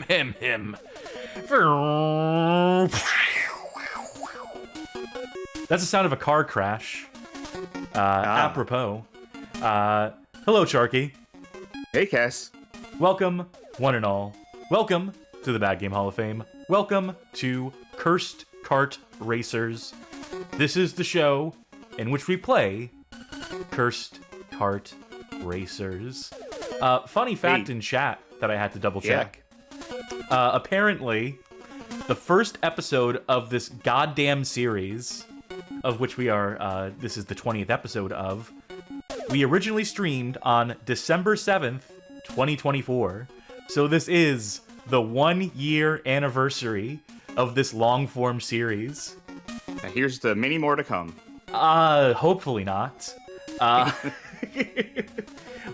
Him. That's the sound of a car crash. Apropos. Hello, Sharky. Hey, Cass. Welcome, one and all. Welcome to the Bad Game Hall of Fame. Welcome to Kursed Kart Racers. This is the show in which we play Kursed Kart Racers. Funny fact in chat that I had to double check. Yeah. Apparently, the first episode of this goddamn series, of which we are, this is the 20th episode of, we originally streamed on December 7th, 2024. So this is the 1 year anniversary of this long-form series. Now here's the many more to come. Hopefully not.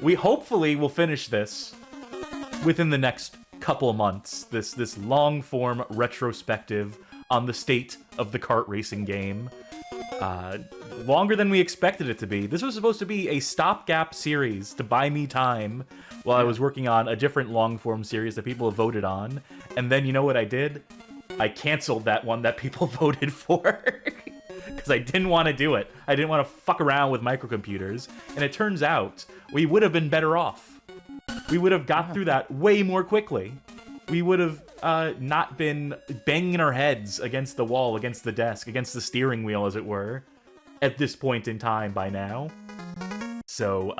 We hopefully will finish this within the next couple of months. This long-form retrospective on the state of the kart racing game. Longer than we expected it to be. This was supposed to be a stopgap series to buy me time while I was working on a different long-form series that people have voted on. And then you know what I did? I canceled that one that people voted for. Because I didn't want to do it. I didn't want to fuck around with microcomputers. And it turns out we would have been better off. We would have got through that way more quickly. We would have not been banging our heads against the wall, against the desk, against the steering wheel, as it were, at this point in time by now. So,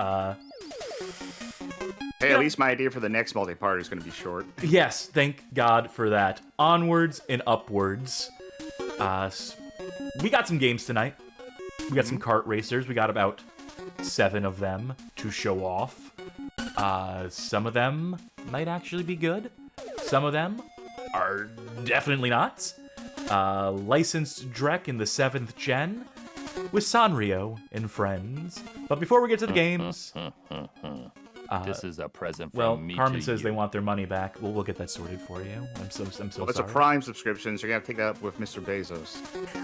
hey, at least my idea for the next multi-part is going to be short. Yes, thank God for that. Onwards and upwards. We got some games tonight. We got some kart racers. We got about 7 of them to show off. Some of them might actually be good. Some of them are definitely not. Licensed Drek in the 7th gen with Sanrio and friends. But before we get to the games... this is a present from me Carmen to says you. they want their money back. Well, we'll get that sorted for you. I'm so sorry. It's a Prime subscription, so you're going to have to take that up with Mr. Bezos.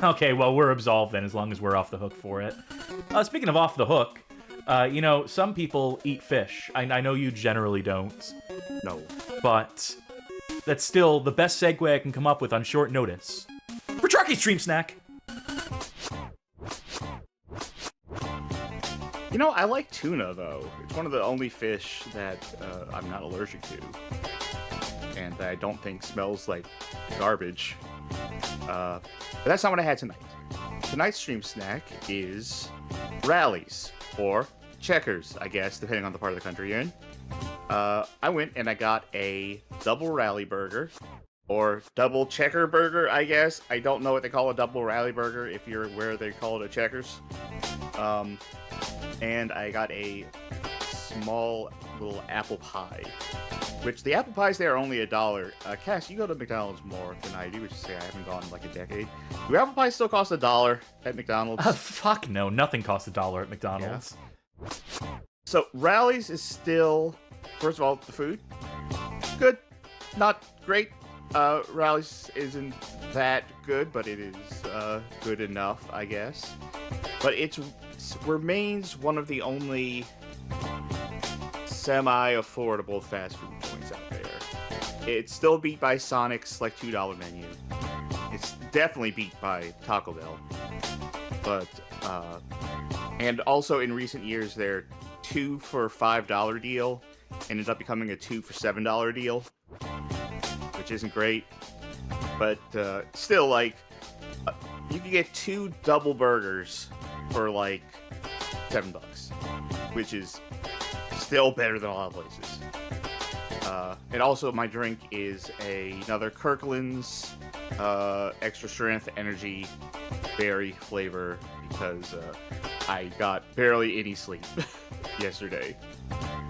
Okay, well, we're absolved then, as long as we're off the hook for it. Speaking of off the hook, you know, some people eat fish. I know you generally don't. No. But that's still the best segue I can come up with on short notice. For Sharky's Stream Snack! You know, I like tuna, though. It's one of the only fish that I'm not allergic to. And that I don't think smells like garbage. But that's not what I had tonight. Tonight's stream snack is rallies, or checkers, I guess, depending on the part of the country you're in. I went and I got a double rally burger, or double checker burger, I guess. I don't know what they call a double rally burger, if you're where they call it a checkers. And I got a small little apple pie, which the apple pies there are only $1. Cass, you go to McDonald's more than I do, which is to say I haven't gone in like a decade. Do apple pies still cost $1 at McDonald's? Fuck no, nothing costs $1 at McDonald's. Yeah. So rallies is still, first of all, the food, good, not great. Rallies isn't that good, but it is good enough, I guess. But it remains one of the only semi-affordable fast food joints out there. It's still beat by Sonic's like $2 menu. It's definitely beat by Taco Bell. But and also in recent years, their 2 for $5 deal ended up becoming a 2 for $7 deal, which isn't great. But still, like, you can get 2 double burgers for like $7, which is still better than a lot of places. And also, my drink is another Kirkland's extra strength energy berry flavor because I got barely any sleep yesterday,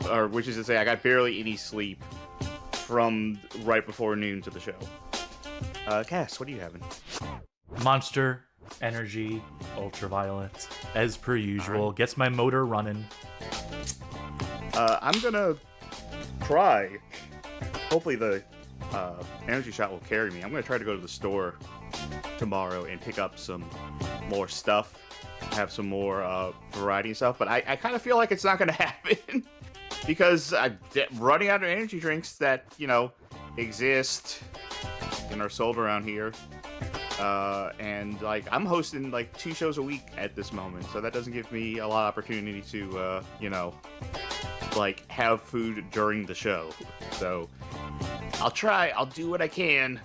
or which is to say, I got barely any sleep from right before noon to the show. Cass, what are you having? Monster Energy Ultraviolet, as per usual, gets my motor running. I'm gonna try. Hopefully the energy shot will carry me. I'm gonna try to go to the store tomorrow and pick up some more stuff, have some more variety and stuff. But I kind of feel like it's not gonna happen. because I'm running out of energy drinks that, exist and are sold around here. And like I'm hosting like 2 shows a week at this moment, so that doesn't give me a lot of opportunity to like have food during the show. So I'll do what I can,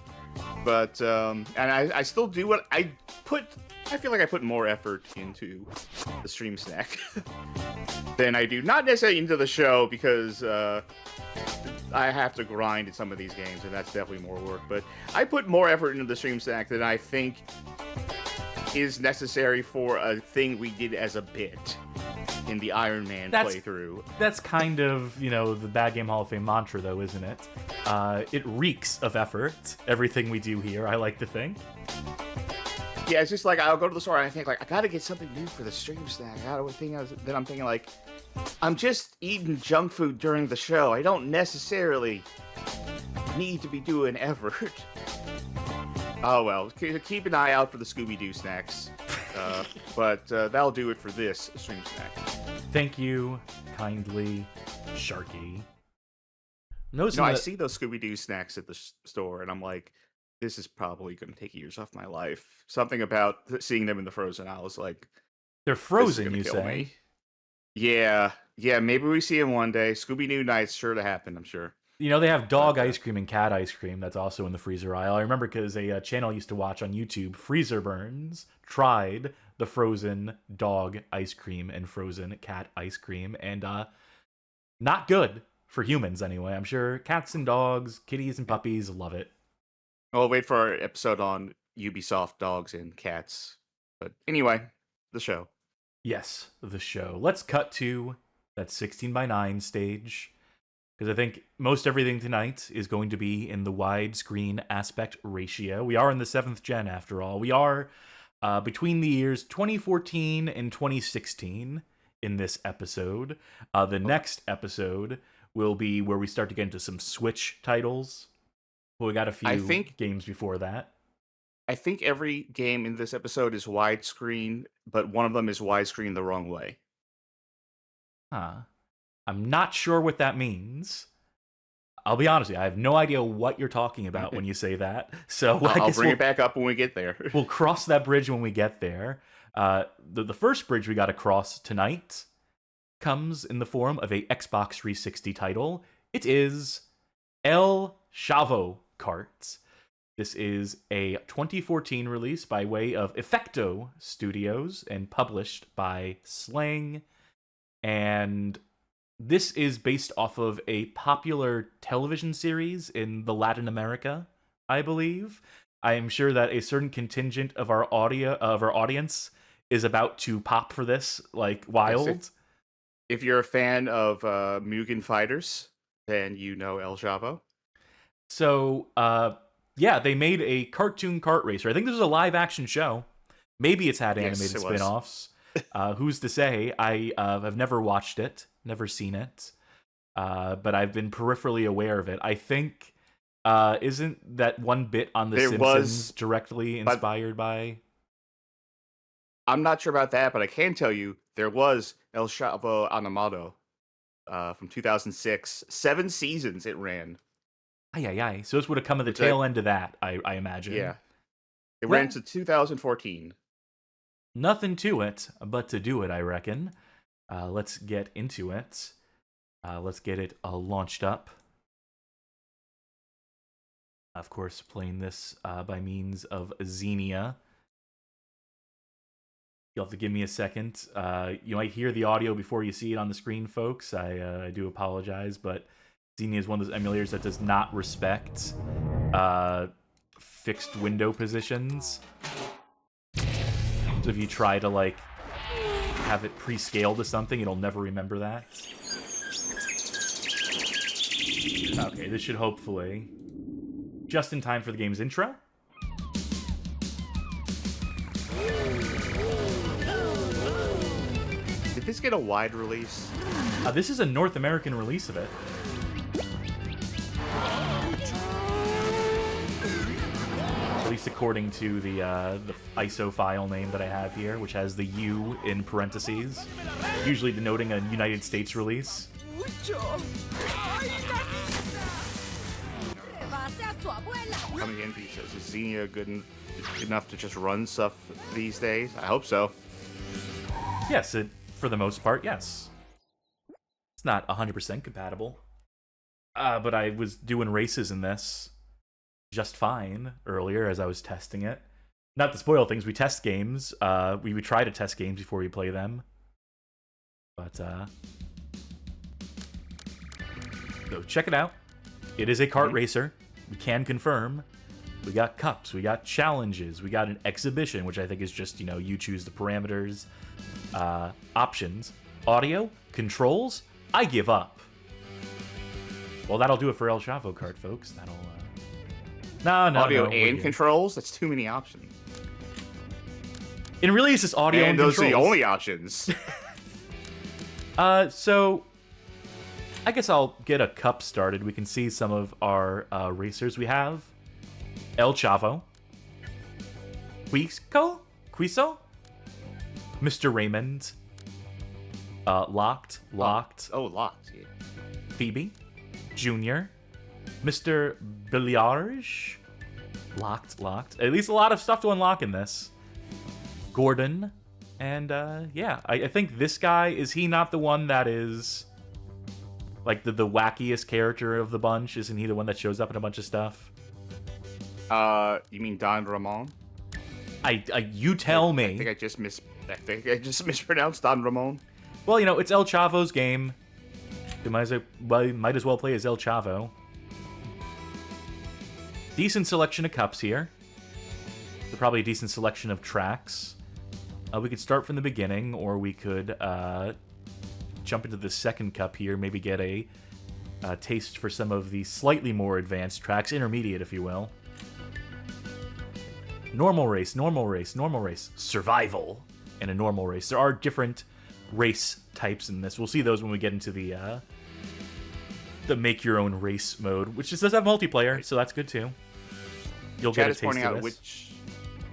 but and I still do what I feel like I put more effort into the stream snack than I do, not necessarily into the show, because I have to grind in some of these games, and that's definitely more work. But I put more effort into the stream snack than I think is necessary for a thing we did as a bit in the Iron Man playthrough. That's kind of, the Bad Game Hall of Fame mantra, though, isn't it? It reeks of effort, everything we do here, I like to think. Yeah, it's just like I'll go to the store and I think, like, I gotta get something new for the stream snack. Then I'm thinking, like, I'm just eating junk food during the show. I don't necessarily need to be doing effort. Oh well, keep an eye out for the Scooby-Doo snacks. But that'll do it for this stream snack. Thank you, kindly, Sharky. I see those Scooby-Doo snacks at the store, and I'm like, this is probably going to take years off my life. Something about seeing them in the frozen aisle is like... They're frozen, you say? Me. Yeah, maybe we see them one day. Scooby-Doo night's sure to happen, I'm sure. They have dog ice cream and cat ice cream that's also in the freezer aisle. I remember because a channel I used to watch on YouTube, Freezer Burns, tried the frozen dog ice cream and frozen cat ice cream, and not good for humans anyway. I'm sure cats and dogs, kitties and puppies love it. I'll wait for our episode on Ubisoft dogs and cats. But anyway, the show. Yes, the show. Let's cut to that 16:9 stage, because I think most everything tonight is going to be in the widescreen aspect ratio. We are in the 7th gen, after all. We are between the years 2014 and 2016 in this episode. The next episode will be where we start to get into some Switch titles. Well, we got a few games before that. I think every game in this episode is widescreen, but one of them is widescreen the wrong way. I'm not sure what that means. I'll be honest with you, I have no idea what you're talking about when you say that. So I'll bring it back up when we get there. We'll cross that bridge when we get there. The first bridge we got to cross tonight comes in the form of a Xbox 360 title. It is El Chavo Karts. This is a 2014 release by way of Effecto Studios and published by Slang. And this is based off of a popular television series in the Latin America, I believe. I am sure that a certain contingent of our audience is about to pop for this like wild. If you're a fan of Mugen Fighters, then you know El Chavo. So, yeah, they made a cartoon kart racer. I think this was a live-action show. Maybe it's had animated spin-offs. Who's to say? I have never watched it, never seen it, but I've been peripherally aware of it. I think, isn't that one bit on The Simpsons directly inspired by... I'm not sure about that, but I can tell you there was El Chavo Animado from 2006. 7 seasons it ran. Aye. So this would have come at the tail end of that, I imagine. Yeah. It ran to 2014. Nothing to it but to do it, I reckon. Let's get into it. Let's get it launched up. Of course, playing this by means of Xenia. You'll have to give me a second. You might hear the audio before you see it on the screen, folks. I do apologize, but Xenia is one of those emulators that does not respect fixed window positions. So if you try to, like, have it pre-scale to something, it'll never remember that. Okay, this should hopefully... just in time for the game's intro. Did this get a wide release? This is a North American release of it. At least according to the ISO file name that I have here, which has the U in parentheses, usually denoting a United States release. Coming in, he says, is Xenia good enough to just run stuff these days? I hope so. Yes, for the most part, yes. It's not 100% compatible. But I was doing races in this just fine earlier as I was testing it. Not to spoil things, we test games. We would try to test games before we play them. But, so check it out. It is a kart racer. We can confirm. We got cups, we got challenges, we got an exhibition, which I think is just, you choose the parameters, options, audio, controls. I give up. Well, that'll do it for El Chavo Kart, folks. That'll, No, audio and controls? That's too many options. It really is just audio and those controls. are the only options. So I guess I'll get a cup started. We can see some of our racers. We have El Chavo, Quiso, Mr. Raymond, Locked, Oh, Locked, yeah. Phoebe, Junior, Mr. Billiarge, Locked. At least a lot of stuff to unlock in this. Gordon, and yeah, I think this guy, is he not the one that is like the wackiest character of the bunch? Isn't he the one that shows up in a bunch of stuff? You mean Don Ramon? You tell me. I think I just mispronounced Don Ramon. Well, it's El Chavo's game. You might as well play as El Chavo. Decent selection of cups here. Probably a decent selection of tracks. We could start from the beginning, or we could jump into the second cup here, maybe get a taste for some of the slightly more advanced tracks, intermediate, if you will. Normal race, survival, and a normal race. There are different race types in this. We'll see those when we get into the make your own race mode, which just does have multiplayer, so that's good too. You'll get a taste of this.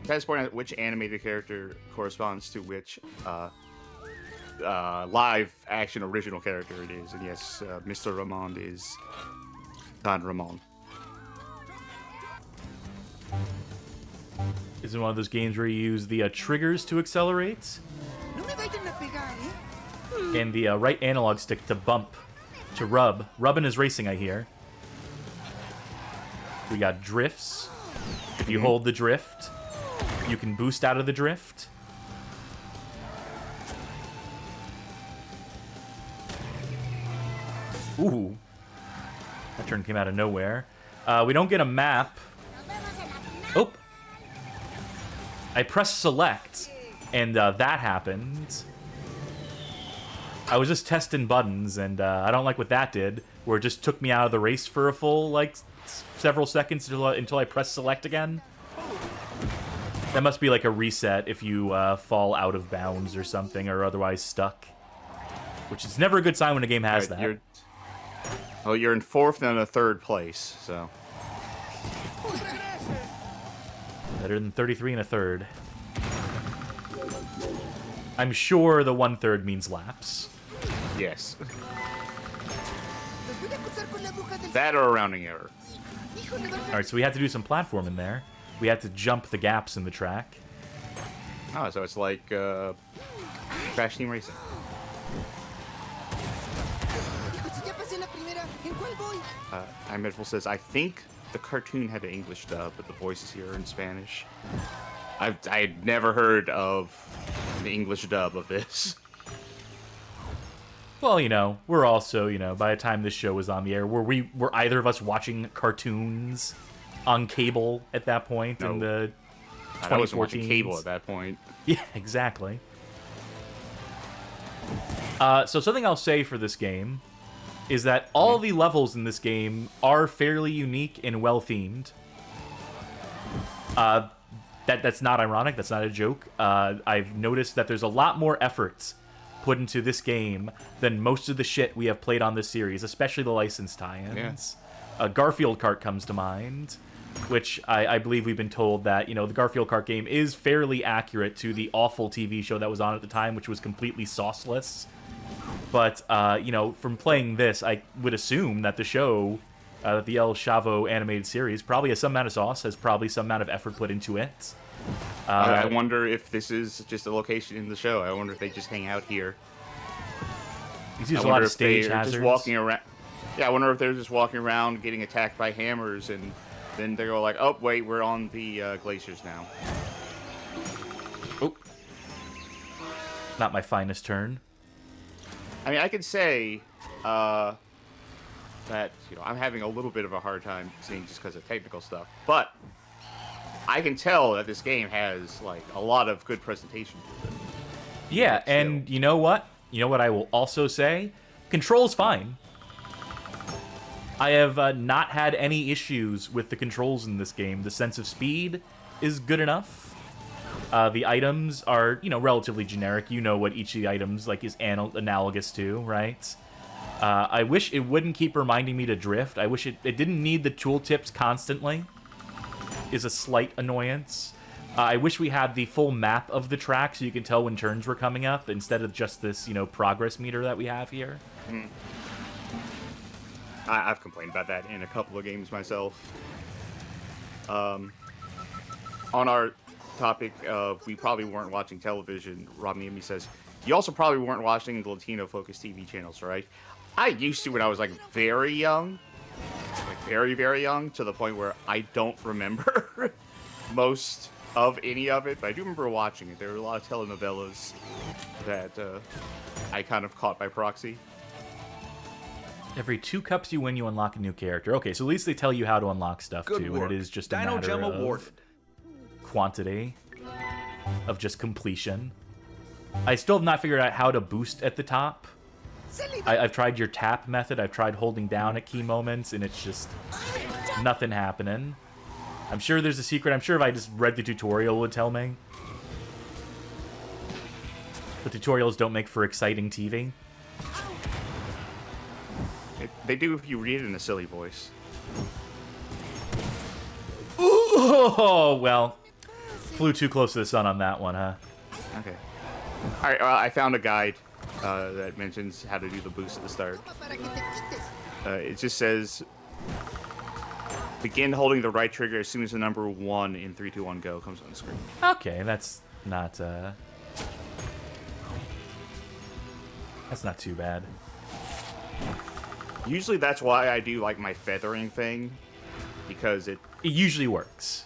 Chad is pointing out which animated character corresponds to which live action original character it is, and yes, Mr. Ramon is Don Ramon. Is it one of those games where you use the triggers to accelerate? And the right analog stick to bump, to rub. Rubbing is racing, I hear. We got drifts. If you hold the drift, you can boost out of the drift. Ooh. That turn came out of nowhere. We don't get a map. Oh. I pressed select, and that happened. I was just testing buttons, and I don't like what that did, where it just took me out of the race for a full, several seconds until I pressed select again. That must be like a reset if you fall out of bounds or something, or otherwise stuck. Which is never a good sign when a game has that. You're in 4th and a 3rd place, so... Better than 33 and a 3rd. I'm sure the 1/3 means laps. Yes. That or a rounding error. Alright, so we had to do some platforming there. We had to jump the gaps in the track. Oh, so it's like Crash Team Racing. Imedful says, I think the cartoon had an English dub, but the voices here are in Spanish. I had never heard of the English dub of this. Well, we're also, by the time this show was on the air, were either of us watching cartoons on cable at that point in the 2014? I wasn't watching cable at that point. Yeah, exactly. So something I'll say for this game is that all the levels in this game are fairly unique and well-themed. That's not ironic. That's not a joke. I've noticed that there's a lot more effort put into this game than most of the shit we have played on this series, especially the licensed tie-ins. Yeah. Garfield Kart comes to mind, which I believe we've been told that, the Garfield Kart game is fairly accurate to the awful TV show that was on at the time, which was completely sauceless But, you know, from playing this, I would assume that the show, the El Chavo animated series, probably has some amount of sauce, has probably some amount of effort put into it. I wonder if this is just a location in the show. I wonder if they just hang out here. There's a lot of stage hazards. Just walking around. Yeah, I wonder if they're just walking around getting attacked by hammers, and then they go like, oh, wait, we're on the glaciers now. Oh. Not my finest turn. I mean, I could say that, you know, I'm having a little bit of a hard time seeing just because of technical stuff, but I can tell that this game has, like, a lot of good presentation to it. Yeah, and you know what? You know what I will also say? Control's fine. I have not had any issues with the controls in this game. The sense of speed is good enough. The items are, you know, relatively generic. You know what each of the items, like, is analogous to, right? I wish it wouldn't keep reminding me to drift. I wish it didn't need the tooltips constantly. Is a slight annoyance. I wish we had the full map of the track so you can tell when turns were coming up instead of just this, you know, progress meter that we have here. Mm. I've complained about that in a couple of games myself. On our topic of we probably weren't watching television, Rob Miami says, you also probably weren't watching the Latino-focused TV channels, right? I used to when I was, like, very young. Like, very, very young, to the point where I don't remember most of any of it, but I do remember watching it. There were a lot of telenovelas that I kind of caught by proxy. Every 2 cups you win, you unlock a new character. Okay, so at least they tell you how to unlock stuff, Good too, work. and it is just a Dino matter Gem of awarded. quantity, of just completion. I still have not figured out how to boost at the top. I've tried your tap method, I've tried holding down at key moments, and it's just nothing happening. I'm sure there's a secret. I'm sure if I just read the tutorial, it would tell me. But tutorials don't make for exciting TV. They do if you read it in a silly voice. Oh, well. Flew too close to the sun on that one, huh? Okay. All right, I found a guide that mentions how to do the boost at the start. It just says, begin holding the right trigger as soon as the number 1 in 3, 2, 1, go comes on the screen. Okay, that's not too bad. Usually that's why I do, like, my feathering thing, because it usually works.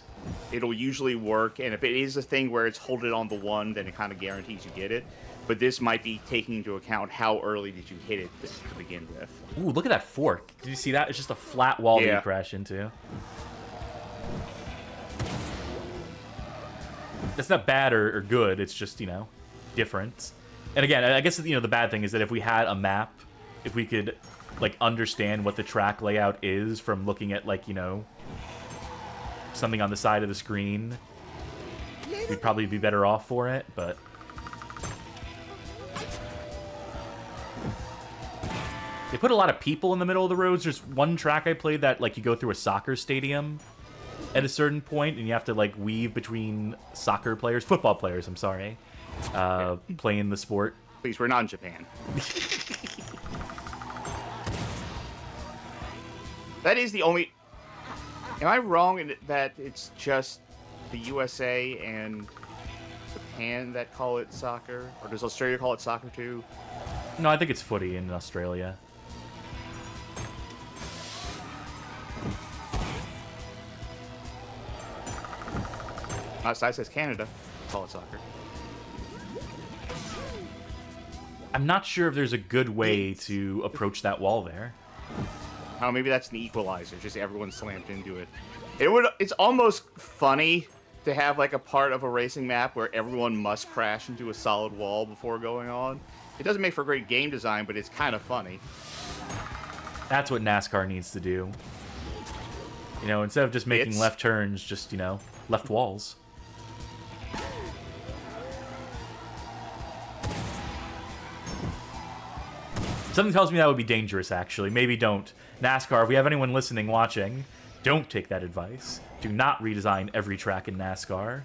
It'll usually work, and if it is a thing where it's hold it on the 1, then it kind of guarantees you get it. But this might be taking into account how early did you hit it to begin with. Ooh, look at that fork. Did you see that? It's just a flat wall that you crash into. That's not bad or good. It's just, you know, different. And again, I guess, you know, the bad thing is that if we had a map, if we could, like, understand what the track layout is from looking at, like, you know, something on the side of the screen, we'd probably be better off for it, but... They put a lot of people in the middle of the roads. There's one track I played that, like, you go through a soccer stadium at a certain point, and you have to, like, weave between football players, I'm sorry, playing the sport. Please, we're not in Japan. That is the only... Am I wrong in that it's just the USA and Japan that call it soccer? Or does Australia call it soccer too? No, I think it's footy in Australia. Outside says Canada. Call it soccer. I'm not sure if there's a good way to approach that wall there. Oh, maybe that's an equalizer. Just everyone slammed into it. It's almost funny to have, like, a part of a racing map where everyone must crash into a solid wall before going on. It doesn't make for great game design, but it's kind of funny. That's what NASCAR needs to do. You know, instead of just making left turns, just, you know, left walls. Something tells me that would be dangerous, actually. Maybe don't. NASCAR, if we have anyone listening, watching, don't take that advice. Do not redesign every track in NASCAR.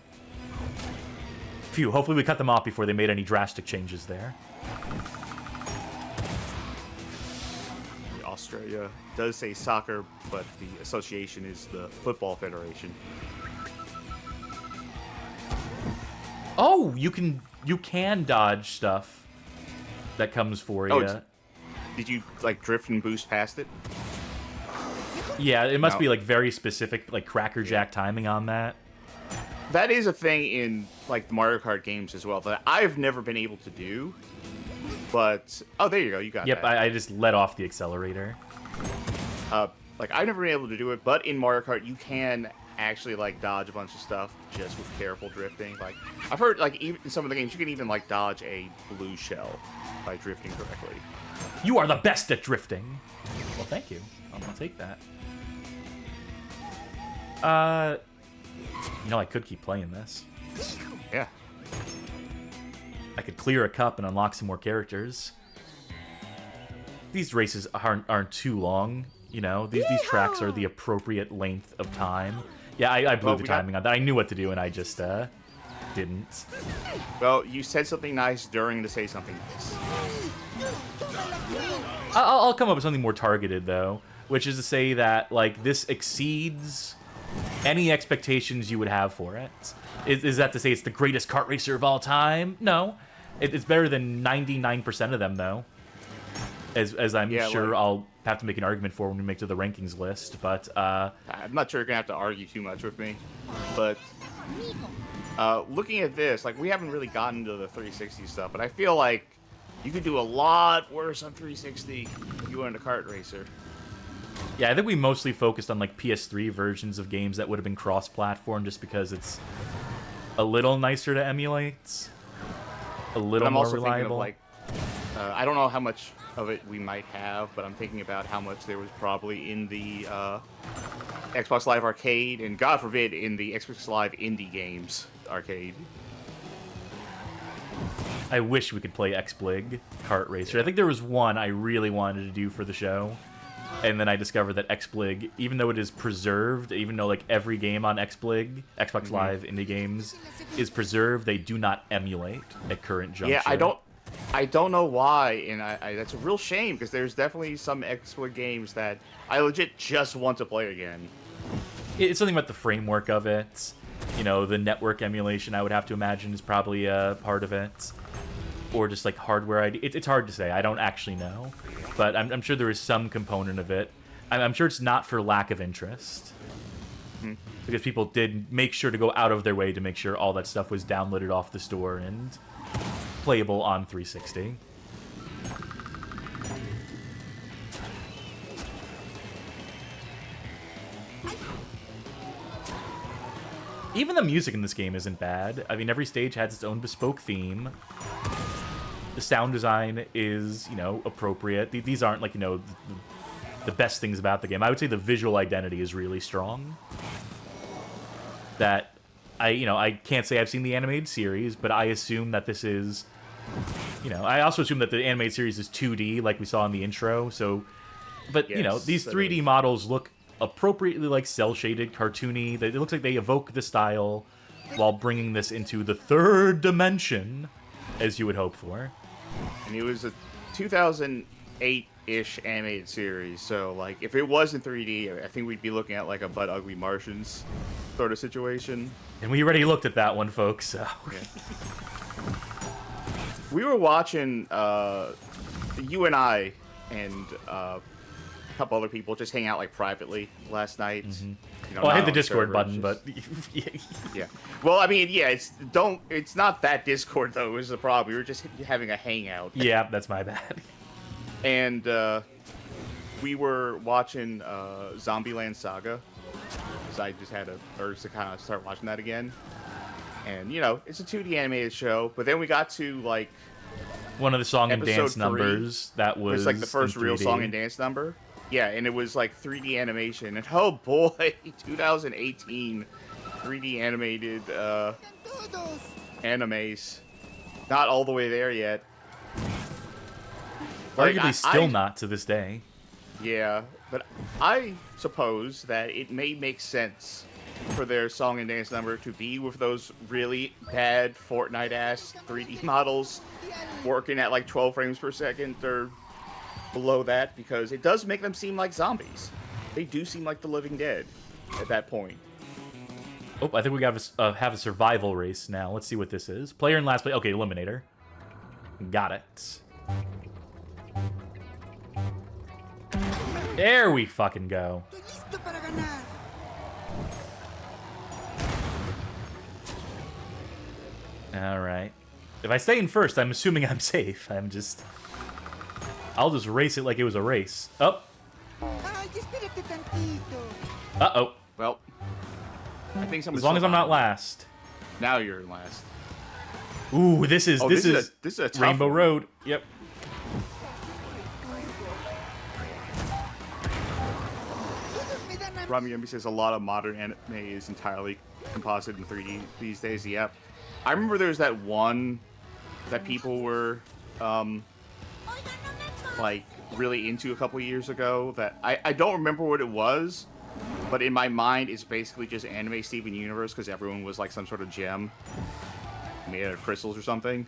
Phew, hopefully we cut them off before they made any drastic changes there. Australia. It does say soccer, but the association is the Football Federation. Oh, you can dodge stuff that comes for you. Did you like drift and boost past it? Yeah, it must be like very specific, like crackerjack timing on that. That is a thing in like the Mario Kart games as well that I've never been able to do. But there you go, you got Yep, that. I just let off the accelerator. Like I've never been able to do it, but in Mario Kart you can actually like dodge a bunch of stuff just with careful drifting. Like I've heard like even in some of the games you can even like dodge a blue shell by drifting correctly. You are the best at drifting. Well, thank you. I'll take that. You know, I could keep playing this. Yeah. I could clear a cup and unlock some more characters. These races aren't too long, you know. These tracks are the appropriate length of time. Yeah, I blew the timing on that. I knew what to do, and I just didn't. Well, you said something nice during the say something nice. I'll come up with something more targeted, though, which is to say that, like, this exceeds any expectations you would have for it. Is that to say it's the greatest kart racer of all time? No. It's better than 99% of them, though. As I'm sure I'll have to make an argument for when we make to the rankings list, but... I'm not sure you're going to have to argue too much with me, but... looking at this, like, we haven't really gotten into the 360 stuff, but I feel like you could do a lot worse on 360 if you went into kart racer. Yeah, I think we mostly focused on, like, PS3 versions of games that would have been cross-platform just because it's a little nicer to emulate. A little more reliable. Thinking of, like, I don't know how much of it we might have, but I'm thinking about how much there was probably in the Xbox Live Arcade, and God forbid, in the Xbox Live Indie Games Arcade. I wish we could play X-Blig Kart Racer. I think there was one I really wanted to do for the show. And then I discovered that X-Blig, even though it is preserved, even though like every game on X-Blig, Xbox Live Indie Games, is preserved, they do not emulate at current juncture. Yeah, I don't know why, and that's a real shame, because there's definitely some X-Blig games that I legit just want to play again. It's something about the framework of it. You know, the network emulation, I would have to imagine, is probably a part of it. Or just like hardware ID. It's hard to say. I don't actually know. But I'm sure there is some component of it. I'm sure it's not for lack of interest. Because people did make sure to go out of their way to make sure all that stuff was downloaded off the store and playable on 360. Even the music in this game isn't bad. I mean, every stage has its own bespoke theme. The sound design is, you know, appropriate. These aren't, like, you know, the best things about the game. I would say the visual identity is really strong. That, I can't say I've seen the animated series, but I assume that this is, you know, I also assume that the animated series is 2D, like we saw in the intro, so, but, yes, you know, these 3D models look appropriately, like, cel-shaded, cartoony. It looks like they evoke the style while bringing this into the third dimension, as you would hope for. And it was a 2008-ish animated series, so, like, if it was in 3D, I think we'd be looking at, like, a Butt Ugly Martians sort of situation. And we already looked at that one, folks, so... Yeah. We were watching, you and I and a couple other people just hang out, like, privately last night. Mm-hmm. You know, well, I hit the Discord button, but... Yeah. Well, I mean, yeah, it's not that Discord, though, is the problem. We were just having a hangout. Yeah, that's my bad. And, we were watching, Zombieland Saga, because I just had a urge to kind of start watching that again. And, you know, it's a 2D animated show, but then we got to, like... one of the song and dance numbers that was... It was, like, the first real song and dance number. Yeah, and it was, like, 3D animation. And, oh, boy, 2018 3D animated, animes. Not all the way there yet. Like, arguably still not to this day. Yeah, but I suppose that it may make sense for their song and dance number to be with those really bad Fortnite-ass 3D models working at like 12 frames per second or below that because it does make them seem like zombies. They do seem like the living dead at that point. Oh, I think we have a survival race now. Let's see what this is. Player in last place. Okay, Eliminator. Got it. There we fucking go. Alright. If I stay in first, I'm assuming I'm safe. I'll just race it like it was a race. Oh. Uh-oh. Well, I think as long as I'm not last. Now you're in last. Ooh, this is a tough Rainbow one. Road. Yep. Rami Yumbi says a lot of modern anime is entirely composite in 3D these days. Yep. I remember there was that one that people were like really into a couple years ago that I don't remember what it was, but in my mind it's basically just anime Steven Universe because everyone was like some sort of gem made out of crystals or something.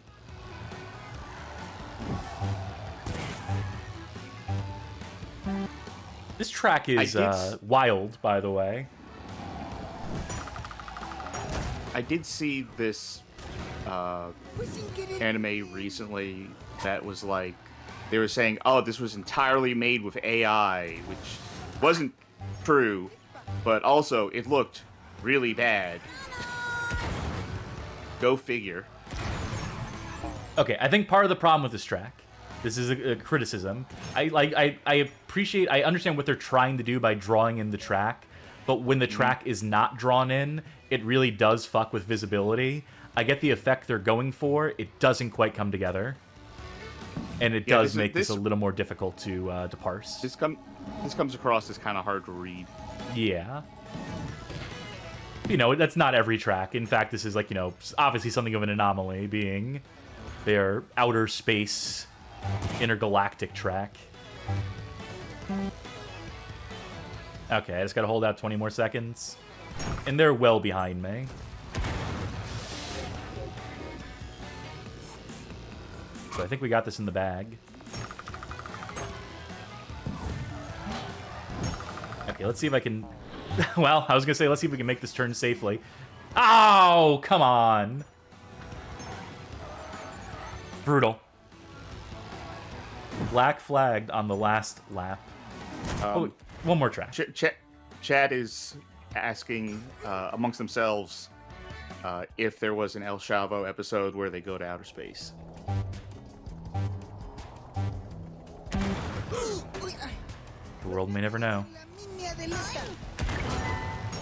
This track is wild, by the way. I did see this anime recently that was like, they were saying, oh, this was entirely made with AI, which wasn't true, but also it looked really bad. Go figure. Okay, I think part of the problem with this track, this is a criticism. I appreciate, I understand what they're trying to do by drawing in the track, but when the track is not drawn in, it really does fuck with visibility. I get the effect they're going for, it doesn't quite come together. And it does make this a little more difficult to parse. This comes across as kind of hard to read. Yeah. You know, that's not every track. In fact, this is like, you know, obviously something of an anomaly, being their outer space intergalactic track. Okay, I just gotta hold out 20 more seconds. And they're well behind me. So I think we got this in the bag. Okay, let's see if I can... Well, I was gonna say, let's see if we can make this turn safely. Oh, come on. Black flagged on the last lap. Oh, one more track. Chad is asking amongst themselves if there was an El Chavo episode where they go to outer space. The world may never know.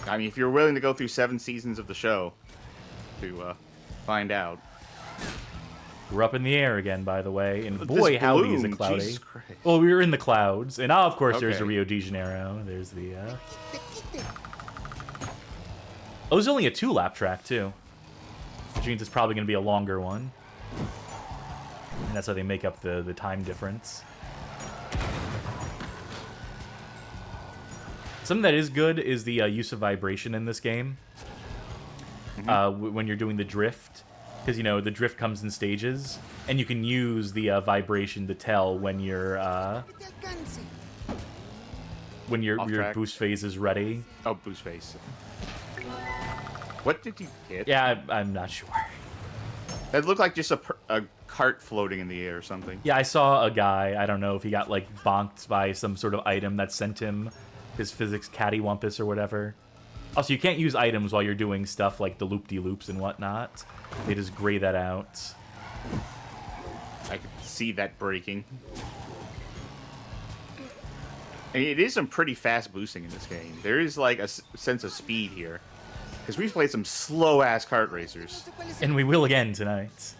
I mean, if you're willing to go through 7 seasons of the show to find out. We're up in the air again, by the way, and boy, howdy is it cloudy. Jesus Christ. Well, we were in the clouds, and of course there's a Rio de Janeiro. There's the... Oh, it was only a 2-lap track, too. Which means it's probably going to be a longer one. And that's how they make up the time difference. Something that is good is the use of vibration in this game. When you're doing the drift. Because, you know, the drift comes in stages. And you can use the vibration to tell when your boost phase is ready. Oh, boost phase. What did you hit? Yeah, I'm not sure. It looked like just a cart floating in the air or something. Yeah, I saw a guy, I don't know if he got, like, bonked by some sort of item that sent him his physics cattywampus or whatever. Also, you can't use items while you're doing stuff like the loop-de-loops and whatnot. They just gray that out. I could see that breaking. I mean, it is some pretty fast boosting in this game. There is, like, a sense of speed here. Because we've played some slow-ass kart racers. And we will again tonight.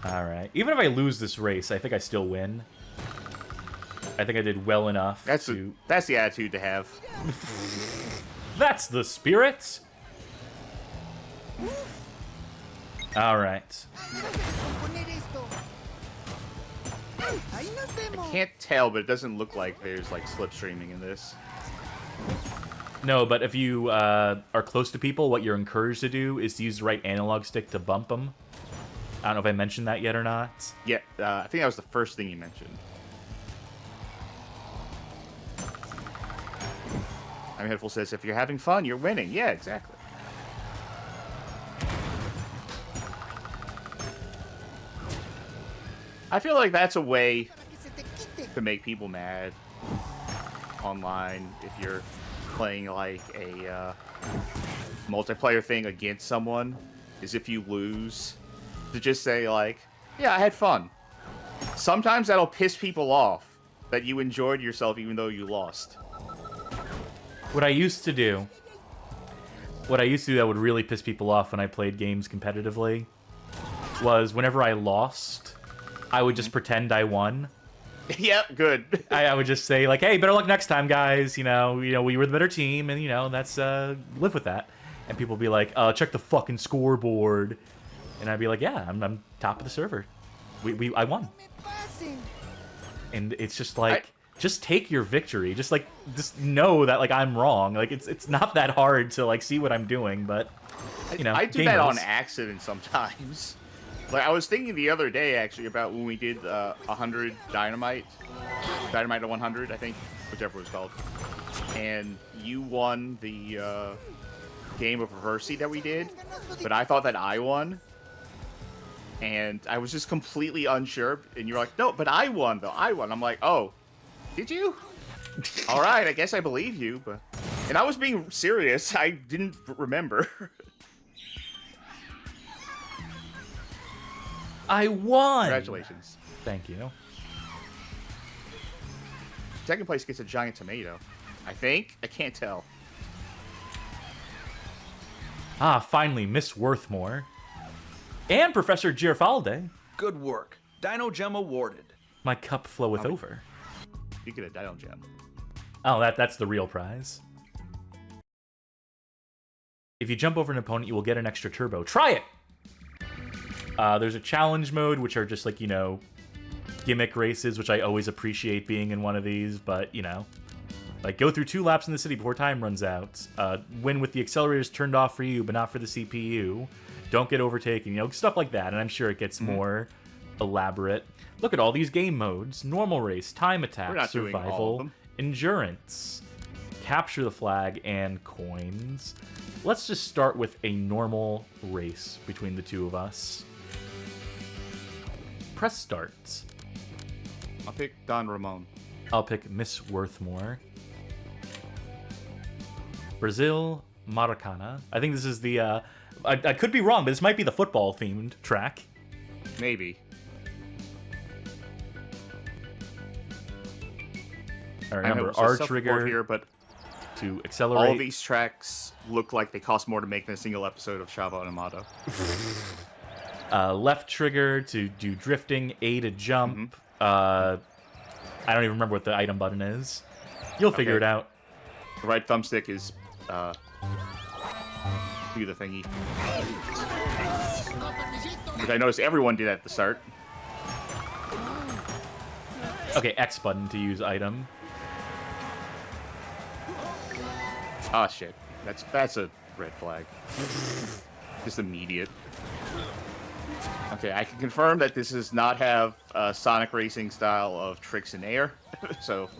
Alright. Even if I lose this race, I think I still win. I think I did well enough that's the attitude to have. That's the spirit! Alright. I can't tell, but it doesn't look like there's, like, slipstreaming in this. No, but if you are close to people, what you're encouraged to do is to use the right analog stick to bump them. I don't know if I mentioned that yet or not. Yeah, I think that was the first thing you mentioned. I mean, Headful says, if you're having fun, you're winning. Yeah, exactly. I feel like that's a way to make people mad online if you're playing like a multiplayer thing against someone, is if you lose, to just say like, yeah, I had fun. Sometimes that'll piss people off that you enjoyed yourself even though you lost. What I used to do that would really piss people off when I played games competitively was whenever I lost, I would just pretend I won. Yep, good. I would just say like, "Hey, better luck next time, guys. You know, we were the better team, and that's live with that." And people would be like, "Check the fucking scoreboard," and I'd be like, "Yeah, I'm top of the server. I won." And it's just like, just take your victory. Just know that like I'm wrong. Like it's not that hard to like see what I'm doing, but I do that on accident sometimes. Like, I was thinking the other day, actually, about when we did 100 Dynamite at 100, I think, whichever it was called. And you won the game of Reversey that we did, but I thought that I won. And I was just completely unsure, and you're like, no, but I won, though. I won. I'm like, oh, did you? All right, I guess I believe you. And I was being serious. I didn't remember. I won! Congratulations. Thank you. Second place gets a giant tomato. I think? I can't tell. Ah, finally, Miss Worthmore. And Professor Girafalde. Good work. Dino Gem awarded. My cup floweth over. You get a Dino Gem. Oh, that's the real prize. If you jump over an opponent, you will get an extra turbo. Try it! There's a challenge mode, which are just like, gimmick races, which I always appreciate being in one of these, but, like, go through 2 laps in the city before time runs out. Win with the accelerators turned off for you, but not for the CPU. Don't get overtaken, stuff like that, and I'm sure it gets more elaborate. Look at all these game modes. Normal race, time attack, survival, endurance, capture the flag, and coins. Let's just start with a normal race between the two of us. Press start. I'll pick Don Ramon. I'll pick Miss Worthmore. Brazil Maracana. I think this is the... I could be wrong, but this might be the football-themed track. Maybe. Remember, R trigger here, but to accelerate. All these tracks look like they cost more to make than a single episode of Chavo and Amato. Left trigger to do drifting, A to jump. I don't even remember what the item button is. You'll figure it out. The right thumbstick is do the thingy. Which I noticed everyone did at the start. Okay, X button to use item. Ah, shit. That's a red flag. Just immediate. Okay, I can confirm that this does not have Sonic Racing style of tricks in air, so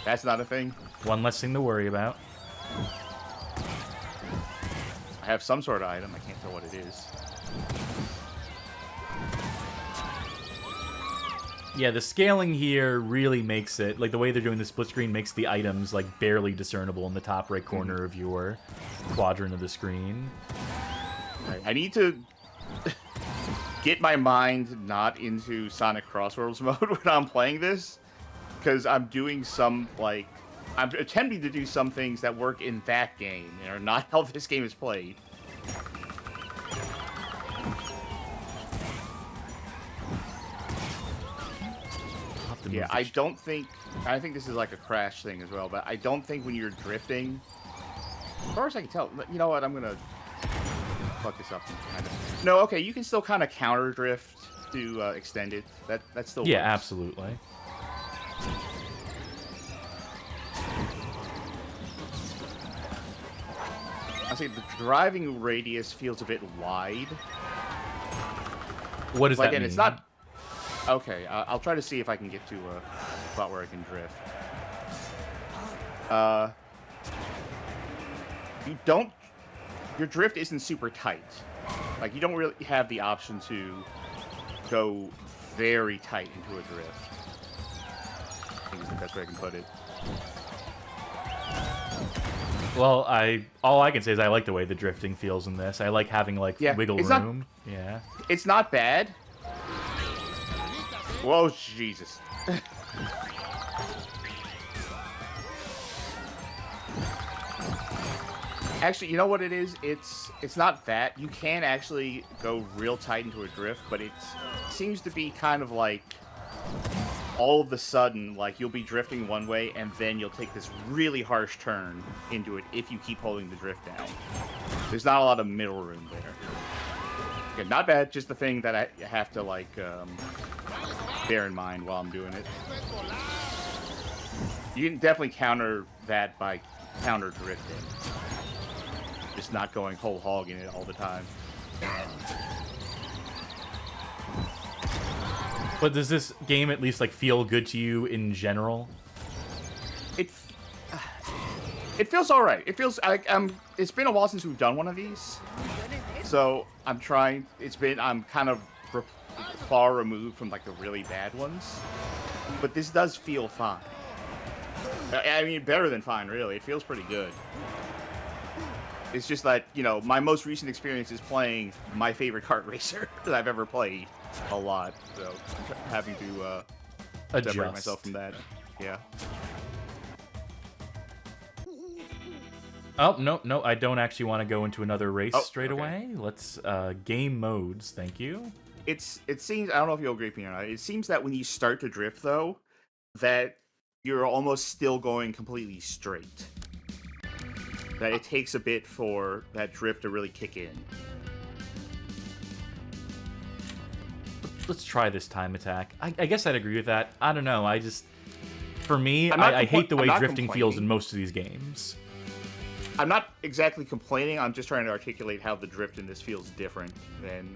that's not a thing. One less thing to worry about. I have some sort of item. I can't tell what it is. Yeah, the scaling here really makes it, like the way they're doing the split screen makes the items like barely discernible in the top right corner of your quadrant of the screen. I need to get my mind not into Sonic Crossworlds mode when I'm playing this, because I'm doing some, like, I'm attempting to do some things that work in that game and are not how this game is played. Yeah, I think this is like a crash thing as well, but I don't think when you're drifting, as far as I can tell, you know what, I'm gonna fuck this up. No, okay, you can still kind of counter drift to extend it. That still works. Absolutely. I say the driving radius feels a bit wide. What does that mean? And it's not. Okay, I'll try to see if I can get to a spot where I can drift. your drift isn't super tight. Like, you don't really have the option to go very tight into a drift. I think is the best way I can put it. Well, all I can say is I like the way the drifting feels in this. I like having like wiggle room. Yeah. It's not bad. Whoa, Jesus. Actually, you know what it is? It's not that. You can actually go real tight into a drift, but it seems to be kind of like all of a sudden, like you'll be drifting one way and then you'll take this really harsh turn into it if you keep holding the drift down. There's not a lot of middle room there. Okay, not bad, just the thing that I have to like bear in mind while I'm doing it. You can definitely counter that by counter drifting. Just not going whole hog in it all the time. But does this game at least like feel good to you in general? It feels all right. It feels like it's been a while since we've done one of these, so I'm trying. I'm kind of far removed from like the really bad ones, but this does feel fine. I mean, better than fine, really. It feels pretty good. It's just that, you know, my most recent experience is playing my favorite kart racer that I've ever played a lot, so I'm having to separate myself from that. Yeah. Oh, no, I don't actually want to go into another race straight away. Let's, game modes, thank you. It seems, I don't know if you'll agree with me or not, it seems that when you start to drift, though, that you're almost still going completely straight. That it takes a bit for that drift to really kick in. Let's try this time attack. I guess I'd agree with that. I don't know. For me, I hate the way drifting feels in most of these games. I'm not exactly complaining. I'm just trying to articulate how the drift in this feels different than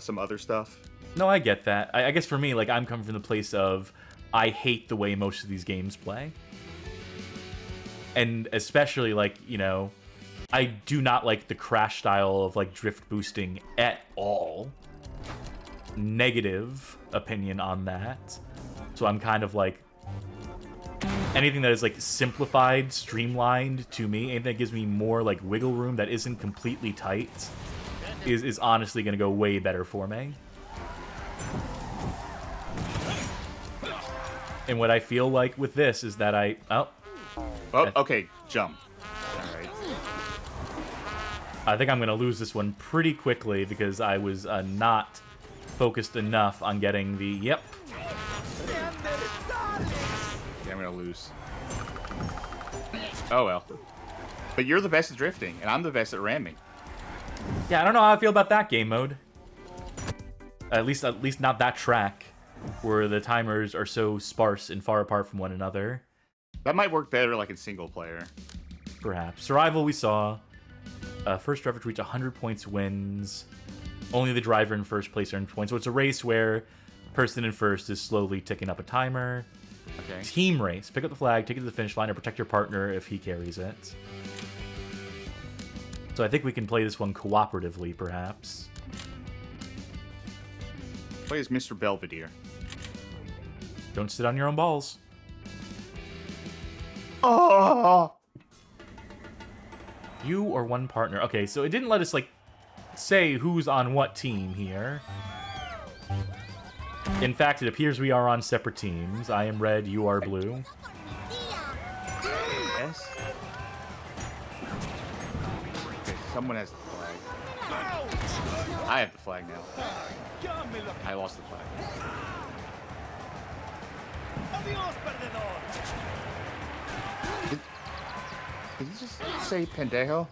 some other stuff. No, I get that. I guess for me, like, I'm coming from the place of I hate the way most of these games play. And especially, like, you know, I do not like the crash style of, like, drift boosting at all. Negative opinion on that. So I'm kind of, like, anything that is, like, simplified, streamlined to me, anything that gives me more, like, wiggle room that isn't completely tight is honestly going to go way better for me. And what I feel like with this is that Oh, okay, jump. Alright. I think I'm going to lose this one pretty quickly because I was not focused enough on getting the... Yep. Yeah, I'm going to lose. Oh, well. But you're the best at drifting, and I'm the best at ramming. Yeah, I don't know how I feel about that game mode. At least not that track, where the timers are so sparse and far apart from one another. That might work better like in single player. Perhaps. Survival we saw. First driver to reach 100 points wins. Only the driver in first place earns points. So it's a race where person in first is slowly ticking up a timer. Okay. Team race. Pick up the flag, take it to the finish line, or protect your partner if he carries it. So I think we can play this one cooperatively, perhaps. Play as Mr. Belvedere. Don't sit on your own balls. Oh! You or one partner. Okay, so it didn't let us, like, say who's on what team here. In fact, it appears we are on separate teams. I am red, you are blue. Yes. Okay, someone has the flag. I have the flag now. I lost the flag. Did he just say pendejo?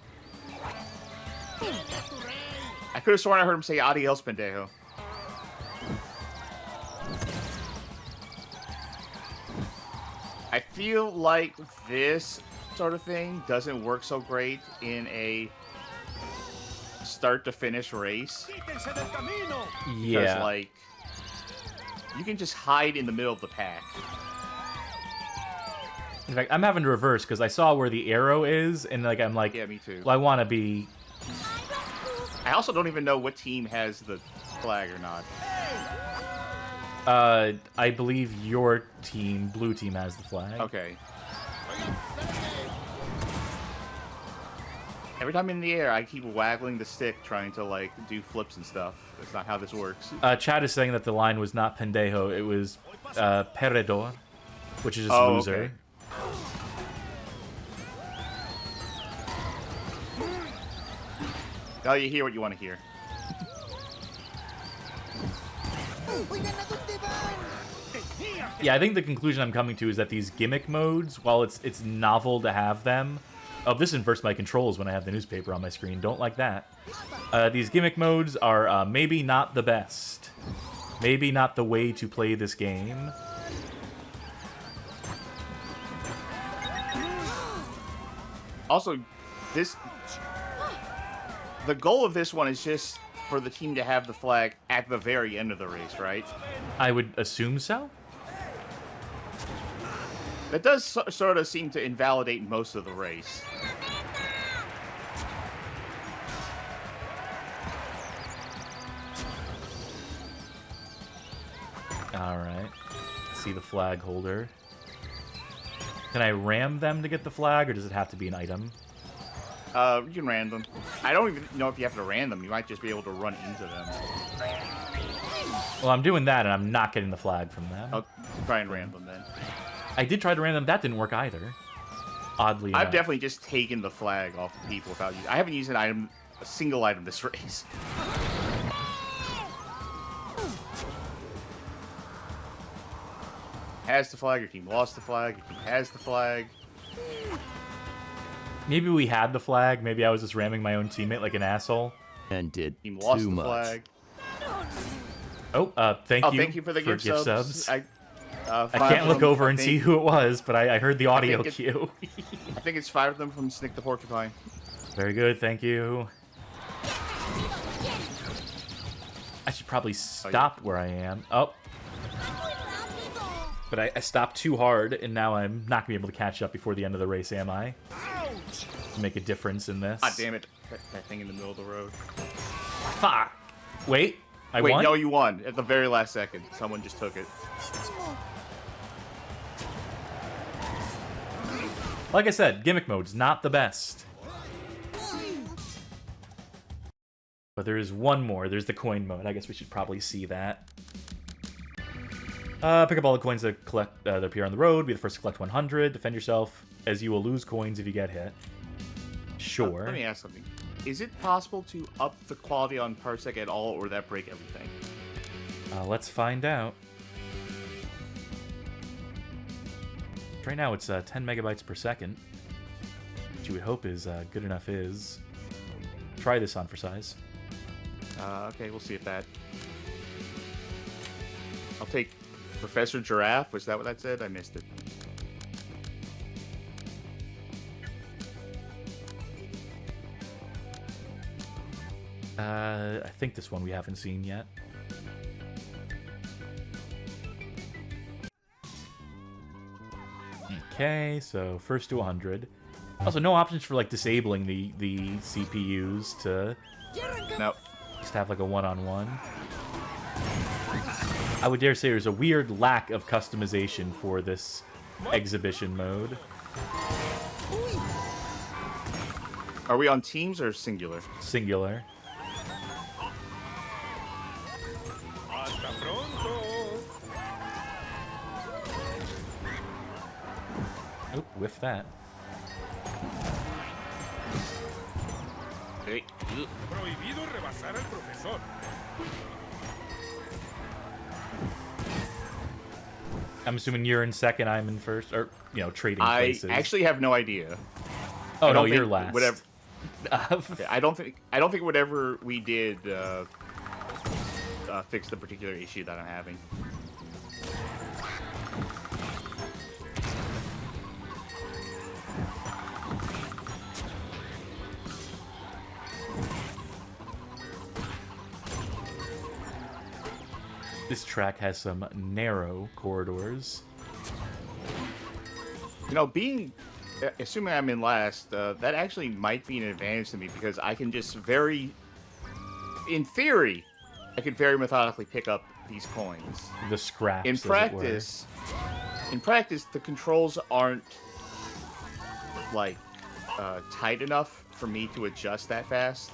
I could have sworn I heard him say adios, pendejo. I feel like this sort of thing doesn't work so great in a start-to-finish race. Yeah. Because, like, you can just hide in the middle of the pack. In fact, I'm having to reverse because I saw where the arrow is, and like I'm like, yeah, me too. Well, I want to be. I also don't even know what team has the flag or not. I believe your team, blue team, has the flag. Okay. Every time in the air, I keep waggling the stick, trying to like do flips and stuff. That's not how this works. Chad is saying that the line was not pendejo; it was perdedor, which is just loser. Okay. Now you hear what you want to hear. Yeah, I think the conclusion I'm coming to is that these gimmick modes, while it's novel to have them... Oh, this inverts my controls when I have the newspaper on my screen. Don't like that. These gimmick modes are maybe not the best. Maybe not the way to play this game. Also, the goal of this one is just for the team to have the flag at the very end of the race, right? I would assume so. That does sort of seem to invalidate most of the race. Alright. See the flag holder. Can I ram them to get the flag, or does it have to be an item? You can ram them. I don't even know if you have to ram them. You might just be able to run into them. Well, I'm doing that, and I'm not getting the flag from them. I'll try and ram them then. I did try to ram them. That didn't work either. Oddly enough. I've definitely just taken the flag off of people without using. I haven't used a single item this race. Has the flag, your team lost the flag, your team has the flag. Maybe we had the flag. Maybe I was just ramming my own teammate like an asshole. And did team lost too the much. Flag. Oh, thank you. Thank you for the gift subs. I can't look over and see who it was, but I heard the audio cue. I think it's 5 of them from Snick the Porcupine. Very good, thank you. I should probably stop where I am. Oh. But I stopped too hard, and now I'm not going to be able to catch up before the end of the race, am I? To make a difference in this. God damn it. That thing in the middle of the road. Fuck. Wait, I won? Wait, no, you won. At the very last second. Someone just took it. Like I said, gimmick mode's not the best. But there is one more. There's the coin mode. I guess we should probably see that. Pick up all the coins that that appear on the road. Be the first to collect 100. Defend yourself, as you will lose coins if you get hit. Sure. Let me ask something. Is it possible to up the quality on Parsec at all, or would that break everything? Let's find out. Right now it's 10 megabytes per second, which you would hope is good enough is. Try this on for size. Okay, we'll see if that... I'll take Professor Giraffe. Was that what that said? I missed it. I think this one we haven't seen yet. Okay, so first to 100. Also, no options for like disabling the CPUs to Nope. just have like a one-on-one. I would dare say there's a weird lack of customization for this exhibition mode. Are we on teams or singular? Singular. Oop, whiff that. Hey. Prohibido rebasar al profesor. I'm assuming you're in second, I'm in first, or, you know, trading places. I actually have no idea. Oh, no, you're last. Whatever. Okay, I don't think whatever we did fixed the particular issue that I'm having. This track has some narrow corridors. assuming I'm in last, that actually might be an advantage to me because I can just in theory, I could very methodically pick up these coins. The scraps. In practice, the controls aren't like tight enough for me to adjust that fast.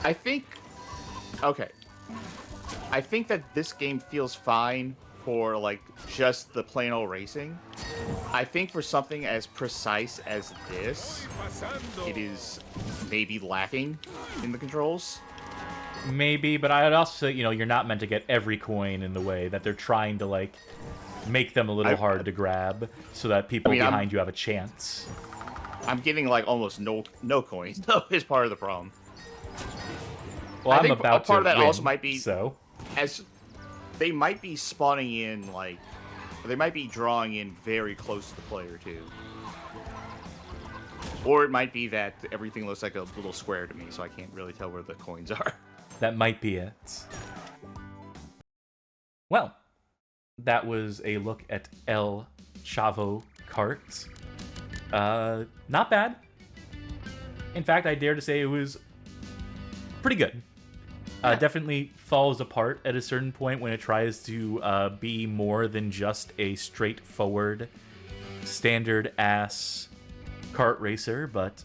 I think that this game feels fine for like just the plain old racing. I think for something as precise as this, it is maybe lacking in the controls. Maybe, but I'd also say, you're not meant to get every coin in the way that they're trying to like make them a little hard to grab so that people behind you have a chance. I'm getting like almost no coins though is part of the problem. Well, I'm about to part of that win, also might be so as they might be spawning in they might be drawing in very close to the player too. Or it might be that everything looks like a little square to me, so I can't really tell where the coins are. That might be it. Well, that was a look at El Chavo Karts. Not bad. In fact, I dare to say it was pretty good. Definitely falls apart at a certain point when it tries to be more than just a straightforward, standard-ass kart racer, but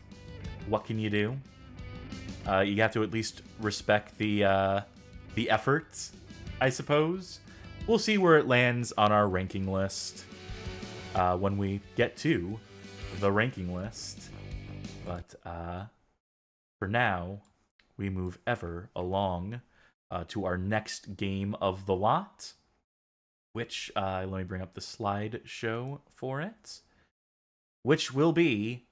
what can you do? You have to at least respect the efforts, I suppose. We'll see where it lands on our ranking list when we get to the ranking list. But for now, we move ever along to our next game of the lot, which, let me bring up the slideshow for it, which will be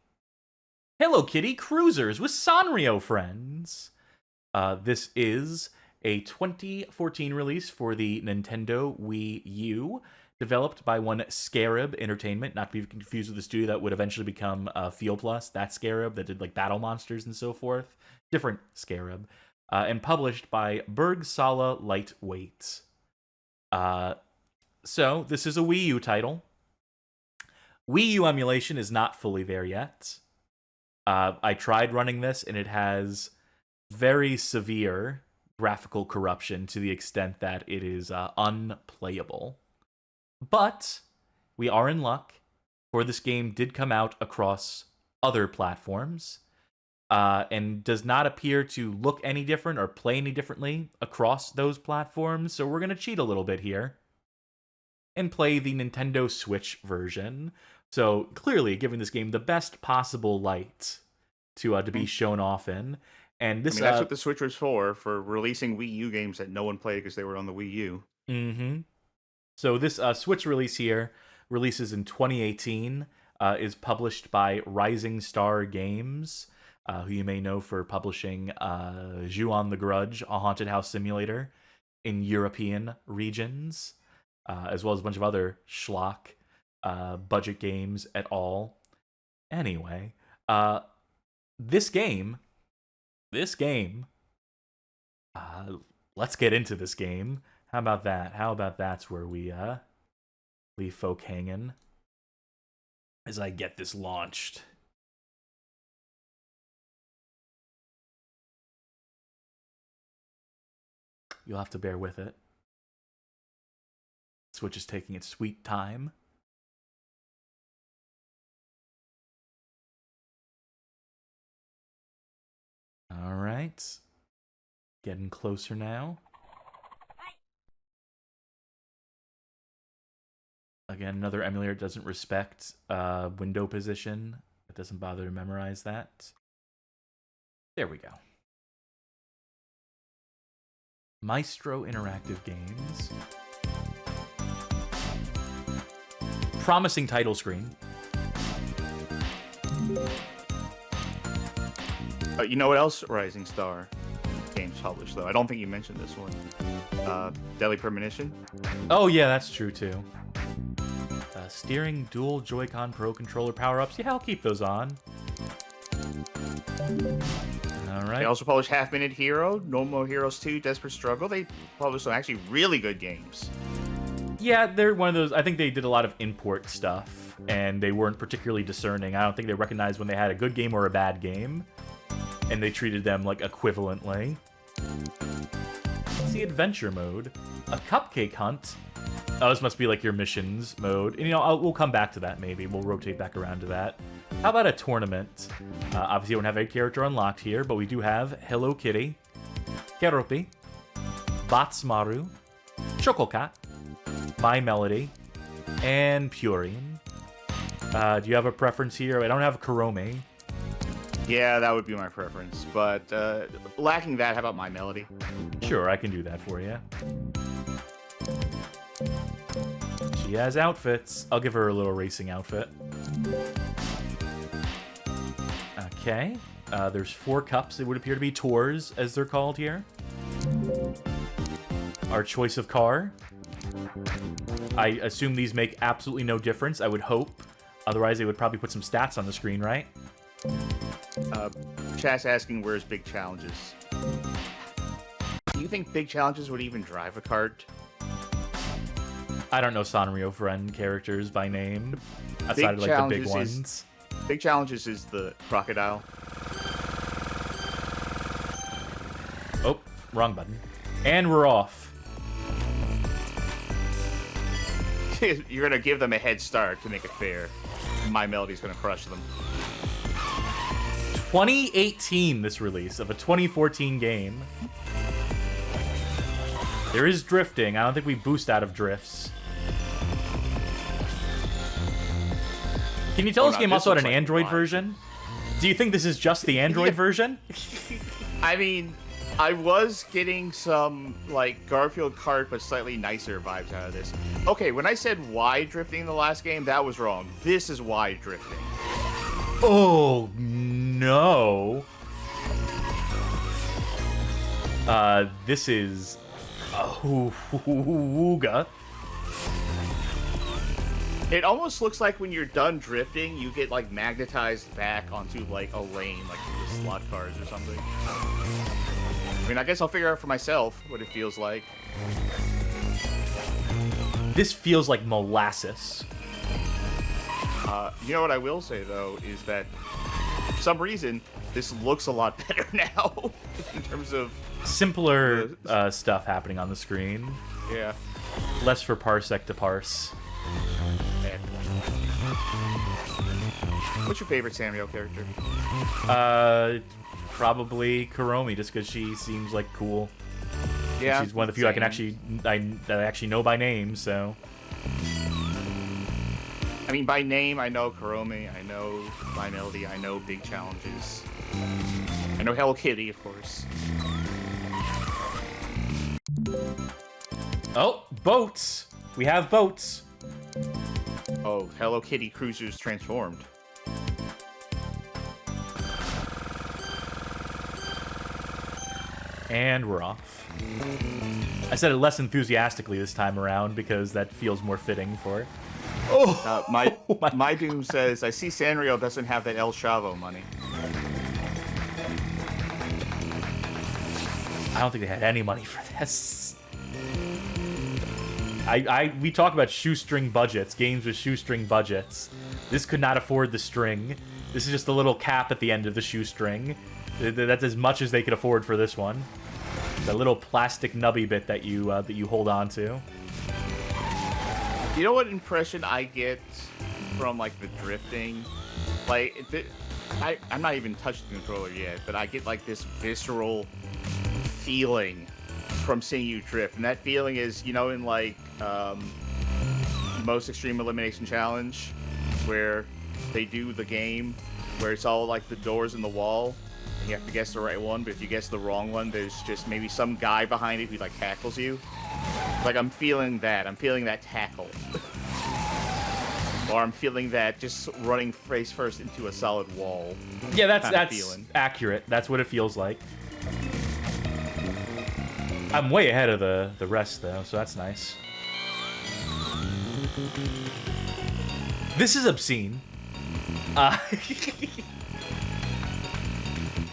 Hello Kitty Kruisers with Sanrio friends. This is a 2014 release for the Nintendo Wii U, developed by one Scarab Entertainment, not to be confused with the studio that would eventually become Feel Plus, that Scarab that did like Battle Monsters and so forth. Different Scarab. And published by Bergsala-Lightweight. So, this is a Wii U title. Wii U emulation is not fully there yet. I tried running this, and it has very severe graphical corruption to the extent that it is unplayable. But we are in luck, for this game did come out across other platforms, and does not appear to look any different or play any differently across those platforms, so we're going to cheat a little bit here and play the Nintendo Switch version. So clearly giving this game the best possible light to be shown off in. And this, that's what the Switch was for releasing Wii U games that no one played because they were on the Wii U. Mm-hmm. So this Switch release here releases in 2018, is published by Rising Star Games, who you may know for publishing Ju-on the Grudge, a haunted house simulator in European regions, as well as a bunch of other schlock budget games at all. Anyway, this game, let's get into this game. How about that? How about that's where we leave folk hanging as I get this launched. You'll have to bear with it. Switch is taking its sweet time. All right. Getting closer now. Again, another emulator doesn't respect window position. It doesn't bother to memorize that. There we go. Maestro Interactive Games. Promising title screen. You know what else Rising Star Games published, though? I don't think you mentioned this one. Deadly Premonition. Oh, yeah, that's true, too. Steering dual Joy-Con Pro Controller power-ups. Yeah, I'll keep those on. All right. They also published Half Minute Hero, No More Heroes 2, Desperate Struggle. They published some actually really good games. Yeah, they're one of those. I think they did a lot of import stuff, and they weren't particularly discerning. I don't think they recognized when they had a good game or a bad game, and they treated them like equivalently. Let's see, adventure mode, a cupcake hunt. Oh, this must be like your missions mode. And, you know, we'll come back to that maybe. We'll rotate back around to that. How about a tournament? Obviously, we don't have a character unlocked here, but we do have Hello Kitty, Keropi, Batsmaru, Chococat, My Melody, and Purine. Do you have a preference here? I don't have Kurome. Yeah, that would be my preference. But lacking that, how about My Melody? Sure, I can do that for you. She has outfits. I'll give her a little racing outfit. Okay. There's 4 cups. It would appear to be tours, as they're called here. Our choice of car. I assume these make absolutely no difference. I would hope. Otherwise, they would probably put some stats on the screen, right? Chat's asking where's Big Challenges. Do you think Big Challenges would even drive a kart? I don't know Sanrio friend characters by name. Outside of like the big ones. Big Challenges is the crocodile. Oh, wrong button. And we're off. You're gonna give them a head start to make it fair. My Melody's gonna crush them. 2018, this release of a 2014 game. There is drifting. I don't think we boost out of drifts. Can you tell this game also had an Android version? Do you think this is just the Android version? I mean, I was getting some, like, Garfield Kart, but slightly nicer vibes out of this. Okay, when I said wide drifting in the last game, that was wrong. This is wide drifting. Oh, no. This is... Ooga. It almost looks like when you're done drifting, you get, like, magnetized back onto, like, a lane, like the slot cars or something. I mean, I guess I'll figure out for myself what it feels like. This feels like molasses. You know what I will say, though, is that for some reason, this looks a lot better now in terms of... Simpler stuff happening on the screen. Yeah. Less for parsec to parse. What's your favorite Sanrio character? Probably Kurome, just because she seems like cool. Yeah, she's one of the few that I actually know by name. So, I mean, by name, I know Kurome, I know My Melody, I know Big Challenges, I know Hello Kitty, of course. Oh, boats! We have boats. Oh, Hello Kitty Kruisers transformed. And we're off. I said it less enthusiastically this time around because that feels more fitting for it. Oh! My Doom says, I see Sanrio doesn't have that El Chavo money. I don't think they had any money for this. We talk about shoestring budgets, games with shoestring budgets. This could not afford the string. This is just a little cap at the end of the shoestring. That's as much as they could afford for this one. The little plastic nubby bit that you hold on to. You know what impression I get from, like, the drifting? Like, I'm not even touching the controller yet, but I get, like, this visceral feeling from seeing you drift. And that feeling is, you know, in, like, Most Extreme Elimination Challenge, where they do the game where it's all, like, the doors in the wall, and you have to guess the right one, but if you guess the wrong one, there's just maybe some guy behind it who, like, tackles you. Like, I'm feeling that. I'm feeling that tackle. Or I'm feeling that just running face first into a solid wall. Yeah, that's accurate. That's what it feels like. I'm way ahead of the rest, though, so that's nice. This is obscene.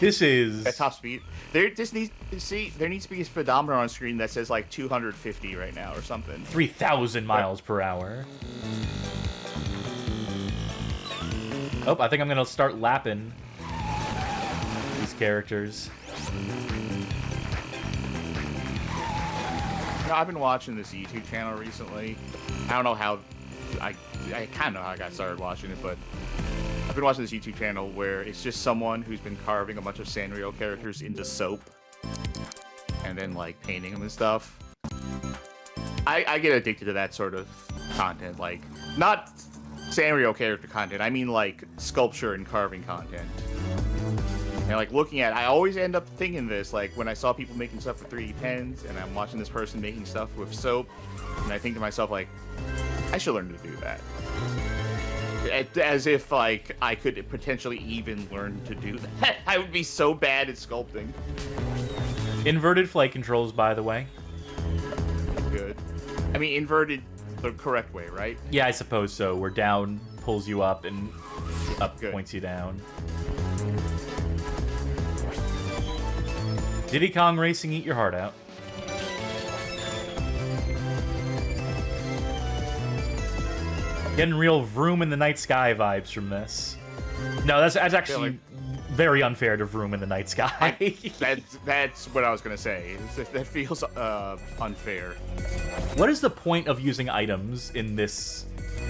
This is at top speed. There needs to be a speedometer on screen that says like 250 right now or something. 3,000 miles per hour. Oh, I think I'm gonna start lapping these characters. I've been watching this YouTube channel recently. I don't know how I kind of know how I got started watching it, but I've been watching this YouTube channel where it's just someone who's been carving a bunch of Sanrio characters into soap and then like painting them and stuff. I get addicted to that sort of content, like not Sanrio character content. I mean like sculpture and carving content. And like looking at, I always end up thinking this, like when I saw people making stuff with 3D pens, and I'm watching this person making stuff with soap, and I think to myself like, I should learn to do that. As if like I could potentially even learn to do that. I would be so bad at sculpting. Inverted flight controls, by the way. Good. I mean, inverted the correct way, right? Yeah, I suppose so. Where down pulls you up and up points you down. Diddy Kong Racing, eat your heart out. Getting real Vroom in the Night Sky vibes from this. No, that's actually very unfair to Vroom in the Night Sky. That's what I was gonna say. That feels unfair. What is the point of using items in this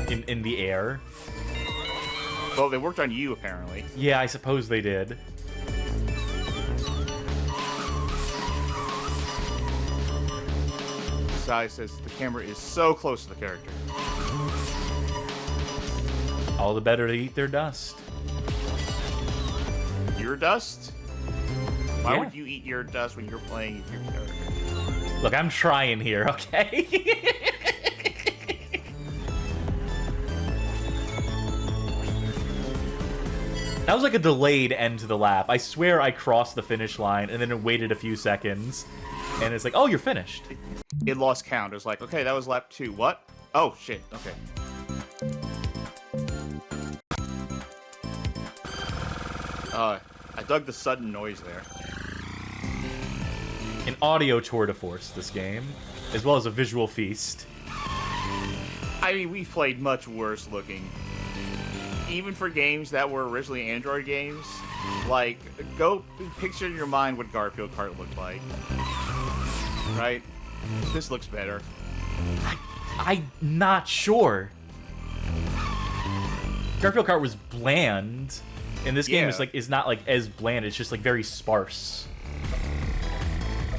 in the air? Well, they worked on you apparently. Yeah, I suppose they did. Sai says the camera is so close to the character. All the better to eat their dust. Your dust? Why would you eat your dust when you're playing your character? Look, I'm trying here, okay? That was like a delayed end to the lap. I swear I crossed the finish line and then it waited a few seconds. And it's like, oh, you're finished. It lost count. It was like, okay, that was lap 2. What? Oh, shit. Okay. I dug the sudden noise there. An audio tour de force, this game, as well as a visual feast. I mean, we've played much worse looking. Even for games that were originally Android games, like, go picture in your mind what Garfield Kart looked like. Right? This looks better. I'm not sure. Garfield Kart was bland, and this game is not like as bland. It's just like very sparse,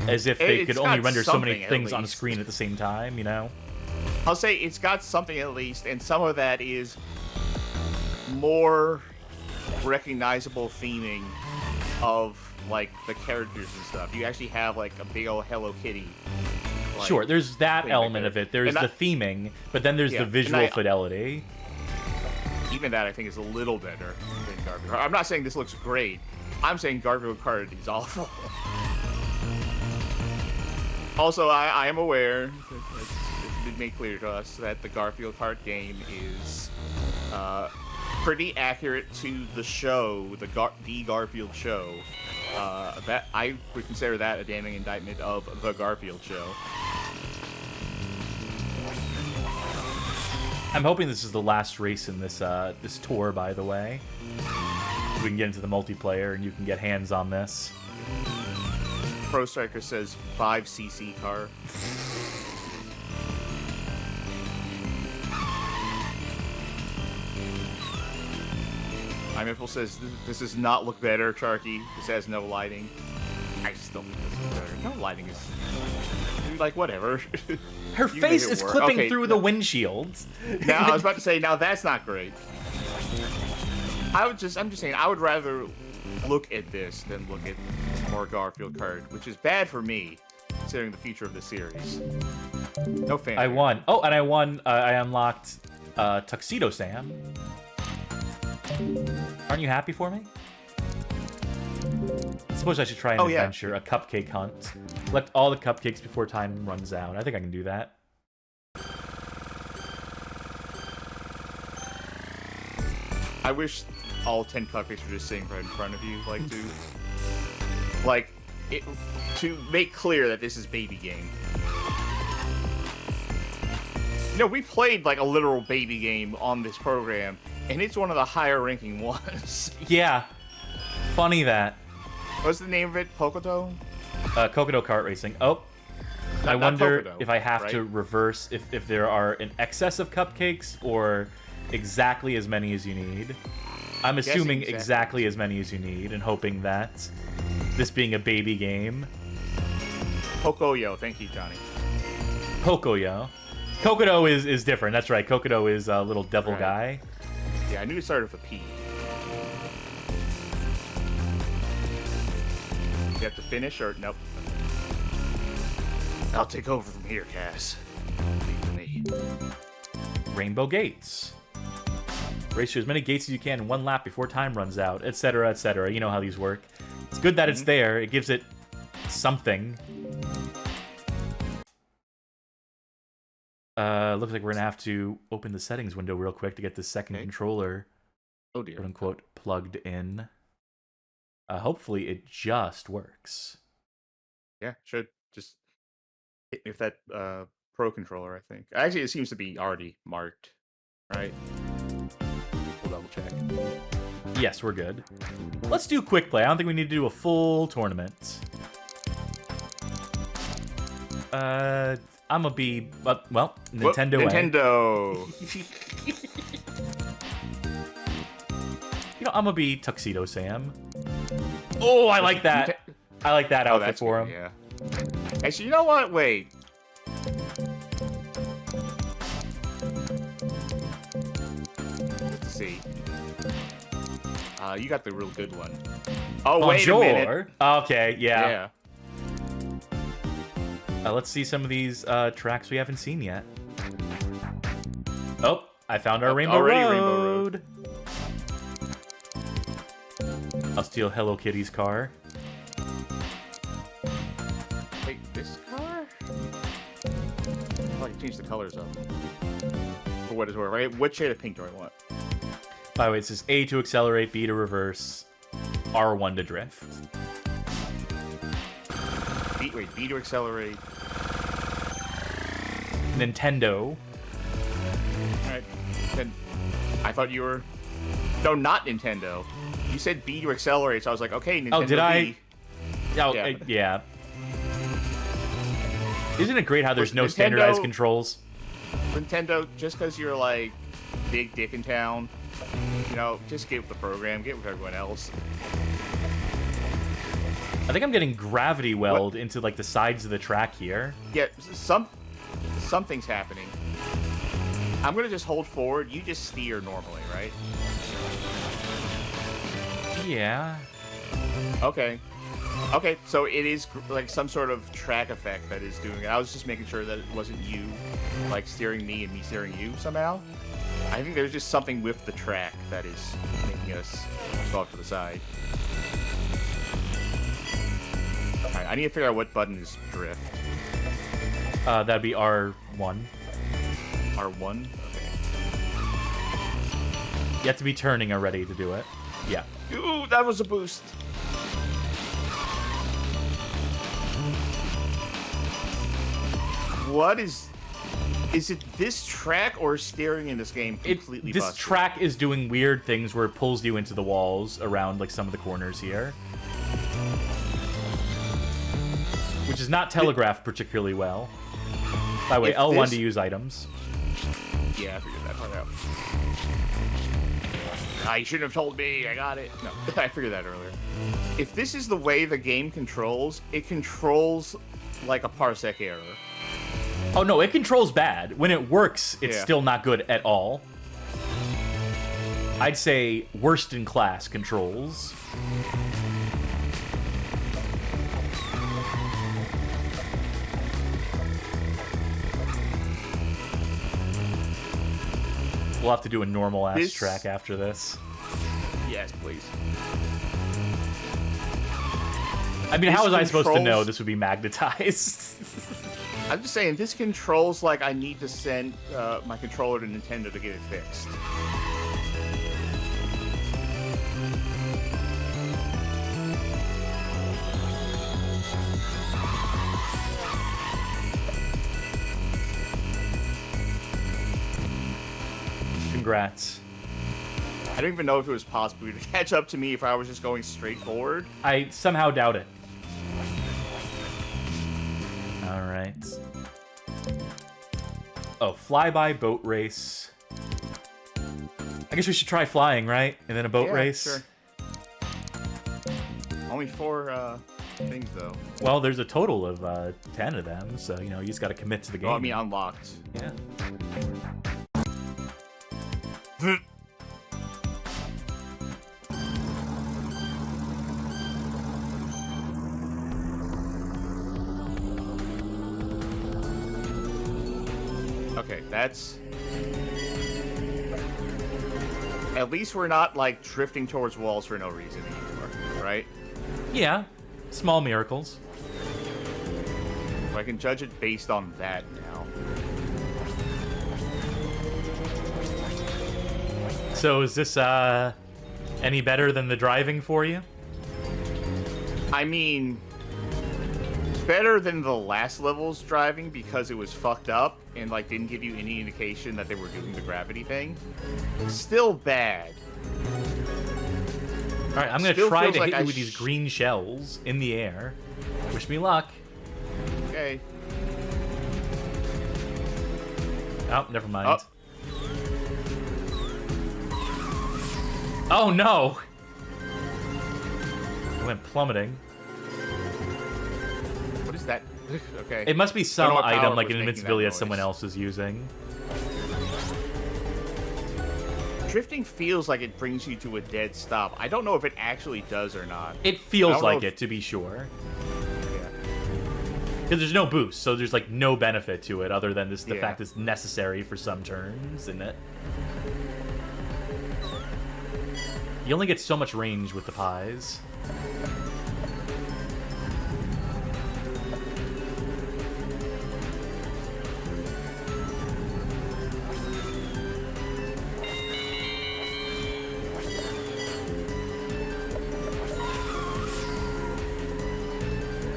as if they could only render so many things on screen at the same time. You know. I'll say it's got something at least, and some of that is more recognizable theming of like the characters and stuff. You actually have like a big old Hello Kitty. Like, sure, there's that element of it. There's the theming, but then there's the visual fidelity. Even that, I think, is a little better than Garfield Kart. I'm not saying this looks great. I'm saying Garfield Kart is awful. Also, I am aware, it's been made clear to us, that the Garfield Kart game is pretty accurate to the show, the Garfield show. That I would consider that a damning indictment of the Garfield show. I'm hoping this is the last race in this this tour, by the way. We can get into the multiplayer and you can get hands on this. Pro Striker says 5cc car. Imiful says this does not look better, Sharky. This has no lighting. I still think this is better. No lighting is like whatever. Her face is clipping through the windshield. Now I was about to say, now that's not great. I'm just saying, I would rather look at this than look at more Garfield Kart, which is bad for me, considering the future of the series. No fan. I won. Oh, and I won. I unlocked Tuxedo Sam. Aren't you happy for me? I suppose I should try an adventure, a cupcake hunt. Collect all the cupcakes before time runs out. I think I can do that. I wish all 10 cupcakes were just sitting right in front of you, like, dude. Like, to make clear that this is baby game. You know, we played, like, a literal baby game on this program, and it's one of the higher ranking ones. Yeah. Funny that. What's the name of it? Pokoto? Kokodo Kart Racing. Oh. I Not wonder Pocono, if I have right? to reverse if there are an excess of cupcakes or exactly as many as you need. I'm assuming exactly as many as you need and hoping that this being a baby game. Pocoyo, thank you, Johnny. Pocoyo. Kokodo is different. That's right. Kokodo is a little devil guy. Yeah, I knew it started with a P. You have to finish or nope. I'll take over from here, Cass. Leave to me. Rainbow gates. Race through as many gates as you can in one lap before time runs out, etc., etc. You know how these work. It's good that it's there. It gives it something. Looks like we're gonna have to open the settings window real quick to get the second controller, oh dear, quote unquote, plugged in. Hopefully it just works. Yeah, should just if that Pro controller, I think. Actually, it seems to be already marked, right? We'll double check. Yes, we're good. Let's do quick play. I don't think we need to do a full tournament. I'm gonna be, well, Nintendo. Nintendo. You know, I'm gonna be Tuxedo Sam. Oh, I like that. I like that outfit for him. Yeah. Actually, you know what? Wait. Let's see. You got the real good one. Oh, wait a minute. Okay, yeah. Yeah. Let's see some of these tracks we haven't seen yet. Oh, I found our Rainbow Road. I'll steal Hello Kitty's car. Wait, this car? Oh, I can change the colors up. For what it's worth, right? What shade of pink do I want? By the way, it says A to accelerate, B to reverse, R1 to drift. B to accelerate. Nintendo. Alright. Then I thought you were... No, not Nintendo. You said B to accelerate, so I was like, okay, Nintendo Oh, did I? B. Oh, Yeah. yeah. Isn't it great how there's no standardized controls? Nintendo, just because you're like big dick in town, you know, just get with the program, get with everyone else. I think I'm getting gravity weld into like the sides of the track here. Yeah, something's happening. I'm gonna just hold forward. You just steer normally, right? Yeah. Okay. Okay, so it is like some sort of track effect that is doing it. I was just making sure that it wasn't you, like, steering me and me steering you somehow. I think there's just something with the track that is making us go off to the side. Alright, I need to figure out what button is drift. That'd be R1. R1? Okay. You have to be turning already to do it. Yeah. Ooh, that was a boost. What is it this track or steering in this game completely This busted? track is doing weird things where it pulls you into the walls around like some of the corners here. Which is not telegraphed particularly well. By the way, L1 to use items. Yeah, I figured that part out. You shouldn't have told me. I got it. No, I figured that earlier. If this is the way the game controls, it controls like a parsec error. Oh no, it controls bad. When it works, it's still not good at all. I'd say worst in class controls. We'll have to do a normal-ass track after this. Yes, please. I mean, how was I supposed to know this would be magnetized? I'm just saying, this controls like I need to send my controller to Nintendo to get it fixed. Congrats. I don't even know if it was possible to catch up to me if I was just going straight forward. I somehow doubt it. All right. Oh, flyby boat race. I guess we should try flying, right? And then a boat race. Sure. Only 4 things though. Well, there's a total of 10 of them, so you know you just got to commit to the game. Oh, I mean unlocked. Yeah. Okay, that's... At least we're not, like, drifting towards walls for no reason anymore, right? Yeah. Small miracles. So I can judge it based on that now. So is this any better than the driving for you? I mean... better than the last level's driving because it was fucked up and like didn't give you any indication that they were doing the gravity thing. Still bad. All right, I'm gonna Still try feels to like hit I you with these green shells in the air. Wish me luck. Okay. Oh, never mind. Oh no! I went plummeting. What is that? Okay. It must be some what power item like was an making invincibility that that someone noise. else is using. Drifting feels like it brings you to a dead stop. I don't know if it actually does or not. It I feels don't know like if- it, to be sure. Yeah. Because there's no boost, so there's like no benefit to it other than this the Yeah. fact it's necessary for some turns, isn't it? You only get so much range with the pies.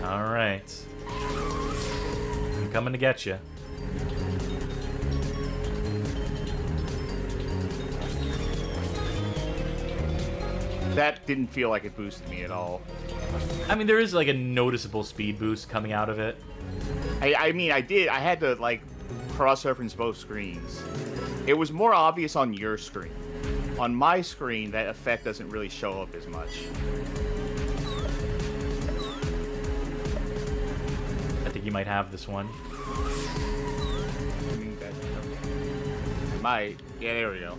All right. I'm coming to get you. That didn't feel like it boosted me at all. I mean, there is like a noticeable speed boost coming out of it. I mean, I had to, like, cross-reference both screens. It was more obvious on your screen. On my screen, that effect doesn't really show up as much. I think you might have this one. I mean, might. Yeah, there we go.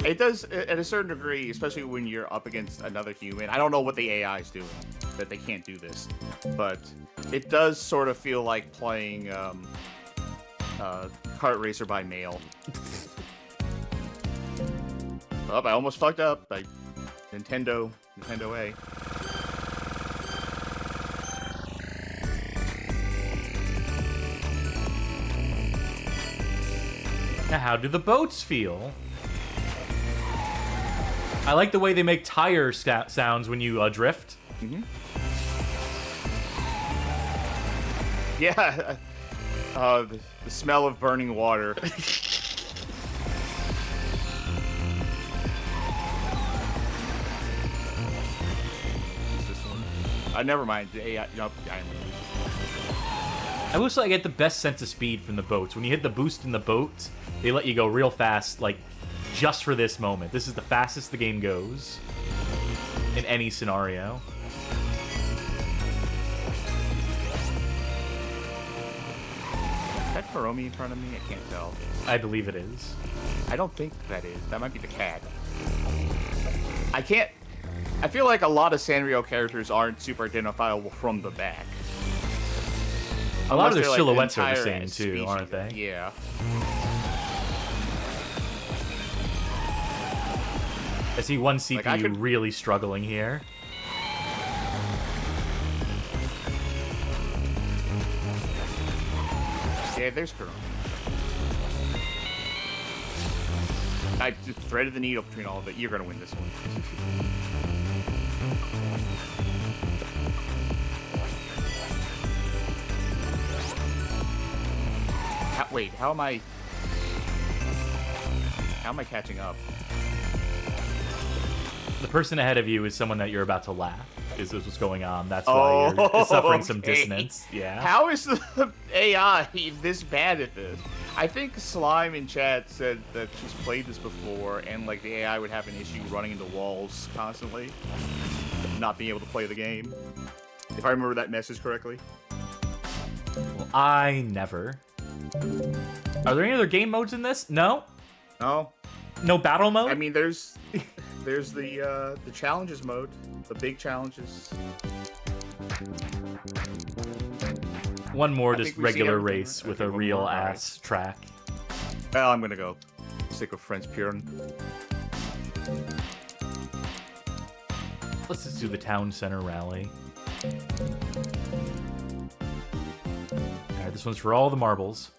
It does, at a certain degree, especially when you're up against another human. I don't know what the AI is doing, that they can't do this. But it does sort of feel like playing Kart Racer by mail. Oh, I almost fucked up. Nintendo A. Now, how do the boats feel? I like the way they make tire sounds when you drift. Mm-hmm. Yeah. The smell of burning water. Never mind. The AI. Nope. I wish I get the best sense of speed from the boats. When you hit the boost in the boat, they let you go real fast, like, just for this moment. This is the fastest the game goes in any scenario. Is that Hiromi in front of me? I can't tell. I believe it is. I don't think that is. That might be the cat. I can't... I feel like a lot of Sanrio characters aren't super identifiable from the back. A lot of their they're, like, silhouettes are the entire same, too, species. aren't they? Yeah. I see one CPU Like, I could- really struggling here. Yeah, there's Hiromi. I threaded the needle between all of it. You're gonna win this one. Wait, how am I catching up? The person ahead of you is someone that you're about to laugh. Is this what's going on? That's why you're suffering some dissonance. Yeah. How is the AI this bad at this? I think Slime in chat said that she's played this before, and like the AI would have an issue running into walls constantly, not being able to play the game. If I remember that message correctly. Well, I never. Are there any other game modes in this? No. No. No battle mode? I mean, there's the challenges mode, the big challenges. One more just regular race with a real ass track. Well, I'm gonna go stick with French Pure. Let's just do the town center rally. Alright, this one's for all the marbles.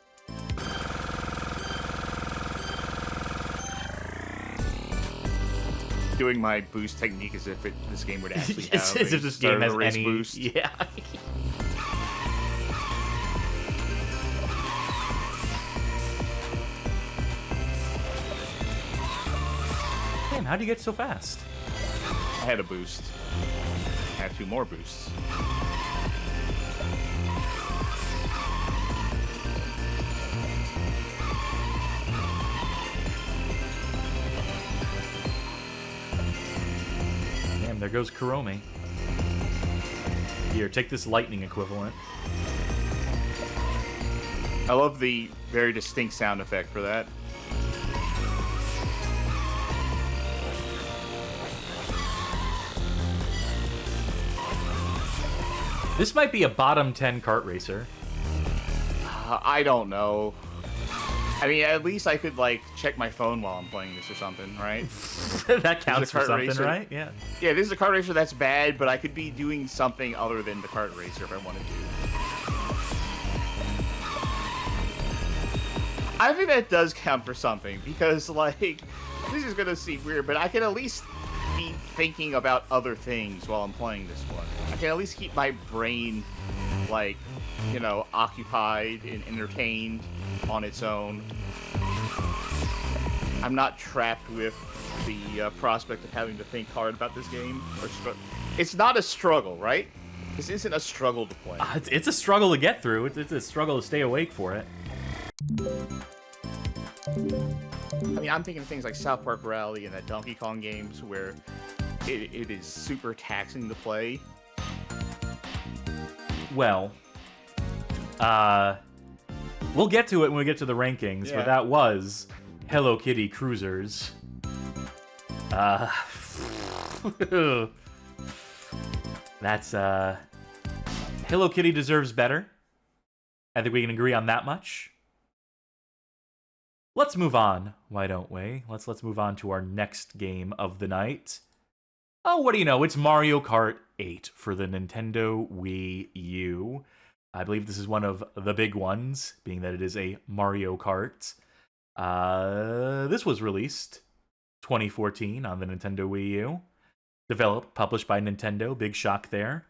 Doing my boost technique as if this game would actually have as if this game has any boost. Yeah. Man, how do you get so fast? I had a boost. I have 2 more boosts. Damn, there goes Kuromi. Here, take this lightning equivalent. I love the very distinct sound effect for that. This might be a bottom 10 kart racer. I don't know. I mean, at least I could, like, check my phone while I'm playing this or something, right? That counts for something, racer. Right? Yeah. Yeah, this is a kart racer that's bad, but I could be doing something other than the kart racer if I wanted to. I think that does count for something, because, like, this is gonna seem weird, but I can at least be thinking about other things while I'm playing this one. I can at least keep my brain, like, you know, occupied and entertained on its own. I'm not trapped with the prospect of having to think hard about this game. It's not a struggle, right? This isn't a struggle to play. It's a struggle to get through. It's a struggle to stay awake for it. I mean, I'm thinking of things like South Park Rally and that Donkey Kong games where it is super taxing to play. Well, we'll get to it when we get to the rankings, Yeah. but that was Hello Kitty Kruisers. That's, Hello Kitty deserves better. I think we can agree on that much. Let's move on, why don't we? Let's move on to our next game of the night. Oh, what do you know? It's Mario Kart 8 for the Nintendo Wii U. I believe this is one of the big ones, being that it is a Mario Kart. This was released 2014 on the Nintendo Wii U. Developed, published by Nintendo. Big shock there.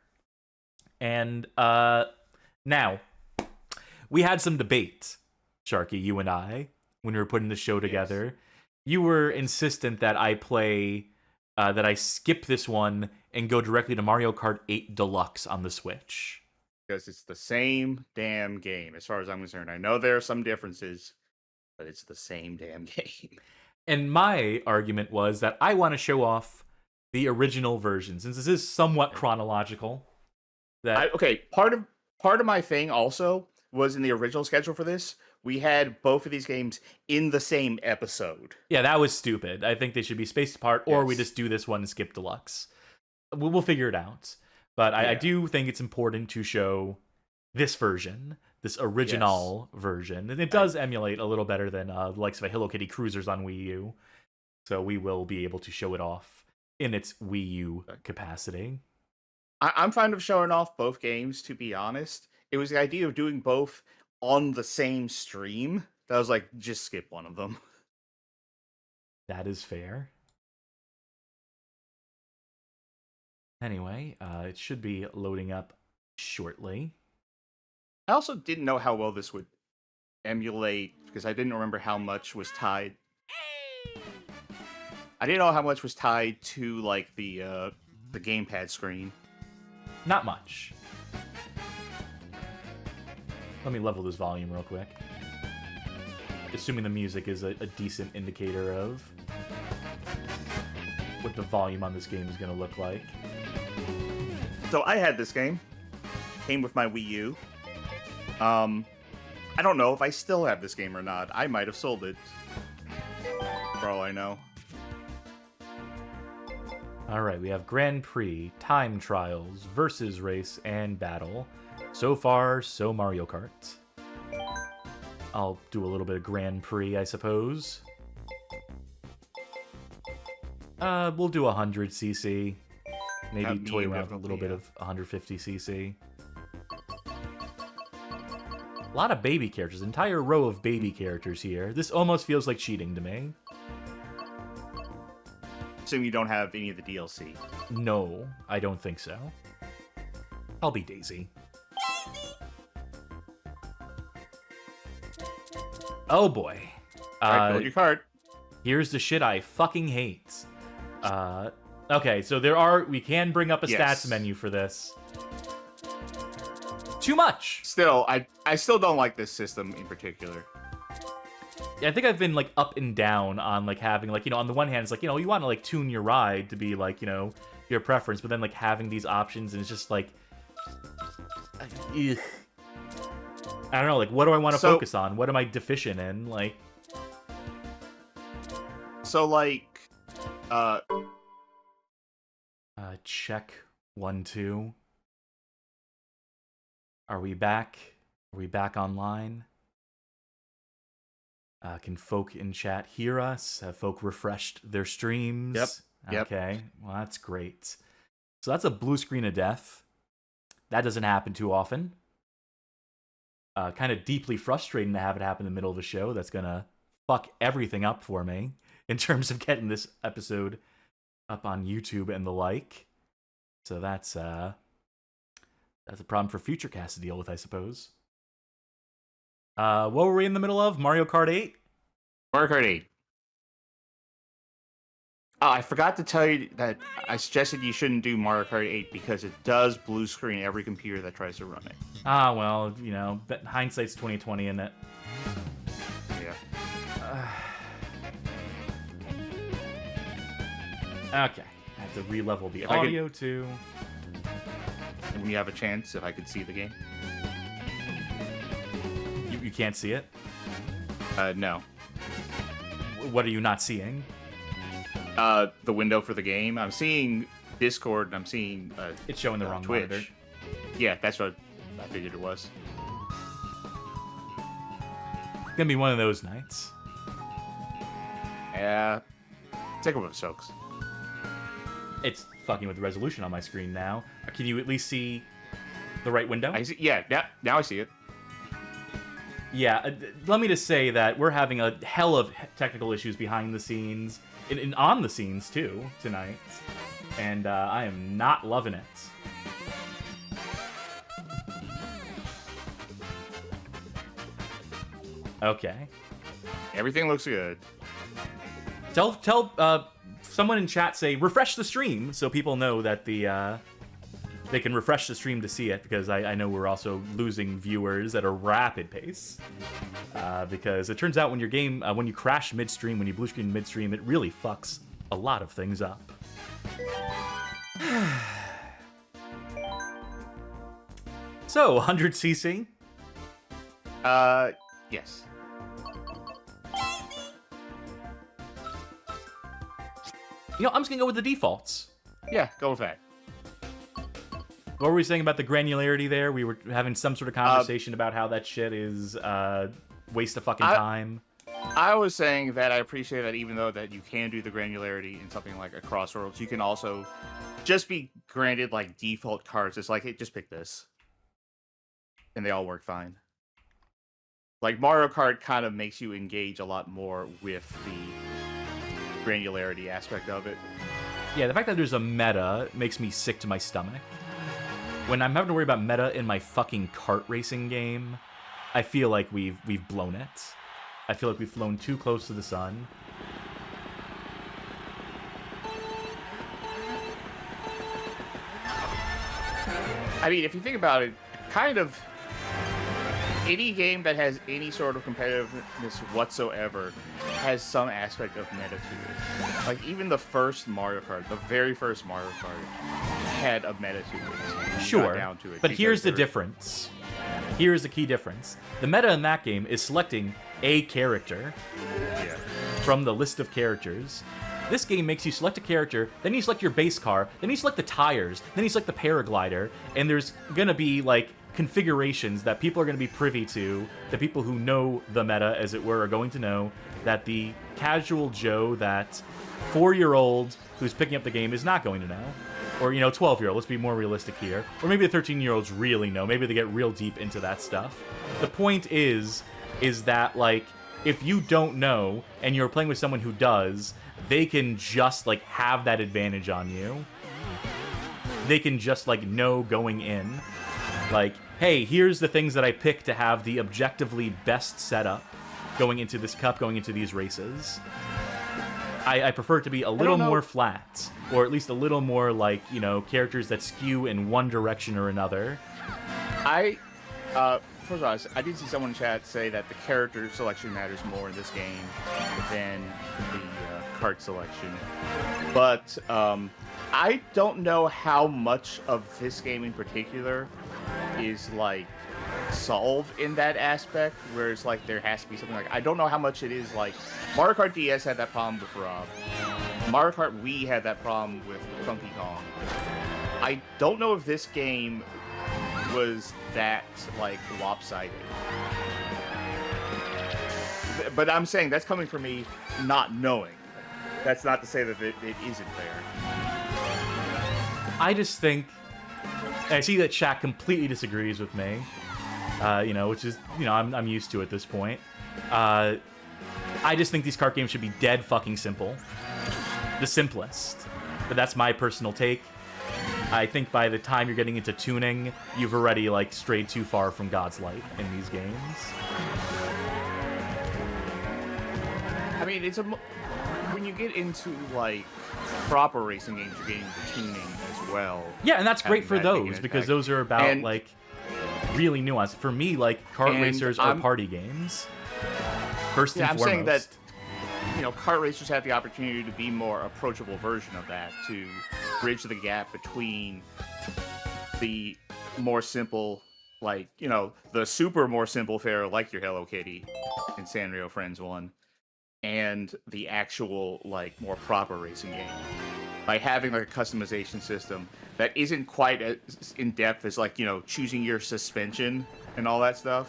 And now, we had some debate, Sharky, you and I, when we were putting the show together. Yes. You were insistent that I play, that I skip this one and go directly to Mario Kart 8 Deluxe on the Switch. Because it's the same damn game, as far as I'm concerned. I know there are some differences, but it's the same damn game. And my argument was that I want to show off the original version, since this is somewhat chronological. Okay, part of my thing also was in the original schedule for this, we had both of these games in the same episode. Yeah, that was stupid. I think they should be spaced apart, or we just do this one and skip Deluxe. We'll figure it out. But I do think it's important to show this version, this original version. And it does emulate a little better than the likes of a Hello Kitty Kruisers on Wii U. So we will be able to show it off in its Wii U capacity. I'm fine with showing off both games, to be honest. It was the idea of doing both on the same stream that I was like, just skip one of them. That is fair. Anyway, it should be loading up shortly. I also didn't know how well this would emulate, because I didn't remember how much was tied. I didn't know how much was tied to like the gamepad screen. Not much. Let me level this volume real quick. Assuming the music is a decent indicator of what the volume on this game is going to look like. So I had this game. Came with my Wii U. I don't know if I still have this game or not. I might have sold it. For all I know. Alright, we have Grand Prix, Time Trials, Versus Race, and Battle. So far, so Mario Kart. I'll do a little bit of Grand Prix, I suppose. We'll do 100cc. Maybe toy around a little bit of 150cc. A lot of baby characters. Entire row of baby characters here. This almost feels like cheating to me. Assume you don't have any of the DLC. No, I don't think so. I'll be Daisy. Oh boy. Alright, build your cart. Here's the shit I fucking hate. Okay, so we can bring up a stats menu for this. Too much! Still, I still don't like this system in particular. Yeah, I think I've been, like, up and down on, like, having, like, on the one hand, it's like, you want to, like, tune your ride to be, like, your preference, but then, like, having these options, and it's just, like... Ugh. I don't know, like, what do I want to focus on? What am I deficient in? Like... So, like... check 1, 2. Are we back? Are we back online? Can folk in chat hear us? Have folk refreshed their streams? Yep. Okay, well, that's great. So that's a blue screen of death. That doesn't happen too often. Kind of deeply frustrating to have it happen in the middle of the show. That's gonna fuck everything up for me in terms of getting this episode up on YouTube and the like. So that's a problem for future casts to deal with, I suppose. What were we in the middle of? Mario Kart 8? Mario Kart 8. Oh, I forgot to tell you that I suggested you shouldn't do Mario Kart 8 because it does blue screen every computer that tries to run it. Ah, well, but hindsight's 20/20, isn't it? Yeah. Okay. I have to re-level the audio, too. And when you have a chance, if I could see the game. You can't see it? No. What are you not seeing? The window for the game. I'm seeing Discord, and I'm seeing it's showing the wrong Twitch. monitor. Yeah, that's what I figured it was. It's gonna be one of those nights. Yeah. Take it with soaks. It's fucking with the resolution on my screen now. Can you at least see the right window? I see. Yeah. Now I see it. Yeah, let me just say that we're having a hell of technical issues behind the scenes, and on the scenes, too, tonight. And I am not loving it. Okay. Everything looks good. Tell someone in chat, say, refresh the stream, so people know that they can refresh the stream to see it, because I know we're also losing viewers at a rapid pace. Because it turns out when when you crash midstream, when you blue screen midstream, it really fucks a lot of things up. So, 100cc? Yes. I'm just gonna go with the defaults. Yeah, go with that. What were we saying about the granularity there? We were having some sort of conversation about how that shit is waste of fucking time. I was saying that I appreciate that even though that you can do the granularity in something like a Crossroads, you can also just be granted like default cards. It's like, hey, just pick this. And they all work fine. Like Mario Kart kind of makes you engage a lot more with the granularity aspect of it. Yeah, the fact that there's a meta makes me sick to my stomach. When I'm having to worry about meta in my fucking kart racing game, I feel like we've blown it. I feel like we've flown too close to the sun. I mean, if you think about it, kind of any game that has any sort of competitiveness whatsoever has some aspect of meta to it. Like, even the first Mario Kart, the very first Mario Kart, had a meta to it. Sure, down to it but here's the difference. Here's the key difference. The meta in that game is selecting a character from the list of characters. This game makes you select a character, then you select your base car, then you select the tires, then you select the paraglider, and there's gonna be, like, configurations that people are gonna be privy to, the people who know the meta, as it were, are going to know, that the casual Joe, that 4-year-old who's picking up the game is not going to know. Or, 12-year-old, let's be more realistic here. Or maybe the 13-year-olds really know, maybe they get real deep into that stuff. The point is that, like, if you don't know, and you're playing with someone who does, they can just, like, have that advantage on you. They can just, like, know going in. Like, hey, here's the things that I picked to have the objectively best setup going into this cup, going into these races. I prefer it to be a little more flat, or at least a little more, like, characters that skew in one direction or another. First of all, I did see someone in chat say that the character selection matters more in this game than the kart selection. But I don't know how much of this game in particular is, like, solved in that aspect, whereas, like, there has to be something like... I don't know how much it is, like... Mario Kart DS had that problem with Rob. Mario Kart Wii had that problem with Funky Kong. I don't know if this game was that, like, lopsided. But I'm saying that's coming from me not knowing. That's not to say that it isn't there. I just think... I see that chat completely disagrees with me. Which is, I'm used to at this point. I just think these kart games should be dead fucking simple. The simplest. But that's my personal take. I think by the time you're getting into tuning, you've already, like, strayed too far from God's light in these games. I mean, when you get into, like, proper racing games, you're getting into tuning as well. Yeah, and that's great for those, because those are about, like, really nuanced. For me, like, kart racers are party games. First and foremost. I'm saying that, kart racers have the opportunity to be more approachable version of that, to bridge the gap between the more simple, like, the super more simple fare, like your Hello Kitty and Sanrio Friends 1, and the actual, like, more proper racing game. By having, like, a customization system that isn't quite as in-depth as, like, choosing your suspension and all that stuff,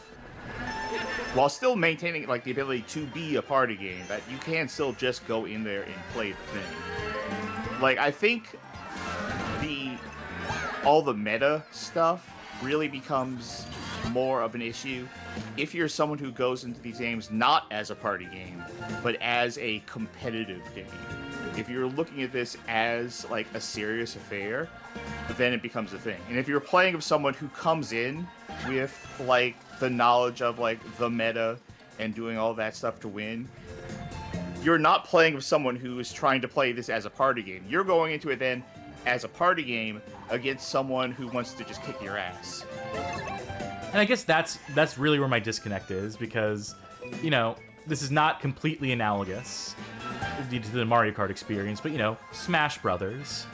while still maintaining, like, the ability to be a party game, that you can still just go in there and play the thing. Like, I think all the meta stuff really becomes more of an issue if you're someone who goes into these games not as a party game, but as a competitive game. If you're looking at this as, like, a serious affair, then it becomes a thing. And if you're playing with someone who comes in with, like, the knowledge of, like, the meta and doing all that stuff to win, you're not playing with someone who is trying to play this as a party game. You're going into it then as a party game against someone who wants to just kick your ass. And I guess that's really where my disconnect is, because, this is not completely analogous to the Mario Kart experience, but, Smash Brothers.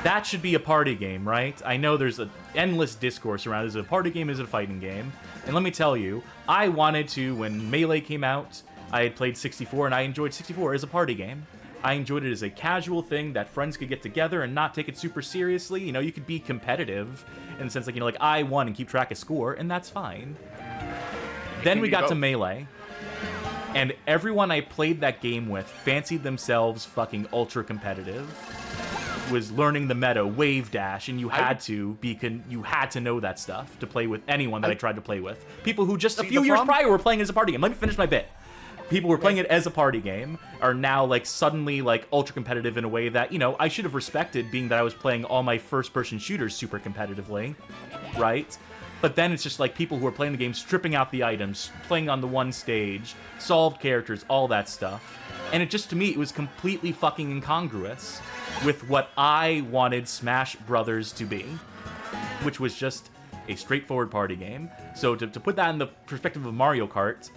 That should be a party game, right? I know there's an endless discourse around, is it a party game, is it a fighting game? And let me tell you, I wanted to, when Melee came out, I had played 64, and I enjoyed 64 as a party game. I enjoyed it as a casual thing that friends could get together and not take it super seriously. You could be competitive in the sense, like, like, I won and keep track of score, and that's fine. Then we got to Melee, and everyone I played that game with fancied themselves fucking ultra competitive, was learning the meta, wave dash, and you had to know that stuff to play with anyone that I tried to play with. People who just a few years prior were playing as a party game. Let me finish my bit. people who were playing it as a party game are now, like, suddenly, like, ultra competitive in a way that, you know, I should have respected, being that I was playing all my first-person shooters super competitively, right? But then it's just, like, people who are playing the game, stripping out the items, playing on the one stage, solved characters, all that stuff. And it just, to me, it was completely fucking incongruous with what I wanted Smash Brothers to be, which was just a straightforward party game. So to put that in the perspective of Mario Kart,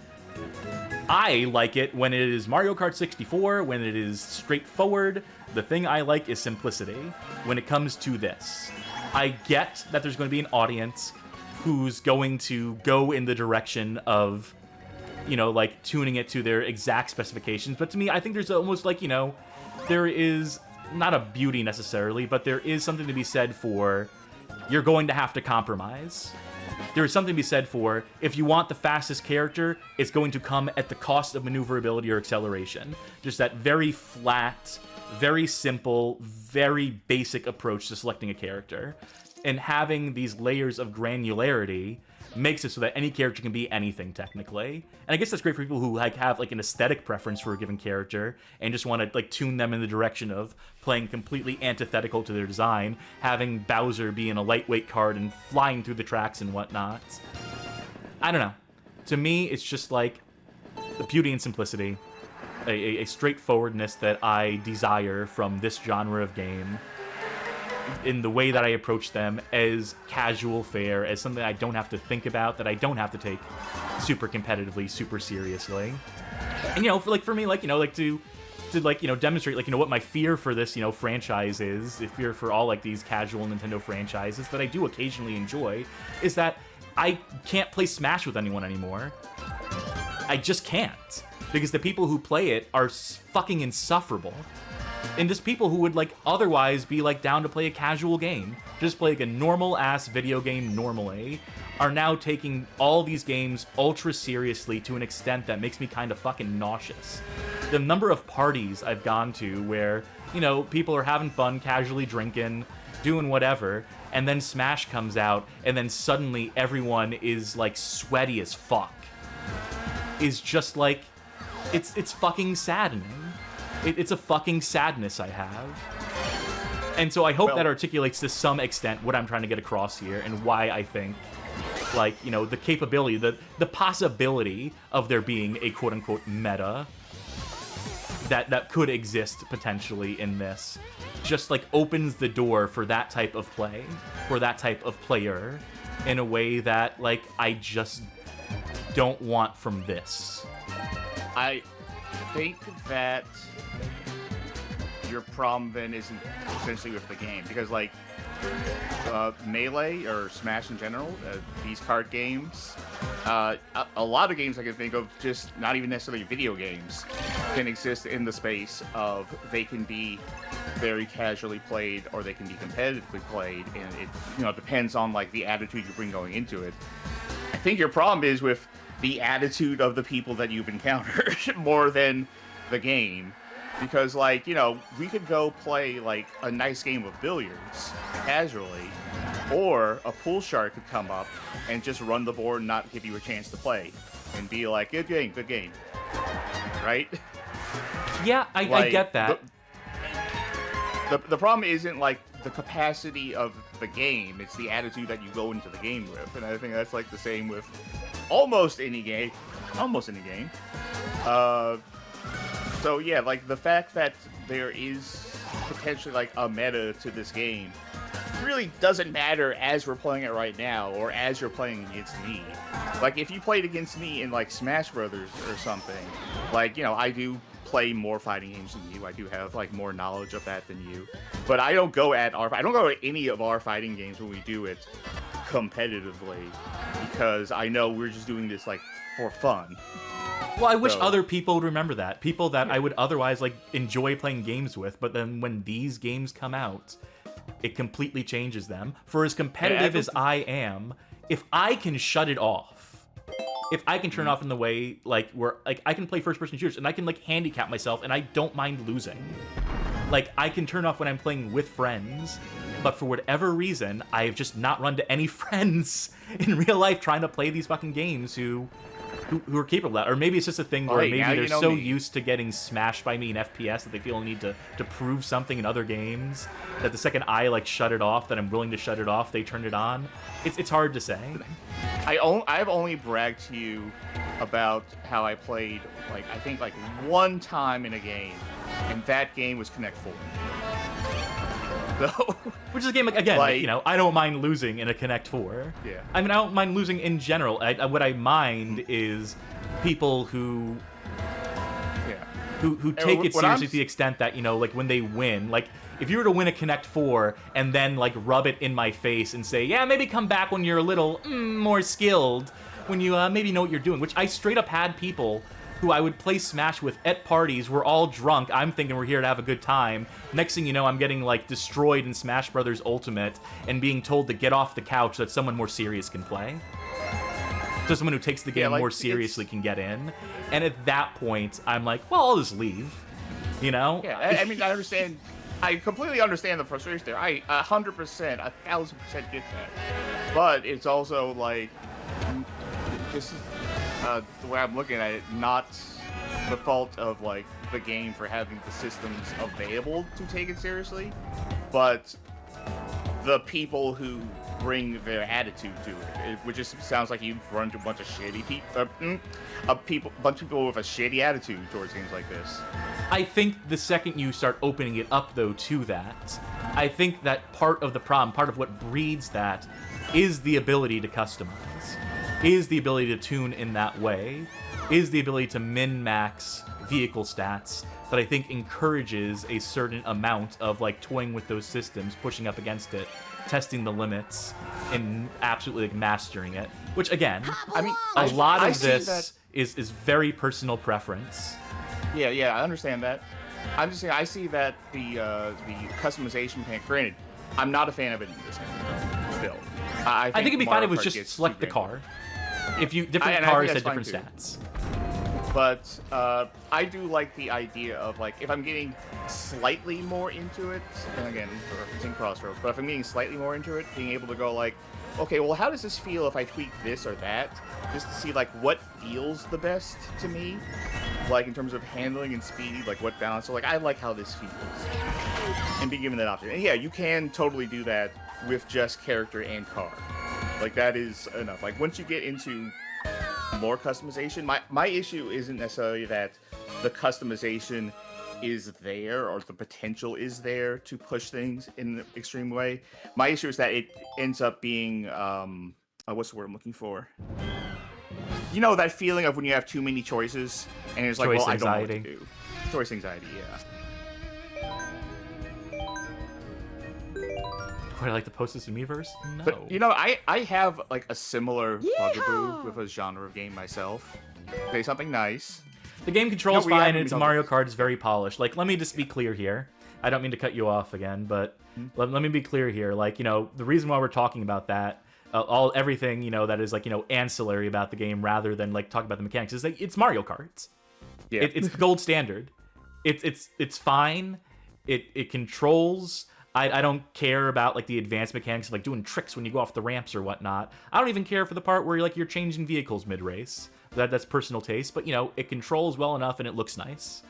I like it when it is Mario Kart 64, when it is straightforward. The thing I like is simplicity when it comes to this. I get that there's going to be an audience who's going to go in the direction of, you know, like, tuning it to their exact specifications. But to me, I think there's almost, like, you know, there is not a beauty necessarily, but there is something to be said for you're going to have to compromise. There is something to be said for, if you want the fastest character, it's going to come at the cost of maneuverability or acceleration. Just that very flat, very simple, very basic approach to selecting a character. And having these layers of granularity makes it so that any character can be anything, technically. And I guess that's great for people who, like, have, like, an aesthetic preference for a given character and just want to, like, tune them in the direction of playing completely antithetical to their design, having Bowser be in a lightweight card and flying through the tracks and whatnot. I don't know. To me, it's just, like, the beauty and simplicity, a straightforwardness that I desire from this genre of game, in the way that I approach them, as casual fare, as something I don't have to think about, that I don't have to take super competitively, super seriously. And, you know, for me, like, you know, like, to like, you know, demonstrate, like, you know, what my fear for this, you know, franchise is, the fear for all, like, these casual Nintendo franchises that I do occasionally enjoy, is that I can't play Smash with anyone anymore. I just can't. Because the people who play it are fucking insufferable. And just people who would, like, otherwise be, like, down to play a casual game, just play, like, a normal-ass video game normally, are now taking all these games ultra seriously to an extent that makes me kind of fucking nauseous. The number of parties I've gone to where, you know, people are having fun, casually drinking, doing whatever, and then Smash comes out, and then suddenly everyone is, like, sweaty as fuck. Is just, like, it's fucking saddening. It's a fucking sadness I have. And so I hope that articulates to some extent what I'm trying to get across here, and why I think, like, you know, the capability, the possibility of there being a quote-unquote meta that could exist potentially in this, just, like, opens the door for that type of play, for that type of player, in a way that, like, I just don't want from this. I think that your problem then isn't essentially with the game, because, like, Melee or Smash in general, these card games, a lot of games I can think of, just not even necessarily video games, can exist in the space of they can be very casually played or they can be competitively played, and it, you know, depends on, like, the attitude you bring going into it. I think your problem is with the attitude of the people that you've encountered more than the game. Because, like, you know, we could go play, like, a nice game of billiards casually, or a pool shark could come up and just run the board and not give you a chance to play, and be like, good game, right? Yeah, I get that. The problem isn't, like, the capacity of the game, it's the attitude that you go into the game with, and I think that's, like, the same with almost any game. So yeah, like, the fact that there is potentially, like, a meta to this game really doesn't matter as we're playing it right now, or as you're playing against me. Like, if you played against me in, like, Smash Brothers or something, like, you know, I do play more fighting games than you. I do have, like, more knowledge of that than you. But I don't go at any of our fighting games when we do it competitively, because I know we're just doing this, like, for fun. Well, I wish other people would remember that. People that I would otherwise, like, enjoy playing games with, but then when these games come out, it completely changes them. For as competitive as I am, if I can shut it off, if I can turn off in the way, like, where, like, I can play first-person shooters, and I can, like, handicap myself, and I don't mind losing. Like, I can turn off when I'm playing with friends, but for whatever reason, I have just not run to any friends in real life trying to play these fucking games who who are capable of that. Or maybe it's just a thing where Hey, maybe now they're you know so me. used to getting smashed by me in FPS that they feel a need to prove something in other games, that the second I, like, shut it off, that I'm willing to shut it off, they turn it on. It's hard to say. I've only bragged to you about how I played, like, I think, like, one time in a game, and that game was Connect 4. So, Which is a game, like, again, like, you know, I don't mind losing in a Connect 4. Yeah. I mean, I don't mind losing in general. What I mind is people who yeah. who take it what I'm seriously to the extent that, you know, like, when they win, like, if you were to win a Connect 4 and then, like, rub it in my face and say, yeah, maybe come back when you're a little more skilled, when you maybe know what you're doing, which I straight up had people who I would play Smash with at parties. We're all drunk. I'm thinking we're here to have a good time. Next thing you know, I'm getting, like, destroyed in Smash Brothers Ultimate and being told to get off the couch so that someone more serious can play. So someone who takes the game like, more seriously can get in. And at that point, I'm like, well, I'll just leave. You know? Yeah, I mean, I understand. I completely understand the frustration there. I 100%, 1,000% get that. But it's also like, this is the way I'm looking at it, not the fault of, like, the game for having the systems available to take it seriously, but the people who bring their attitude to it, which just sounds like you've run into a bunch of shitty people, bunch of people with a shitty attitude towards games like this. I think the second you start opening it up, though, to that, I think that part of the problem, part of what breeds that, is the ability to customize, is the ability to tune in that way, is the ability to min-max vehicle stats that I think encourages a certain amount of, like, toying with those systems, pushing up against it, testing the limits, and absolutely, like, mastering it. Which, again, I mean, a lot I of see this that. is very personal preference. Yeah, I understand that. I'm just saying, I see that the customization mechanic. Granted, I'm not a fan of it in this game. Still, I think it'd be Mario fine if it was Kart just gets select too the granular. car. If you different And I think cars that's had different fine, too. stats. But I do like the idea of, like, if I'm getting slightly more into it, and again, referencing Crossroads, but if I'm getting slightly more into it, being able to go, like, okay, well, how does this feel if I tweak this or that? Just to see, like, what feels the best to me, like, in terms of handling and speed, like, what balance. So, like, I like how this feels, and be given that option. And yeah, you can totally do that with just character and car. Like, that is enough. Like, once you get into more customization, my issue isn't necessarily that the customization is there or the potential is there to push things in an extreme way. My issue is that it ends up being what's the word I'm looking for? You know, that feeling of when you have too many choices and it's like, Choice well, I don't know what to anxiety. do. Choice anxiety, yeah. Would I like to post this in Miiverse? No. But, you know, I have, like, a similar bugaboo with a genre of game myself. Say something nice. The game controls No, we fine, haven't and it's done Mario this. Kart is very polished. Like, let me just be clear here. I don't mean to cut you off again, but let me be clear here. Like, you know, the reason why we're talking about that, everything, you know, that is, like, you know, ancillary about the game rather than, like, talk about the mechanics is that it's Mario Kart. Yeah. It's the gold standard. It's fine. It controls. I don't care about, like, the advanced mechanics of, like, doing tricks when you go off the ramps or whatnot. I don't even care for the part where you're changing vehicles mid-race. That's personal taste, but, you know, it controls well enough and it looks nice.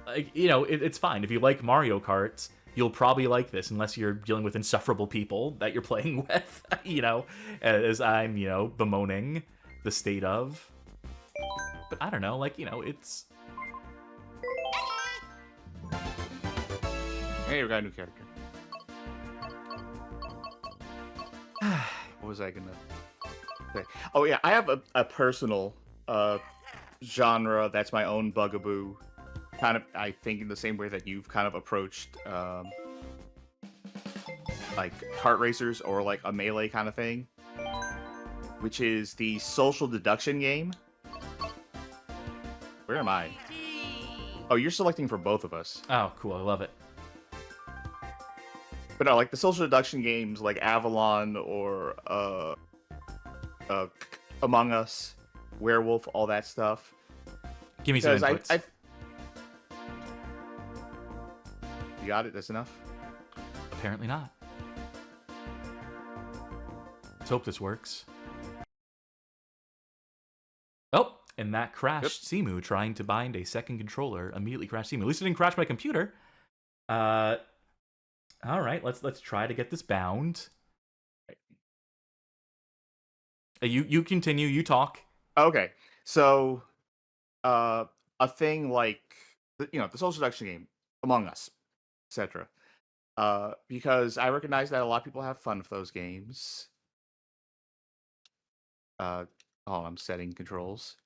Like, you know, it's fine. If you like Mario Kart, you'll probably like this, unless you're dealing with insufferable people that you're playing with, you know, as I'm, you know, bemoaning the state of. But I don't know, like, you know, it's... Hey, we got a new character. What was I gonna say? Oh yeah, I have a personal genre that's my own bugaboo. Kind of, I think, in the same way that you've kind of approached like kart racers or like a melee kind of thing, which is the social deduction game. Where am I? Oh, you're selecting for both of us. Oh, cool. I love it. But no, like the social deduction games like Avalon or Among Us, Werewolf, all that stuff. Give me some Because inputs. You got it? That's enough? Apparently not. Let's hope this works. Oh, and that crashed Simu trying to bind a second controller. Immediately crashed Simu. At least it didn't crash my computer. All right, let's try to get this bound. You continue. You talk. Okay, so a thing like the social deduction game, Among Us, etc. Because I recognize that a lot of people have fun with those games. I'm setting controls.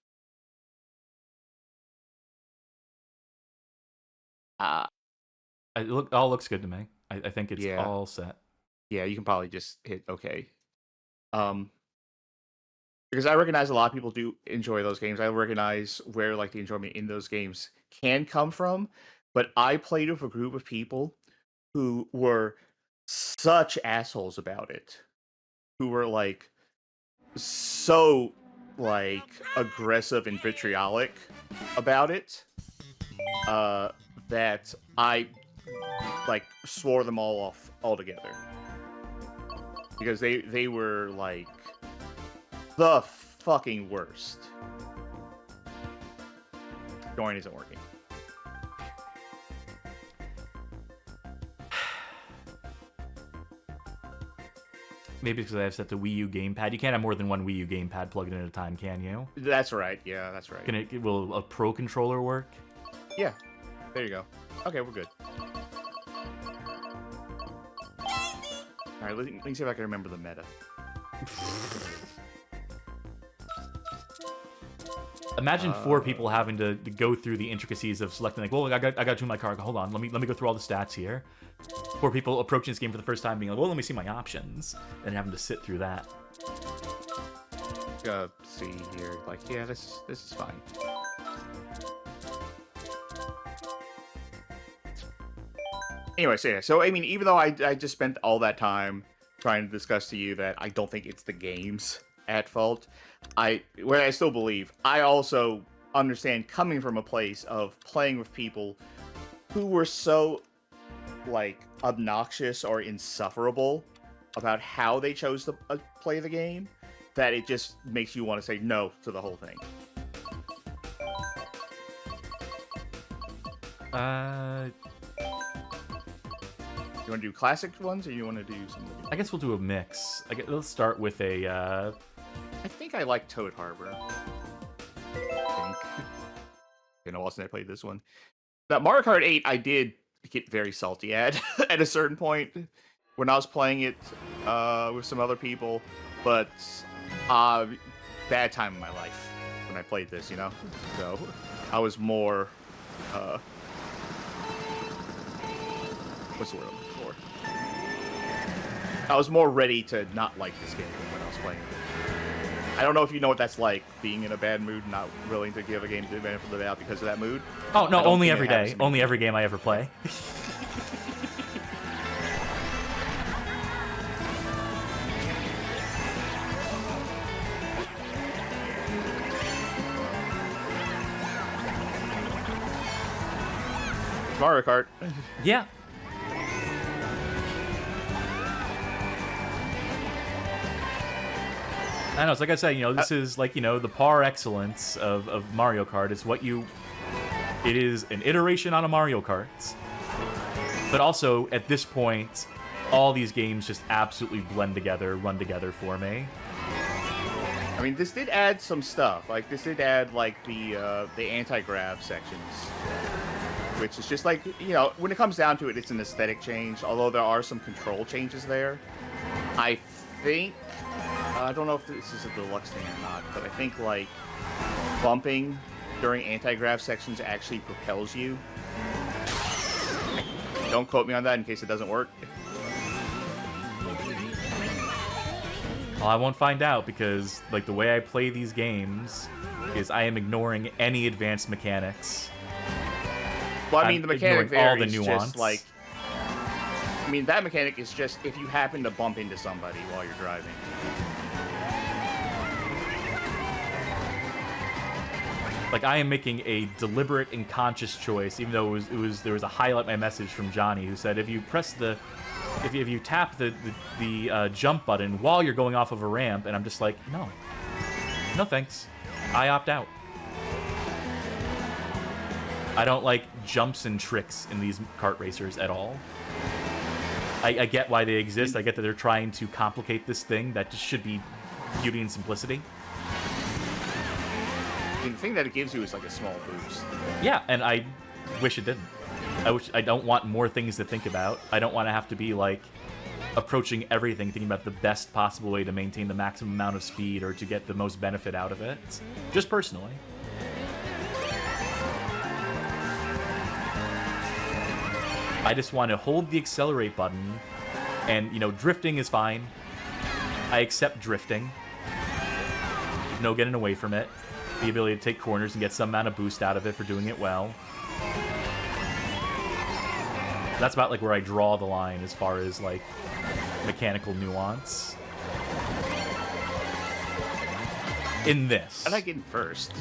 It all looks good to me. I think it's all set. Yeah, you can probably just hit OK. Because I recognize a lot of people do enjoy those games. I recognize where like the enjoyment in those games can come from. But I played with a group of people who were such assholes about it. Who were like so like aggressive and vitriolic about it. That I like swore them all off altogether. Because they were like the fucking worst. Join isn't working. Maybe because I have set the Wii U gamepad. You can't have more than one Wii U gamepad plugged in at a time, can you? That's right. Yeah, that's right. Will a Pro controller work? Yeah. There you go. Okay, we're good. Alright, let me see if I can remember the meta. Imagine 4 people having to go through the intricacies of selecting, like, well, I got to tune my car. Hold on, let me go through all the stats here. 4 people approaching this game for the first time being like, well, let me see my options. And having to sit through that. See here, like, yeah, this is fine. Anyway, so I mean, even though I just spent all that time trying to discuss to you that I don't think it's the games at fault, where I still believe, I also understand coming from a place of playing with people who were so, like, obnoxious or insufferable about how they chose to play the game, that it just makes you want to say no to the whole thing. You want to do classic ones, or you want to do some? I guess we'll do a mix. Let's start with a. I think I like Toad Harbor. I think. You know, since I played this one. Now, Mario Kart 8, I did get very salty at at a certain point when I was playing it with some other people, but bad time in my life when I played this, you know. So I was more. What's the word I'm looking for? I was more ready to not like this game when I was playing it. I don't know if you know what that's like, being in a bad mood, not willing to give a game the benefit of the doubt because of that mood. Oh, no, only every day. Only every game I ever play. Mario Kart. Yeah. I know, it's like I said, you know, this is like, you know, the par excellence of Mario Kart. It is an iteration on a Mario Kart. But also, at this point, all these games just absolutely blend together, run together for me. I mean, this did add some stuff. Like, this did add, like, the anti-grav sections. Which is just like, you know, when it comes down to it, it's an aesthetic change. Although there are some control changes there. I think... I don't know if this is a deluxe thing or not, but I think, like, bumping during anti-grav sections actually propels you. Don't quote me on that in case it doesn't work. Well, I won't find out because, like, the way I play these games is I am ignoring any advanced mechanics. Well, I mean, the mechanic there is nuance. Just, like... I mean, that mechanic is just if you happen to bump into somebody while you're driving. Like, I am making a deliberate and conscious choice, even though there was a highlight my message from Johnny who said if you tap the jump button while you're going off of a ramp, and I'm just like, no thanks. I opt out. I don't like jumps and tricks in these kart racers at all. I get why they exist. I get that they're trying to complicate this thing that just should be beauty and simplicity. The thing that it gives you is like a small boost. Yeah, and I wish it didn't. I don't want more things to think about. I don't want to have to be like approaching everything thinking about the best possible way to maintain the maximum amount of speed or to get the most benefit out of it. Just personally. I just want to hold the accelerate button, and, you know, drifting is fine. I accept drifting. No getting away from it. The ability to take corners and get some amount of boost out of it for doing it well. That's about, like, where I draw the line as far as, like, mechanical nuance. In this. I like getting first.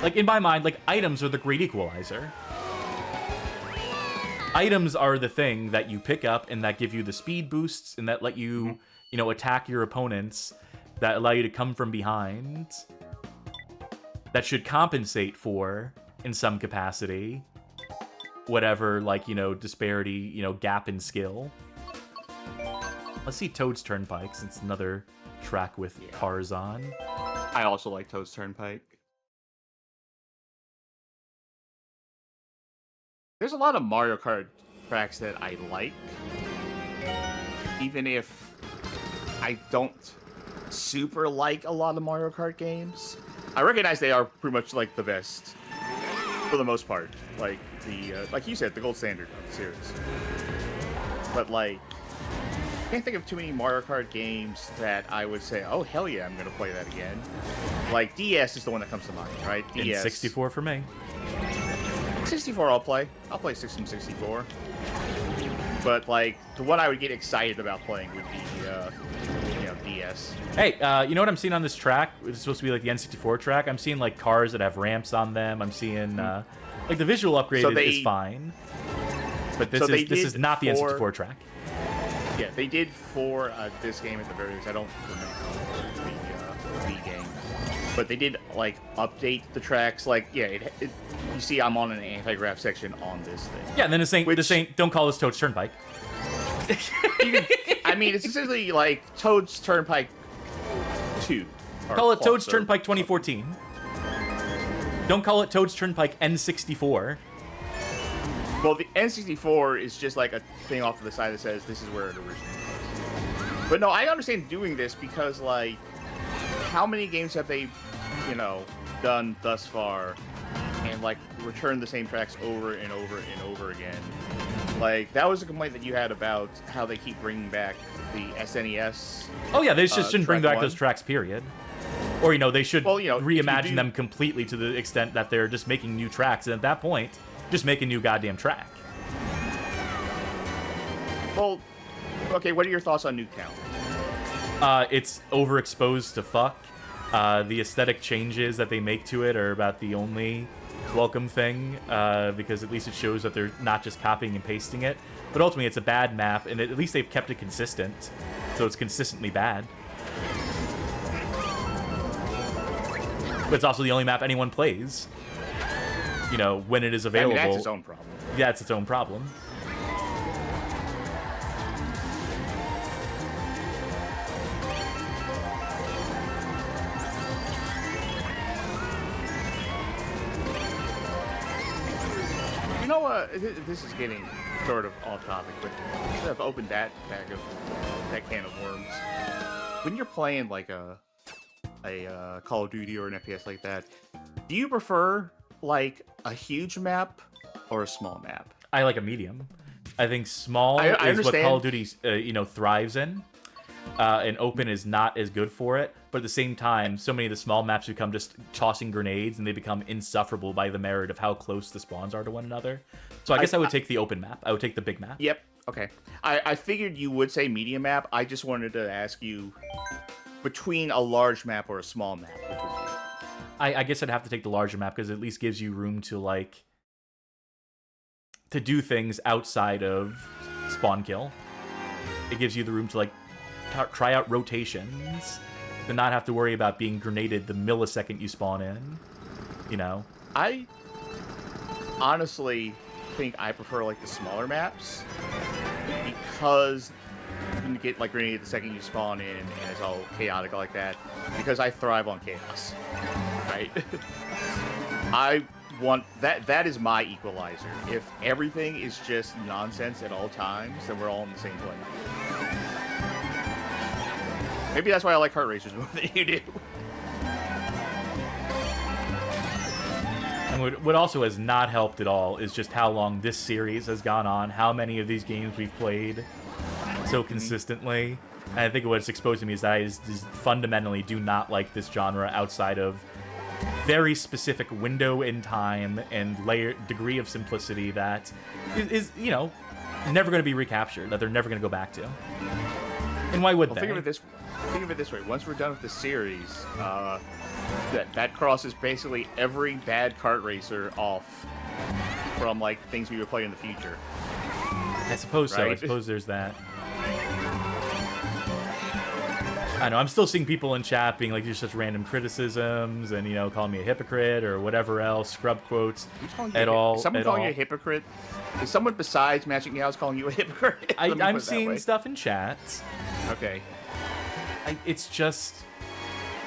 Like, in my mind, like, items are the great equalizer. Items are the thing that you pick up and that give you the speed boosts and that let you, you know, attack your opponents, that allow you to come from behind, that should compensate for, in some capacity, whatever, like, you know, disparity, you know, gap in skill. Let's see Toad's Turnpike, since it's another track with cars on. I also like Toad's Turnpike. There's a lot of Mario Kart tracks that I like, even if I don't super like a lot of Mario Kart games. I recognize they are pretty much like the best, for the most part. Like like you said, the gold standard of the series. But like, I can't think of too many Mario Kart games that I would say, oh hell yeah, I'm gonna play that again. Like DS is the one that comes to mind, right? DS. 64 for me. 64 I'll play. I'll play 64. But like the one I would get excited about playing would be you know, DS. Hey, you know what I'm seeing on this track? It's supposed to be like the N64 track. I'm seeing like cars that have ramps on them. I'm seeing like the visual upgrade is fine. But this is not the N64 track. Yeah, they did for this game at the very least. I don't remember the Wii game. But they did like update the tracks. Like, yeah, you see, I'm on an anti-grav section on this thing. Yeah, and then this ain't. Don't call this Toad's Turnpike. I mean, it's essentially like Toad's Turnpike 2. Call it Toad's Turnpike 2014. Don't call it Toad's Turnpike N64. Well, the N64 is just like a thing off to the side that says this is where it originally was. But no, I understand doing this because, like, how many games have they, you know, done thus far and, like, returned the same tracks over and over and over again? Like, that was a complaint that you had about how they keep bringing back the SNES. Oh, yeah, they just shouldn't bring back those tracks, period. Or, you know, they should reimagine them completely to the extent that they're just making new tracks. And at that point, just make a new goddamn track. Well, okay, what are your thoughts on Nuketown? It's overexposed to fuck. The aesthetic changes that they make to it are about the only welcome thing, because at least it shows that they're not just copying and pasting it. But ultimately, it's a bad map, and at least they've kept it consistent, so it's consistently bad. But it's also the only map anyone plays. You know, when it is available. I mean, that's its own problem. Yeah, it's its own problem. You know what? This is getting sort of off topic, but I've opened that can of worms. When you're playing like a Call of Duty or an FPS like that, do you prefer like a huge map or a small map? I like a medium. I think small is what Call of Duty thrives in, and open is not as good for it. But at the same time, so many of the small maps become just tossing grenades, and they become insufferable by the merit of how close the spawns are to one another. So I guess I would take the open map. I would take the big map. Yep. Okay. I figured you would say medium map. I just wanted to ask you, between a large map or a small map, which would you? I guess I'd have to take the larger map because it at least gives you room to to do things outside of spawn kill. It gives you the room to try out rotations, to not have to worry about being grenaded the millisecond you spawn in. You know, I honestly think I prefer like the smaller maps because you can get like grenaded the second you spawn in, and it's all chaotic like that. Because I thrive on chaos, right? I want that. That is my equalizer. If everything is just nonsense at all times, then we're all in the same place. Maybe that's why I like kart racers more than you do. And what also has not helped at all is just how long this series has gone on, how many of these games we've played so consistently. And I think what's exposed to me is that I just fundamentally do not like this genre outside of very specific window in time and degree of simplicity that is you know, never going to be recaptured, that they're never going to go back to. And why would they? Think of it this way. Once we're done with the series, that crosses basically every bad kart racer off from like things we would play in the future. I suppose so. I suppose there's that. I know, I'm still seeing people in chat being like, there's such random criticisms and, you know, calling me a hypocrite or whatever else, scrub quotes at all. Is someone calling you a hypocrite? Is someone besides Magic Meows calling you a hypocrite? I'm seeing stuff in chat. Okay. It's just...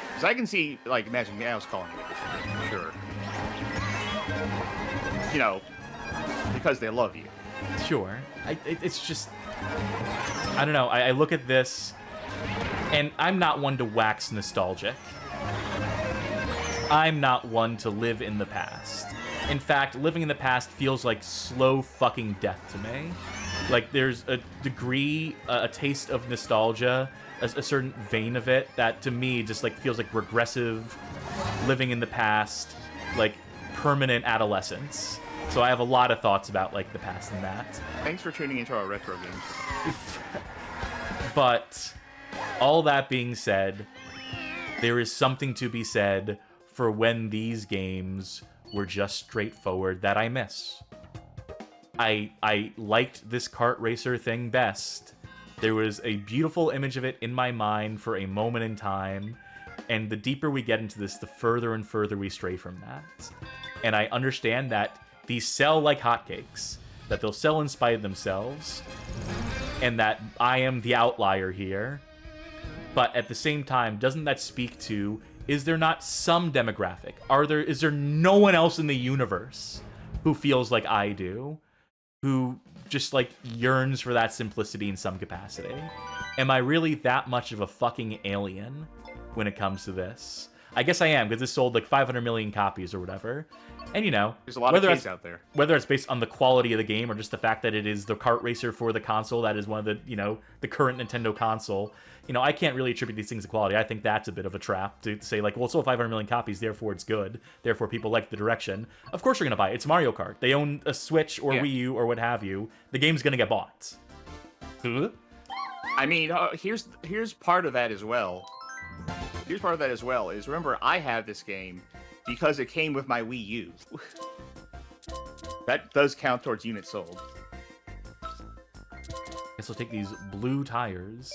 Because I can see, like, Magic Meows calling you a hypocrite, sure. You know, because they love you. Sure. It's just... I don't know. I look at this... And I'm not one to wax nostalgic. I'm not one to live in the past. In fact, living in the past feels like slow fucking death to me. Like, there's a degree, a taste of nostalgia, a certain vein of it that, to me, just, like, feels like regressive, living in the past, like, permanent adolescence. So I have a lot of thoughts about, like, the past and that. Thanks for tuning into our retro games. But... all that being said, there is something to be said for when these games were just straightforward that I miss. I liked this kart racer thing best. There was a beautiful image of it in my mind for a moment in time, and the deeper we get into this, the further and further we stray from that. And I understand that these sell like hotcakes, that they'll sell in spite of themselves, and that I am the outlier here. But at the same time, doesn't that speak to, is there not some demographic? Is there no one else in the universe who feels like I do? Who just, like, yearns for that simplicity in some capacity? Am I really that much of a fucking alien when it comes to this? I guess I am, because this sold, like, 500 million copies or whatever. And, you know, there's a lot of kids out there. Whether it's based on the quality of the game or just the fact that it is the kart racer for the console, that is one of the, you know, the current Nintendo console. You know, I can't really attribute these things to quality. I think that's a bit of a trap to say, like, well, it sold 500 million copies, therefore it's good. Therefore people like the direction. Of course you're going to buy it. It's Mario Kart. They own a Switch or Wii U or what have you. The game's going to get bought. I mean, here's part of that as well. Here's part of that as well, is remember, I have this game because it came with my Wii U. That does count towards units sold. Guess I'll take these blue tires.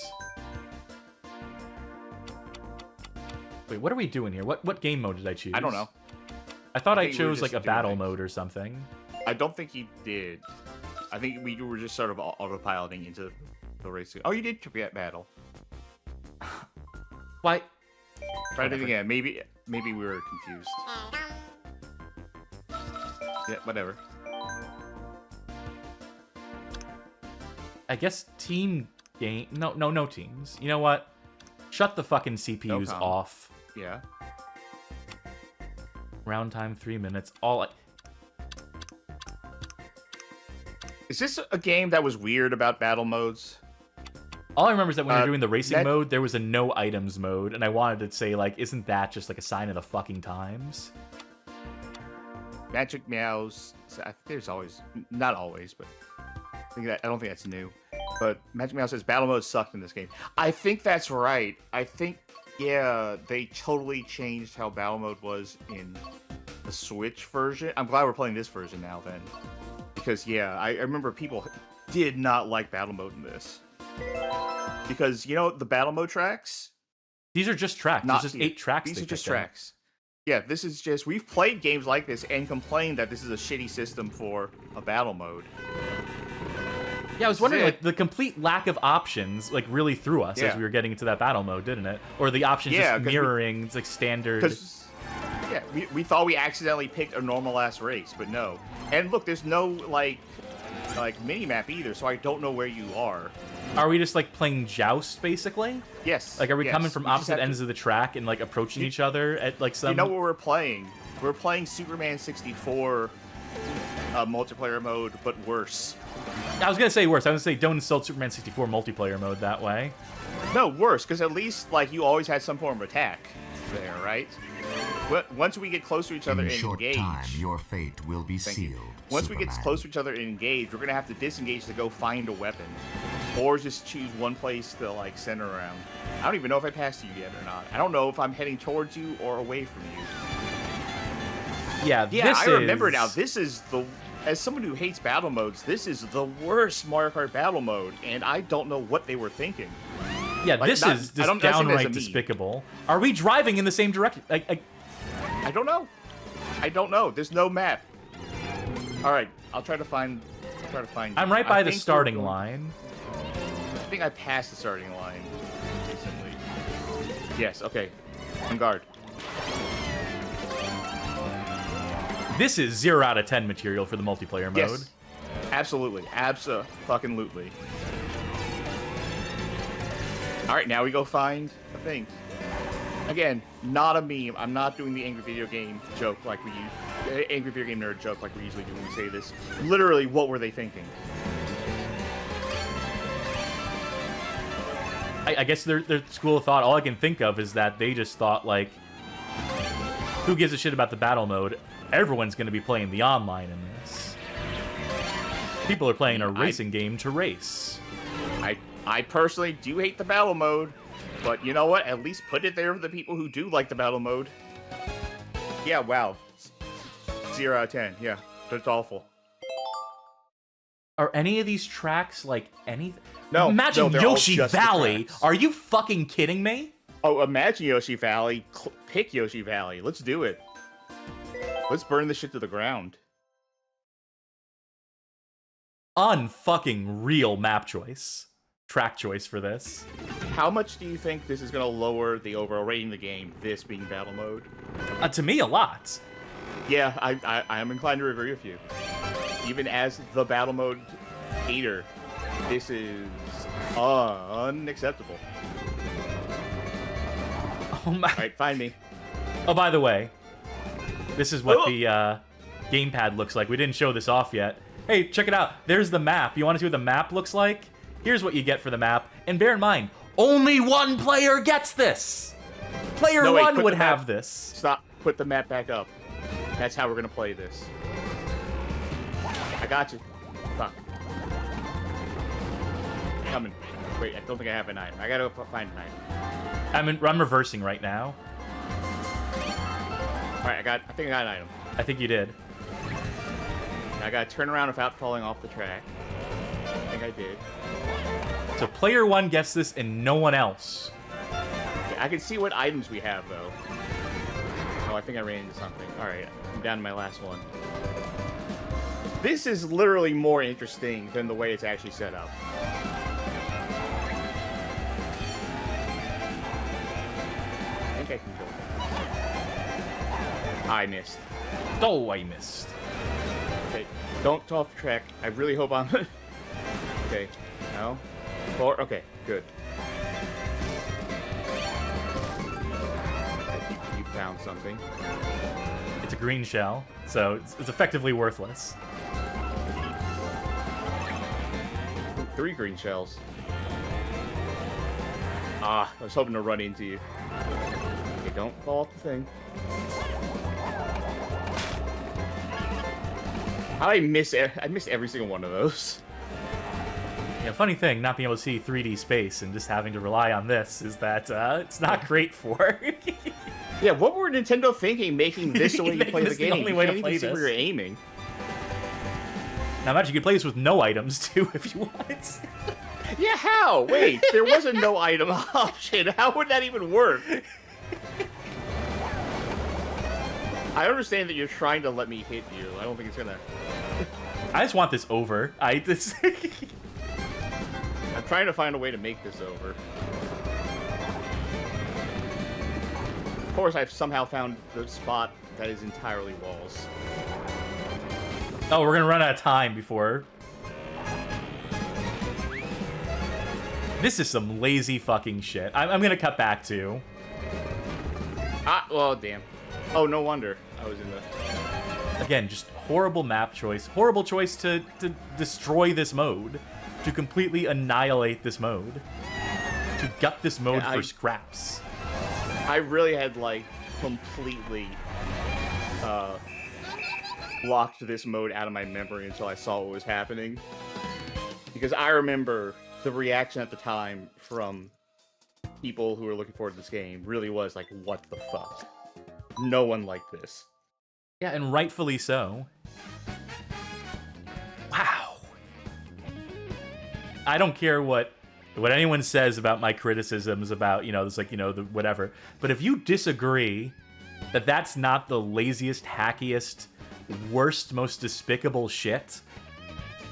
Wait, what are we doing here? What game mode did I choose? I don't know. I thought I chose, like, a battle mode or something. I don't think you did. I think we were just sort of autopiloting into the race. Oh, you did get battle. Why? Try it again. Maybe we were confused. Yeah, whatever. I guess team game... No teams. You know what? Shut the fucking CPUs off. Yeah. Round time 3 minutes. Is this a game that was weird about battle modes? All I remember is that when you're doing the racing mode, there was a no items mode, and I wanted to say, like, isn't that just, like, a sign of the fucking times? Magic Meows... I think there's always... Not always, but... I don't think that's new. But Magic Meow says battle mode sucked in this game. I think that's right. I think, yeah, they totally changed how battle mode was in the Switch version. I'm glad we're playing this version now, then. Because, yeah, I remember people did not like battle mode in this. Because, you know, the battle mode tracks? These are just tracks. There's just 8 tracks. These are just tracks. Yeah, this is just... We've played games like this and complained that this is a shitty system for a battle mode. Yeah, I was wondering, like, the complete lack of options, like, really threw us as we were getting into that battle mode, didn't it? Or the options just mirroring, it's like, standard... Yeah, we thought we accidentally picked a normal-ass race, but no. And look, there's no, like mini-map either, so I don't know where you are. Are we just, like, playing Joust, basically? Yes. Like, are we coming from opposite ends of the track and, like, approaching each other at, like, some... You know what we're playing? We're playing Superman 64 multiplayer mode, but worse. I was gonna say worse. I was gonna say don't insult Superman 64 multiplayer mode that way. No, worse, because at least, like, you always had some form of attack there, right? Once we get close to each other and engage... In a short time, your fate will be sealed, Once we get close to each other and engage, we're gonna have to disengage to go find a weapon. Or just choose one place to, like, center around. I don't even know if I passed you yet or not. I don't know if I'm heading towards you or away from you. Yeah, I remember now. This is the... As someone who hates battle modes, this is the worst Mario Kart battle mode, and I don't know what they were thinking. Yeah, like, this is just downright despicable. Are we driving in the same direction? I don't know. I don't know. There's no map. All right, I'll try to find you. I'm right by the starting line. I think I passed the starting line recently. Yes. Okay. On guard. This is 0 out of 10 material for the multiplayer mode. Yes. Absolutely. Abso-fucking-lutely. Alright, now we go find a thing. Again, not a meme. I'm not doing the Angry Video Game joke like we use... Angry Video Game Nerd joke like we usually do when we say this. Literally, what were they thinking? I guess their school of thought, all I can think of is that they just thought, like... Who gives a shit about the battle mode? Everyone's going to be playing the online in this. People are playing a racing game to race. I personally do hate the battle mode, but you know what? At least put it there for the people who do like the battle mode. Yeah, wow. 0 out of 10. Yeah, that's awful. Are any of these tracks like anything? No. Imagine no, Yoshi Valley. Are you fucking kidding me? Oh, imagine Yoshi Valley. Pick Yoshi Valley. Let's do it. Let's burn this shit to the ground. Unfucking real map choice. Track choice for this. How much do you think this is going to lower the overall rating of the game, this being battle mode? To me, a lot. Yeah, I am inclined to agree with you. Even as the battle mode hater, this is unacceptable. Oh my... Alright, find me. Oh, by the way, this is what the gamepad looks like. We didn't show this off yet. Hey, check it out. There's the map. You want to see what the map looks like? Here's what you get for the map. And bear in mind, only one player gets this. Player one would have this. Stop. Put the map back up. That's how we're going to play this. I got you. Fuck. Coming. Wait, I don't think I have an item. I gotta go find an item. I'm reversing right now. Alright, I think I got an item. I think you did. I gotta turn around without falling off the track. I think I did. So player one gets this and no one else. Okay, I can see what items we have, though. Oh, I think I ran into something. Alright, I'm down to my last one. This is literally more interesting than the way it's actually set up. I think I can go. I missed. Oh, I missed. Okay, don't fall off the track. I really hope I'm... Okay, no. Forward. Okay, good. You found something. It's a green shell, so it's effectively worthless. 3 green shells. Ah, I was hoping to run into you. Okay, don't fall off the thing. I missed every single one of those. Yeah, funny thing, not being able to see 3D space and just having to rely on this is that it's not great for. Yeah, what were Nintendo thinking making this the way you play the game? The only way to play this. Where you're aiming. Now imagine you could play this with no items too if you wanted. Yeah, how? Wait, there was a no item option. How would that even work? I understand that you're trying to let me hit you. I don't think it's gonna... I just want this over. I'm trying to find a way to make this over. Of course, I've somehow found the spot that is entirely walls. Oh, we're gonna run out of time before... This is some lazy fucking shit. I'm gonna cut back to... Ah, well, damn. Oh, no wonder. I was in the... Again, just horrible map choice. Horrible choice to destroy this mode. To completely annihilate this mode. To gut this mode for scraps. I really had, like, completely blocked this mode out of my memory until I saw what was happening. Because I remember the reaction at the time from people who were looking forward to this game really was like, what the fuck? No one liked this. Yeah, and rightfully so. Wow. I don't care what anyone says about my criticisms about, you know, this, like, you know, the whatever. But if you disagree that that's not the laziest, hackiest, worst, most despicable shit,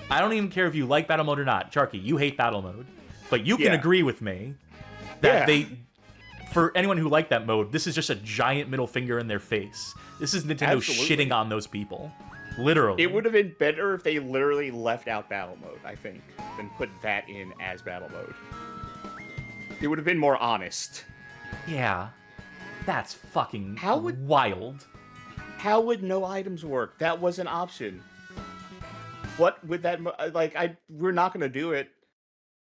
I don't even care if you like battle mode or not. Charky, you hate battle mode. But you can agree with me that for anyone who liked that mode, this is just a giant middle finger in their face. This is Nintendo shitting on those people. Literally. It would have been better if they literally left out battle mode, I think, than put that in as battle mode. It would have been more honest. Yeah. That's fucking wild. How would no items work? That was an option. What would that... Like, we're not going to do it,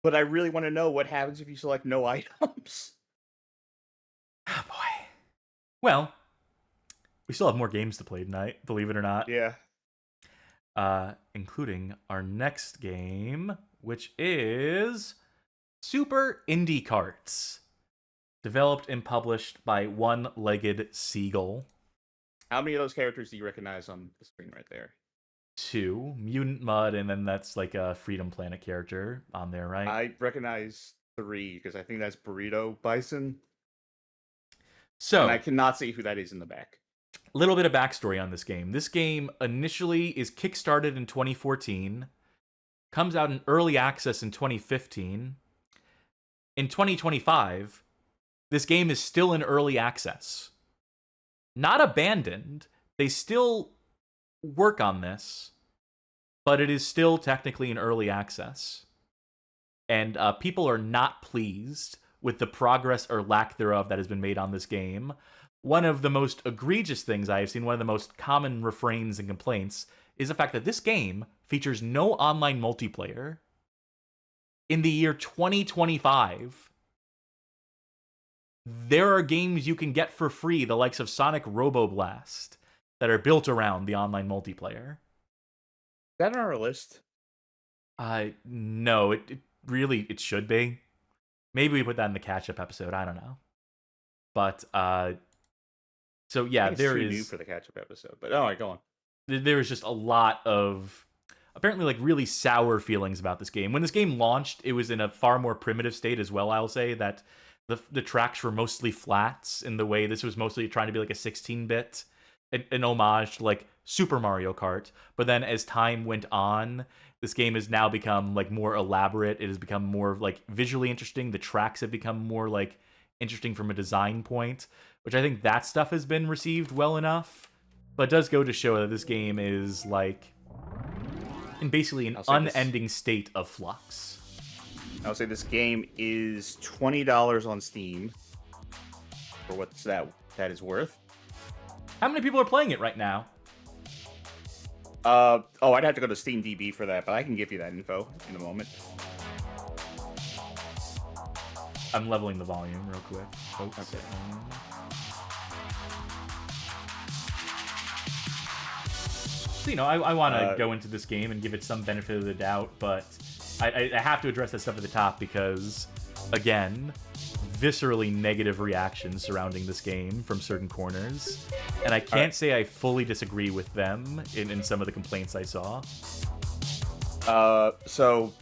but I really want to know what happens if you select no items. Oh, boy. Well, we still have more games to play tonight, believe it or not. Yeah. Including our next game, which is Super Indie Karts. Developed and published by One-Legged Seagull. How many of those characters do you recognize on the screen right there? 2. Mutant Mud, and then that's like a Freedom Planet character on there, right? I recognize 3, because I think that's Burrito Bison. So, and I cannot see who that is in the back. A little bit of backstory on this game. This game initially is kickstarted in 2014, comes out in early access in 2015. In 2025, this game is still in early access. Not abandoned. They still work on this, but it is still technically in early access. And people are not pleased with the progress or lack thereof that has been made on this game. One of the most egregious things I have seen, one of the most common refrains and complaints, is the fact that this game features no online multiplayer. In the year 2025, there are games you can get for free, the likes of Sonic Roboblast, that are built around the online multiplayer. Is that on our list? No, it should be. Maybe we put that in the catch-up episode, I don't know. But, so yeah, there is... new for the catch-up episode, but alright, go on. There is just a lot of, apparently, like, really sour feelings about this game. When this game launched, it was in a far more primitive state as well, I'll say, that the tracks were mostly flats in the way this was mostly trying to be like a 16-bit, an homage to, like, Super Mario Kart. But then as time went on, this game has now become, like, more elaborate. It has become more, like, visually interesting. The tracks have become more, like, interesting from a design point, which I think that stuff has been received well enough. But it does go to show that this game is, like, in basically an unending state of flux. I'll say this game is $20 on Steam, for what's that is worth. How many people are playing it right now? I'd have to go to SteamDB for that, but I can give you that info in a moment. I'm leveling the volume real quick, folks. Okay. So, you know, I want to go into this game and give it some benefit of the doubt, but I have to address that stuff at the top because, again, viscerally negative reactions surrounding this game from certain corners, and I can't say I fully disagree with them in some of the complaints I saw. So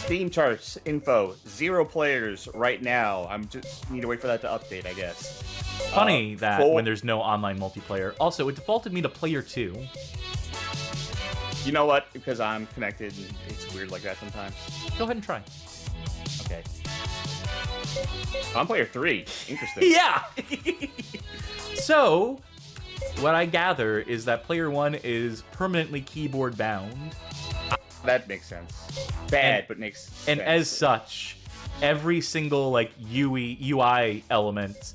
Steam charts info, 0 players right now. I'm just need to wait for that to update, I guess. Funny that when there's no online multiplayer. Also, it defaulted me to player 2. You know what? Because I'm connected, and it's weird like that sometimes. Go ahead and try. Okay. I'm player 3. Interesting. Yeah! So, what I gather is that player 1 is permanently keyboard bound. That makes sense. Bad, but makes sense. And as such, every single like UI element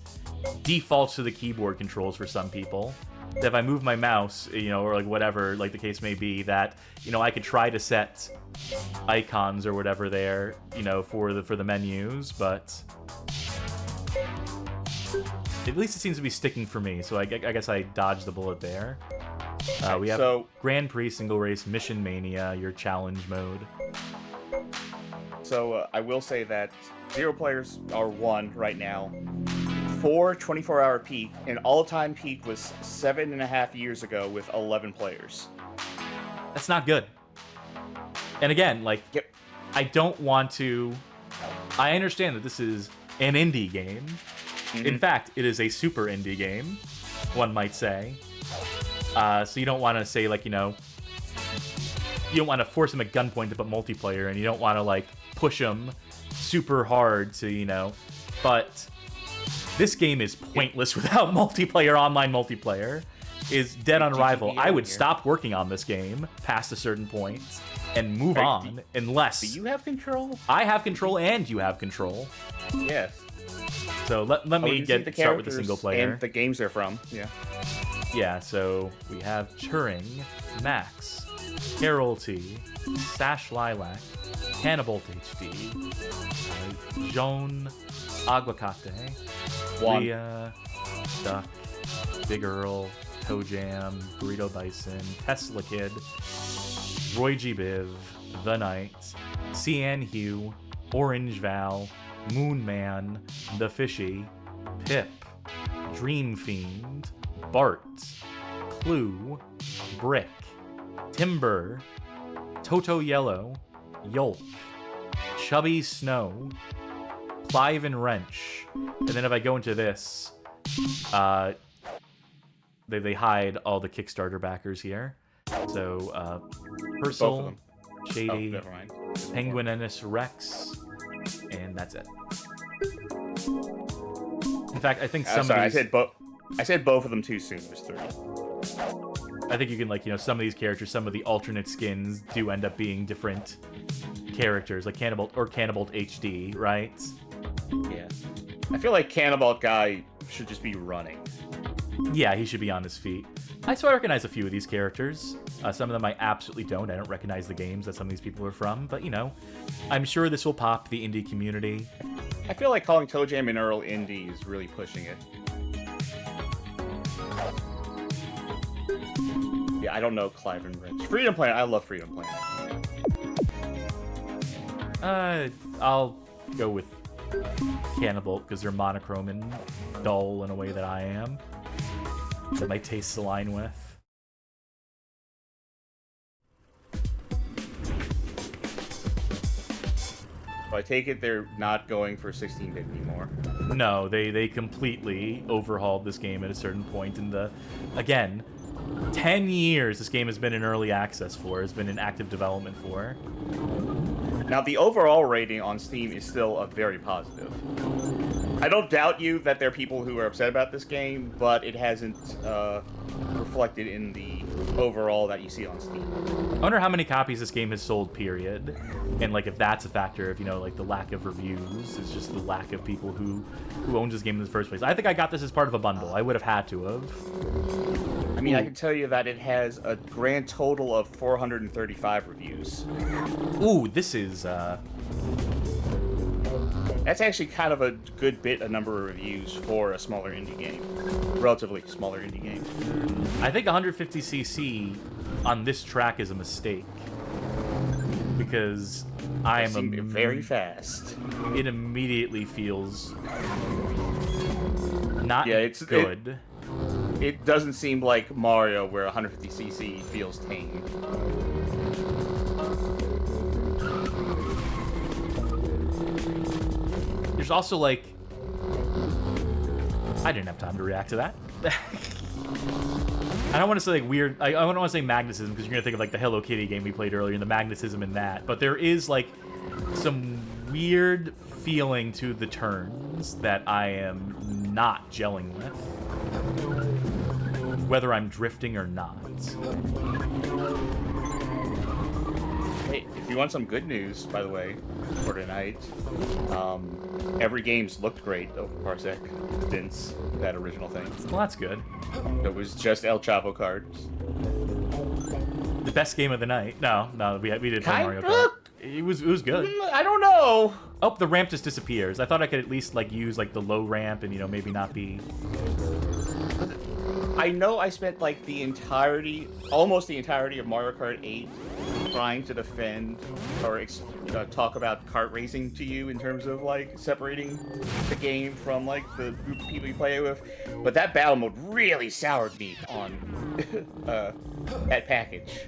defaults to the keyboard controls for some people. That if I move my mouse, you know, or like whatever, like the case may be, that, you know, I could try to set icons or whatever there, you know, for the menus, but at least it seems to be sticking for me. So I guess I dodged the bullet there. We have Grand Prix, Single Race, Mission Mania, your challenge mode. So I will say that 0 players are 1 right now. 4 24-hour peak, and all-time peak was 7.5 years ago with 11 players. That's not good. And again, like, I don't want to... I understand that this is an indie game. Mm-hmm. In fact, it is a super indie game, one might say. So you don't want to say, like, you know... You don't want to force them at gunpoint to put multiplayer, and you don't want to, like, push them super hard to, you know... But... This game is pointless without multiplayer. Online multiplayer is dead on arrival. I would stop working on this game past a certain point and move on unless... Do you have control? I have control and you have control. Yes. So let me start with the single player. And the games they're from, yeah. Yeah, so we have Turing, Max, Carol-T, Sash Lilac, Cannibal HD, Joan Aguacate, Leah, Duck, Big Earl, Toe Jam, Burrito Bison, Tesla Kid, Roy G. Biv, The Knight, Cian Hugh, Orange Val, Moon Man, The Fishy, Pip, Dream Fiend, Bart, Clue, Brick, Timber, Toto Yellow, Yolk, Chubby Snow, Clive and Wrench. And then if I go into this, they hide all the Kickstarter backers here. So, Purcell, Shady, Penguin Ennis Rex, and that's it. In fact, I think some of these... I said both of them too soon. It was 3. I think you can, like, you know, some of these characters, some of the alternate skins do end up being different characters, like Cannibal HD, right? Yeah. I feel like Cannibal Guy should just be running. Yeah, he should be on his feet. I recognize a few of these characters. Some of them I absolutely don't. I don't recognize the games that some of these people are from. But, you know, I'm sure this will pop the indie community. I feel like calling Toe Jam and Earl indie is really pushing it. Yeah, I don't know Clive and Rich. Freedom Planet, I love Freedom Planet. I'll go with Cannibal, because they're monochrome and dull in a way that I am. That my tastes align with. So I take it they're not going for 16-bit anymore. No, they completely overhauled this game at a certain point in the... Again, 10 years this game has been in early access for, has been in active development for. Now, the overall rating on Steam is still a very positive. I don't doubt you that there are people who are upset about this game, but it hasn't reflected in the overall that you see on Steam. I wonder how many copies this game has sold, period. And, like, if that's a factor of, you know, like, the lack of reviews is just the lack of people who owned this game in the first place. I think I got this as part of a bundle. I would have had to have. I mean, I can tell you that it has a grand total of 435 reviews. Ooh, this is, That's actually kind of a good number of reviews for a smaller indie game. Relatively smaller indie game. I think 150cc on this track is a mistake. Because I am very fast. It immediately feels not good. It doesn't seem like Mario, where 150cc feels tame. there's also, like... I didn't have time to react to that. I don't want to say, like, weird... I don't want to say magnetism, because you're going to think of, like, the Hello Kitty game we played earlier, and the magnetism in that. But there is, like, some weird feeling to the turns that I am not gelling with. Whether I'm drifting or not. Hey, if you want some good news, by the way, for tonight, every game's looked great over Parsec since that original thing. Well, that's good. It was just El Chavo Karts. The best game of the night. No, we did play Mario Kart. It was good. I don't know. Oh, the ramp just disappears. I thought I could at least, like, use, like, the low ramp and, you know, maybe not be... I know I spent, like, almost the entirety of Mario Kart 8 trying to defend or talk about kart racing to you in terms of, like, separating the game from, like, the group of people you play it with. But that battle mode really soured me on that package.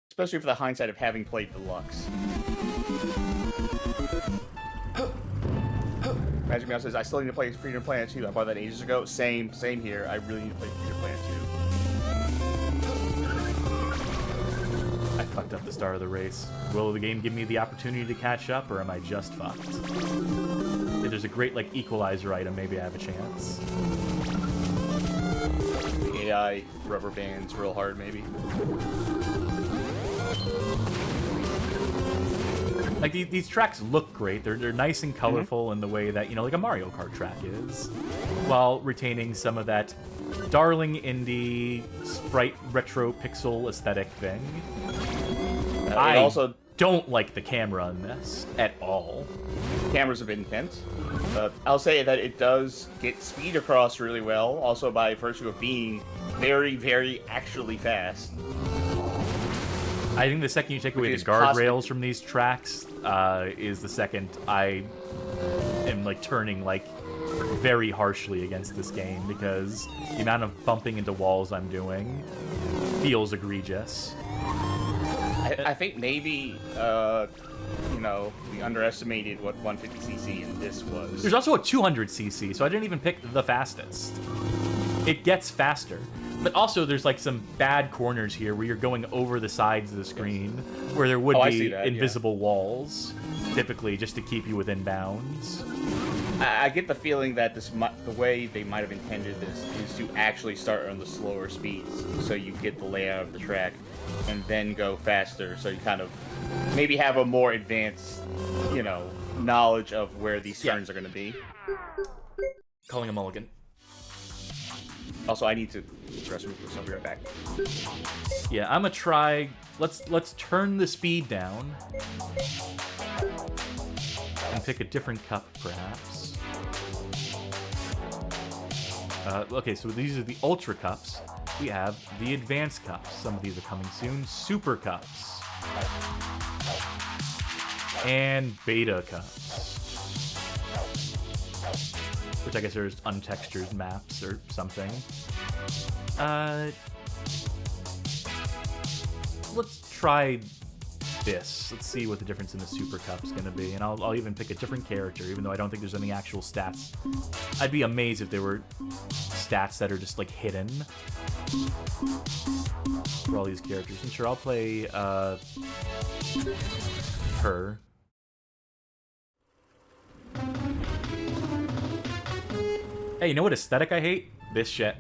Especially for the hindsight of having played Deluxe. Magic Meow says, I still need to play Freedom Planet 2. I bought that ages ago. Same here. I really need to play Freedom Planet 2. I fucked up the start of the race. Will the game give me the opportunity to catch up, or am I just fucked? If there's a great, like, equalizer item, maybe I have a chance. The AI rubber bands real hard, maybe. Like, these tracks look great. They're nice and colorful in the way that, you know, like a Mario Kart track is, while retaining some of that darling indie sprite retro pixel aesthetic thing. I also don't like the camera in this at all. Cameras have been intense. I'll say that it does get speed across really well, also by virtue of being very, very actually fast. I think the second you take away the guardrails from these tracks is the second I am, like, turning, like, very harshly against this game, because the amount of bumping into walls I'm doing feels egregious. I think maybe, you know, we underestimated what 150cc in this was. There's also a 200cc, so I didn't even pick the fastest. It gets faster. But also, there's, like, some bad corners here where you're going over the sides of the screen, where there would be invisible walls, typically, just to keep you within bounds. I get the feeling that the way they might have intended this is to actually start on the slower speeds, so you get the layout of the track, and then go faster, so you kind of maybe have a more advanced, you know, knowledge of where these turns are going to be. Calling a mulligan. Also, I need to rest room, so I'll be right back. Yeah, I'm gonna try. Let's turn the speed down and pick a different cup, perhaps. Okay, so these are the Ultra Cups. We have the Advanced Cups. Some of these are coming soon. Super Cups. And Beta Cups. Which I guess are untextured maps or something. Let's try this. Let's see what the difference in the Super Cup's gonna be. And I'll even pick a different character, even though I don't think there's any actual stats. I'd be amazed if there were stats that are just, like, hidden for all these characters. And sure, I'll play her. Hey, you know what aesthetic I hate? This shit.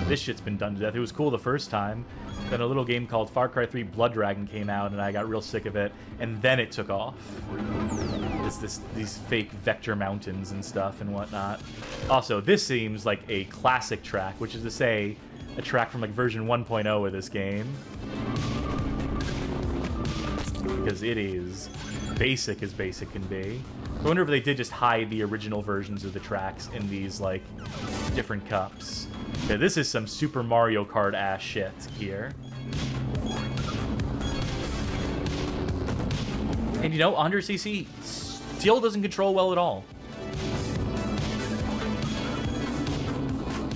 This shit's been done to death. It was cool the first time. Then a little game called Far Cry 3 Blood Dragon came out, and I got real sick of it. And then it took off. These fake vector mountains and stuff and whatnot. Also, this seems like a classic track, which is to say, a track from, like, version 1.0 of this game. Because it is basic as basic can be. I wonder if they did just hide the original versions of the tracks in these, like, different cups. Okay, this is some Super Mario Kart ass shit here. And, you know, 100cc still doesn't control well at all.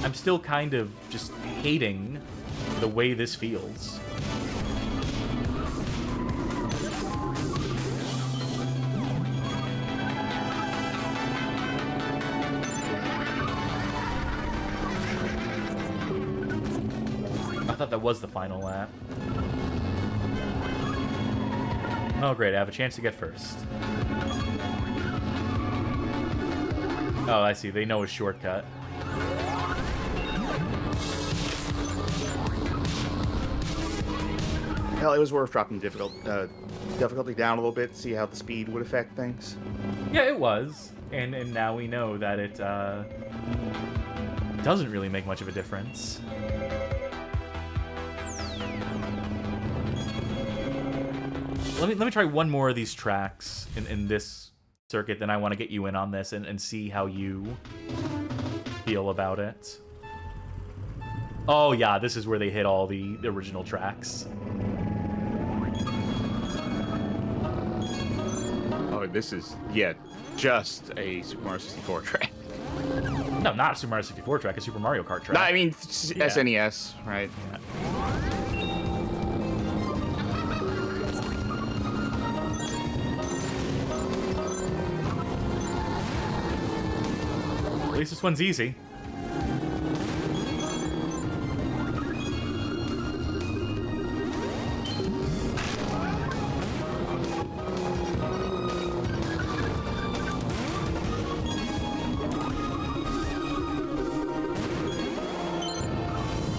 I'm still kind of just hating the way this feels. thought that was the final lap. Oh, great. I have a chance to get first. Oh, I see. They know a shortcut. Hell, it was worth dropping difficulty down a little bit to see how the speed would affect things. Yeah, it was. And now we know that it doesn't really make much of a difference. Let me try one more of these tracks in this circuit, then I want to get you in on this and see how you feel about it. Oh yeah, this is where they hit all the original tracks. Oh, this is, yeah, just a Super Mario 64 track. No, not a Super Mario 64 track, a Super Mario Kart track. No, I mean, SNES, right? At least this one's easy.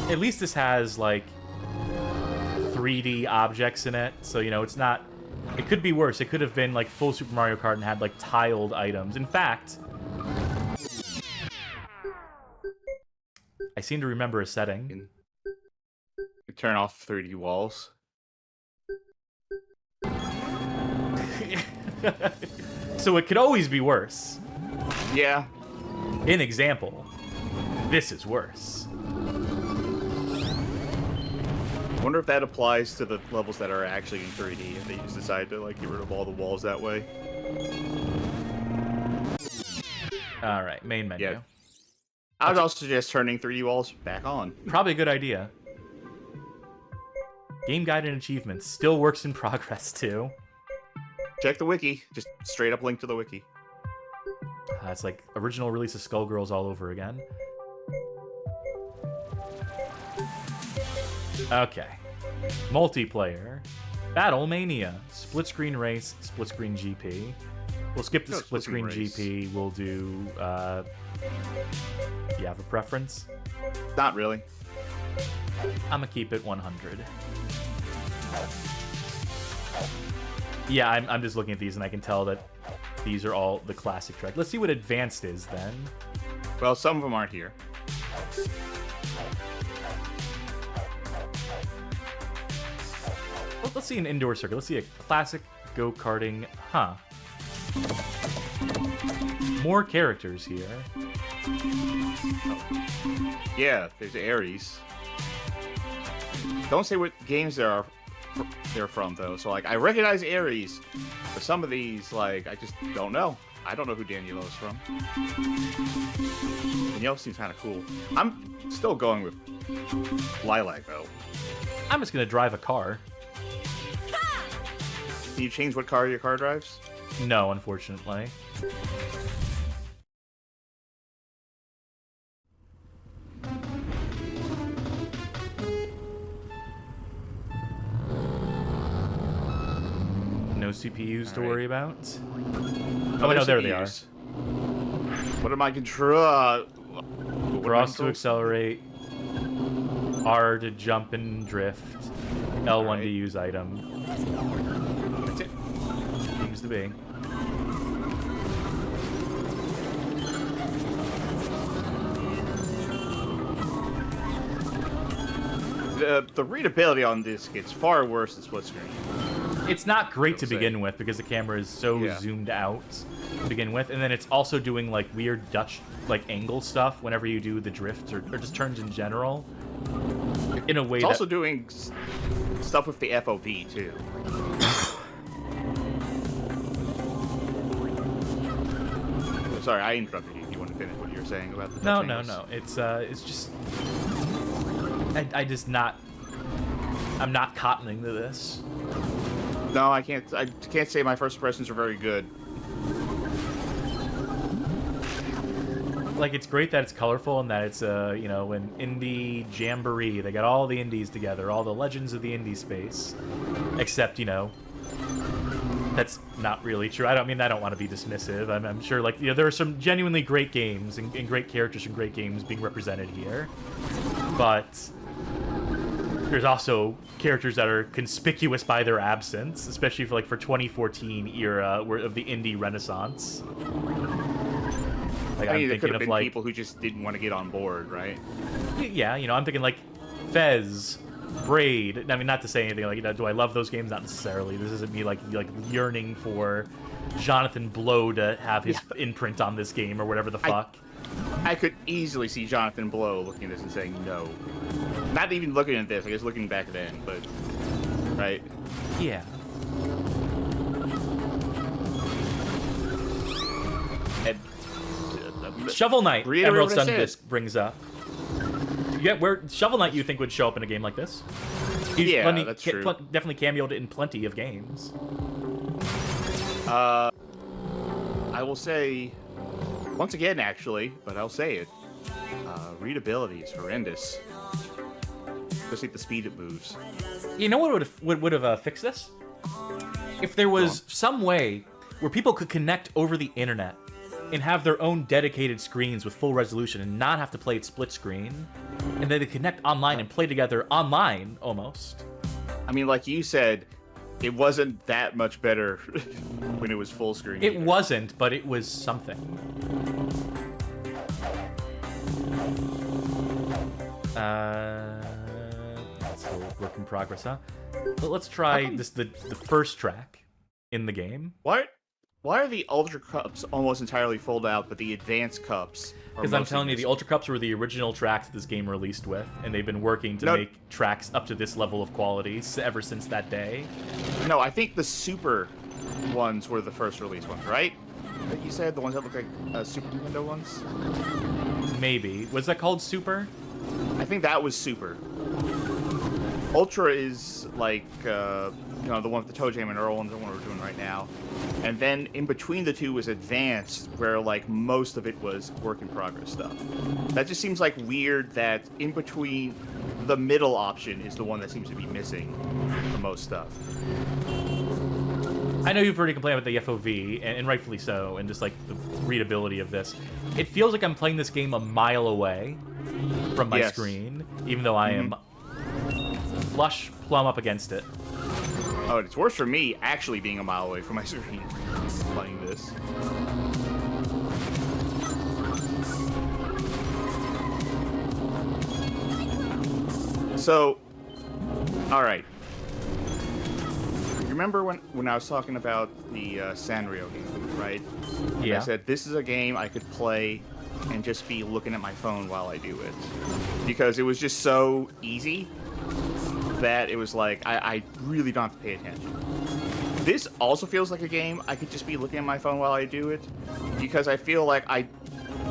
At least this has, like, 3D objects in it, so, you know, it's not... It could be worse. It could have been, like, full Super Mario Kart and had, like, tiled items. In fact... I seem to remember a setting. You turn off 3D walls. So it could always be worse. Yeah. In example, this is worse. I wonder if that applies to the levels that are actually in 3D, if they just decide to, like, get rid of all the walls that way. Alright, main menu. Yeah. I would also suggest turning 3D walls back on. Probably a good idea. Game guide and achievements. Still works in progress, too. Check the wiki. Just straight up link to the wiki. It's like original release of Skullgirls all over again. Okay. Multiplayer. Battle Mania. Split screen race. Split screen GP. We'll skip the split screen GP. We'll do... you have a preference? Not really. I'm gonna keep it 100. Yeah, I'm just looking at these and I can tell that these are all the classic track. Let's see what advanced is then. Well, some of them aren't here. Let's see an indoor circuit. Let's see a classic go-karting. Huh. More characters here. Oh. Yeah, there's Ares. Don't say what games they're from, though. So, like, I recognize Ares, but some of these, like, I just don't know. I don't know who Daniello is from. Daniello seems kind of cool. I'm still going with Lilac, though. I'm just going to drive a car. Can you change what car your car drives? No, unfortunately. No CPUs to worry about. Oh, no, there they are. What am I control? Cross to accelerate. R to jump and drift. L1 to use item. That's it. Seems to be. The readability on this gets far worse than split screen. It's not great to begin with because the camera is so zoomed out to begin with, and then it's also doing like weird Dutch like angle stuff whenever you do the drifts or just turns in general. In a way, it's also doing stuff with the FOV too. Sorry, I interrupted you. You want to finish what you were saying about the Dutch angles? No. It's just I just not. I'm not cottoning to this. No, I can't say my first impressions are very good. like, it's great that it's colorful and that it's, you know, an indie jamboree. They got all the indies together, all the legends of the indie space. Except, you know, that's not really true. I don't want to be dismissive. I'm sure, like, you know, there are some genuinely great games and great characters from great games being represented here. But there's also characters that are conspicuous by their absence, especially for 2014 era of the indie renaissance. Like, I mean, there I'm could have thinking been of people who just didn't want to get on board, right? Yeah, you know, I'm thinking like Fez, Braid. I mean, not to say anything like, you know, do I love those games? Not necessarily. This isn't me like yearning for Jonathan Blow to have his imprint on this game or whatever the fuck. I could easily see Jonathan Blow looking at this and saying no. Not even looking at this, I guess looking back then, but right? Yeah. And, Shovel Knight, reiterate Emerald what I Sun said. Disc brings up. Yeah, where Shovel Knight you think would show up in a game like this? He's Yeah, that's true. Definitely cameoed in plenty of games. I will say, once again, actually, but I'll say it. Readability is horrendous. Especially at the speed it moves. You know what would have fixed this? If there was some way where people could connect over the internet and have their own dedicated screens with full resolution and not have to play it split screen, and then they connect online and play together online, almost. I mean, like you said, it wasn't that much better when it was full screen. It either. wasn't, but it was something. That's a work in progress, huh? But let's try the first track in the game. Why are the Ultra Cups almost entirely fold out, but the Advanced Cups are Because I'm mostly telling you, the missing? Ultra Cups were the original tracks that this game released with, and they've been working to make tracks up to this level of quality ever since that day. No, I think the Super ones were the first release ones, right? That you said, the ones that look like Super Nintendo ones? Maybe. Was that called Super? I think that was Super. Ultra is like, you know, the one with the Toe Jam and Earl one's the one we're doing right now. And then in between the two was Advanced, where like most of it was work in progress stuff. That just seems like weird that in between the middle option is the one that seems to be missing the most stuff. I know you've already complained about the FOV, and rightfully so, and just like the readability of this. It feels like I'm playing this game a mile away from my screen, even though I am flush plumb up against it. Oh, it's worse for me actually being a mile away from my screen playing this. So, all right. Remember when I was talking about the Sanrio game, right? Yeah. I said this is a game I could play and just be looking at my phone while I do it, because it was just so easy that it was like I really don't have to pay attention. This also feels like a game I could just be looking at my phone while I do it, because I feel like I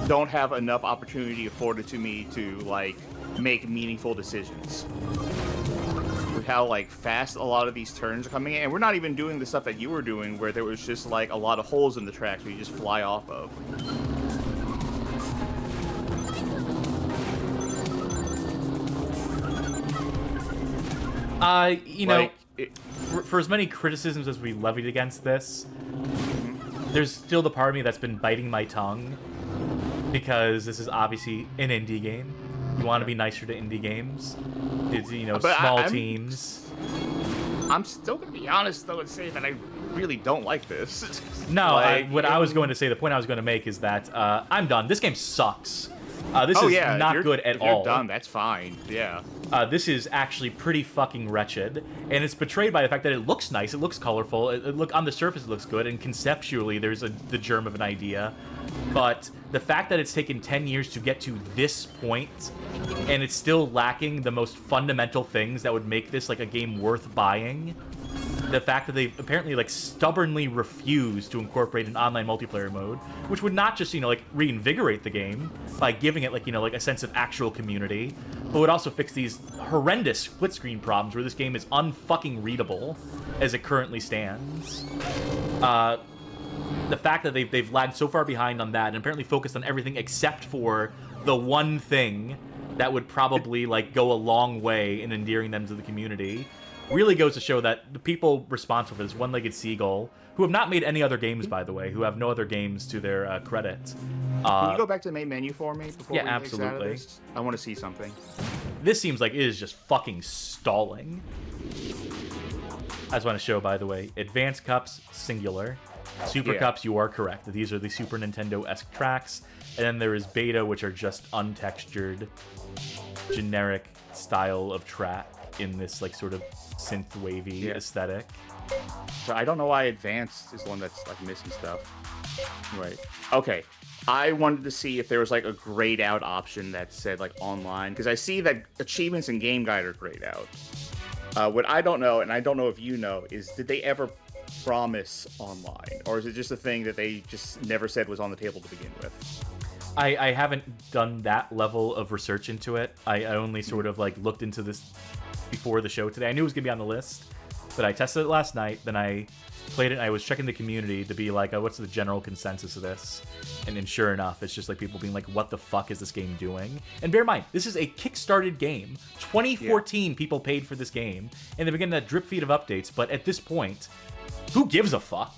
don't have enough opportunity afforded to me to like make meaningful decisions. With how like fast a lot of these turns are coming in, and we're not even doing the stuff that you were doing where there was just like a lot of holes in the track where you just fly off of. You know, like, for as many criticisms as we levied against this, there's still the part of me that's been biting my tongue, because this is obviously an indie game. You want to be nicer to indie games. It's, you know, small teams. I'm still going to be honest, though, and say that I really don't like this. No, like, I was going to say, the point I was going to make is that I'm done. This game sucks. This is not good at all. If you're done, that's fine. Yeah. This is actually pretty fucking wretched, and it's betrayed by the fact that it looks nice, it looks colorful, look on the surface it looks good, and conceptually there's the germ of an idea. But the fact that it's taken 10 years to get to this point, and it's still lacking the most fundamental things that would make this like a game worth buying. The fact that they've apparently like stubbornly refused to incorporate an online multiplayer mode, which would not just, you know, like reinvigorate the game by giving it like, you know, like a sense of actual community, but would also fix these horrendous split screen problems where this game is unfucking readable as it currently stands. the fact that they've lagged so far behind on that and apparently focused on everything except for the one thing that would probably like go a long way in endearing them to the community really goes to show that the people responsible for this one-legged seagull, who have not made any other games, by the way, who have no other games to their credit. Can you go back to the main menu for me before we exit out of absolutely. this? I want to see something. This seems like it is just fucking stalling. I just want to show, by the way, Advanced Cups, singular. Super Cups, you are correct. These are the Super Nintendo-esque tracks. And then there is Beta, which are just untextured, generic style of track in this like sort of synth-wavy aesthetic. So I don't know why Advanced is the one that's like missing stuff. Right. Okay. I wanted to see if there was like a grayed out option that said like online, because I see that achievements in Game Guide are grayed out. What I don't know, and I don't know if you know, is did they ever promise online, or is it just a thing that they just never said was on the table to begin with? I haven't done that level of research into it. I only sort of like looked into this before the show today. I knew it was gonna be on the list, but I tested it last night. Then I played it. And I was checking the community to be like, oh, what's the general consensus of this? And then sure enough, it's just like people being like, what the fuck is this game doing? And bear in mind, this is a kickstarted game. 2014 people paid for this game, and they've been getting that drip feed of updates. But at this point, who gives a fuck?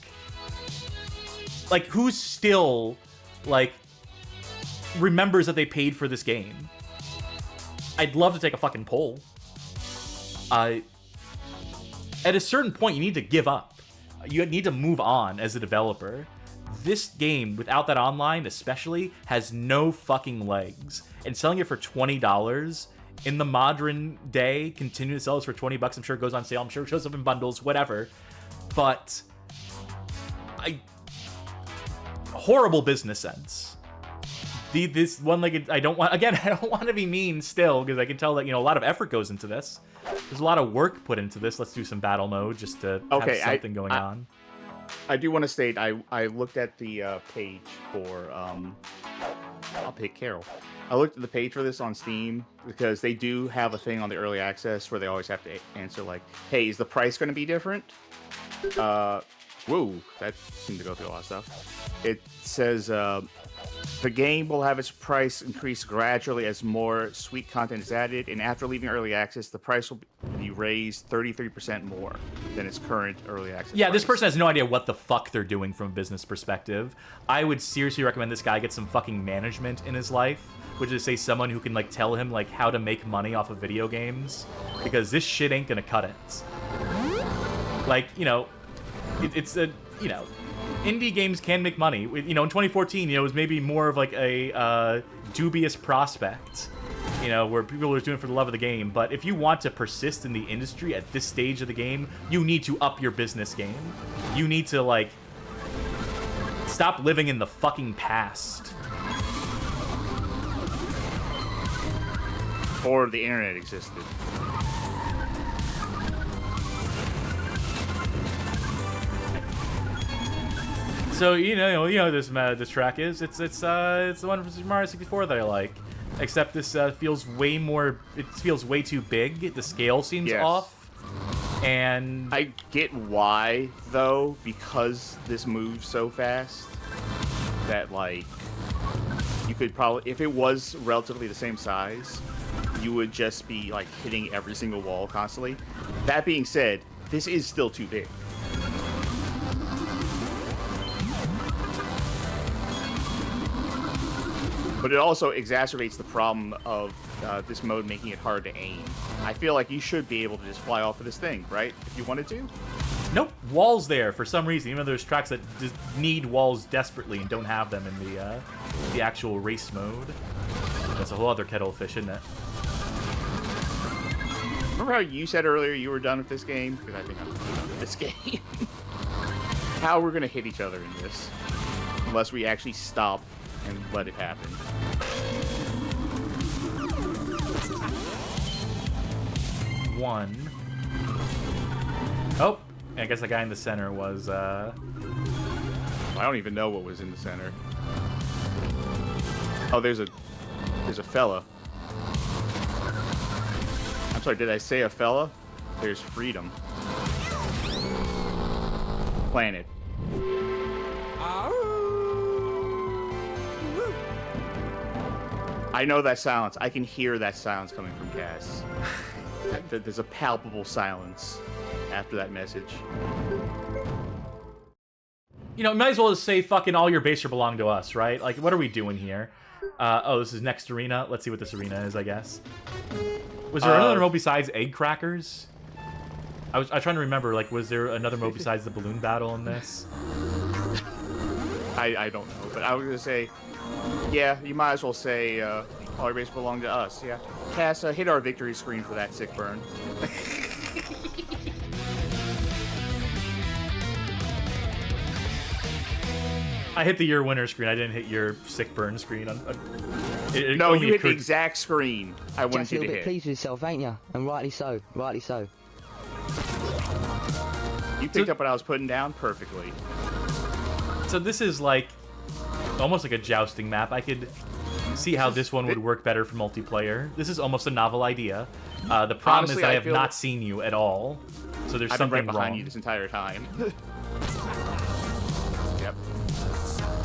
Like, who's still like remembers that they paid for this game? I'd love to take a fucking poll. At a certain point, you need to give up. You need to move on as a developer. This game, without that online especially, has no fucking legs. And selling it for $20 in the modern day, continue to sell this for $20, I'm sure it goes on sale, I'm sure it shows up in bundles, whatever. But horrible business sense. This one-legged, I don't want to be mean still, because I can tell that, you know, a lot of effort goes into this. There's a lot of work put into this. Let's do some battle mode just to have something going on. I do want to state, I looked at the page for, I'll pick Carol. I looked at the page for this on Steam, because they do have a thing on the early access where they always have to answer like, hey, is the price going to be different? Whoa, that seemed to go through a lot of stuff. It says, the game will have its price increase gradually as more sweet content is added, and after leaving early access, the price will be raised 33% more than its current early access price. This person has no idea what the fuck they're doing from a business perspective. I would seriously recommend this guy get some fucking management in his life, which is say someone who can like tell him like how to make money off of video games, because this shit ain't gonna cut it. Like, you know, it's a, you know, indie games can make money. You know, in 2014, you know, it was maybe more of like a dubious prospect, you know, where people were doing it for the love of the game. But if you want to persist in the industry at this stage of the game, you need to up your business game. You need to, like, stop living in the fucking past. Or the internet existed. So you know this track is it's the one from Super Mario 64 that I like, except this feels way more. It feels way too big. The scale seems off, and I get why though, because this moves so fast that like you could probably, if it was relatively the same size, you would just be like hitting every single wall constantly. That being said, this is still too big. But it also exacerbates the problem of this mode making it hard to aim. I feel like you should be able to just fly off of this thing, right? If you wanted to. Nope, walls there for some reason. Even though there's tracks that just need walls desperately and don't have them in the actual race mode. That's a whole other kettle of fish, isn't it? Remember how you said earlier you were done with this game? Because I think I'm done with this game. How we're gonna hit each other in this, unless we actually stop and let it happen. One. Oh, I guess the guy in the center was. I don't even know what was in the center. Oh, there's a fella. I'm sorry, did I say a fella? There's freedom. Planet. I know that silence. I can hear that silence coming from Cass. There's a palpable silence after that message. You know, might as well just say fucking all your base belong to us, right? Like, what are we doing here? Oh, this is next arena. Let's see what this arena is, I guess. Was there another mode besides egg crackers? I trying to remember, like, was there another mode besides the balloon battle in this? I don't know, but I was gonna say, yeah, you might as well say all your base belong to us, yeah. Cass, hit our victory screen for that sick burn. I hit the your winner screen. I didn't hit your sick burn screen. No, you hit the exact screen I wanted Just you a to little bit hit. pleased with yourself, ain't you? And rightly so. Rightly so. You picked up what I was putting down perfectly. So this is like almost like a jousting map. I could see how this one would work better for multiplayer. This is almost a novel idea. The problem is that I have not seen you at all, so there's something I've been right behind wrong. you this entire time. Yep.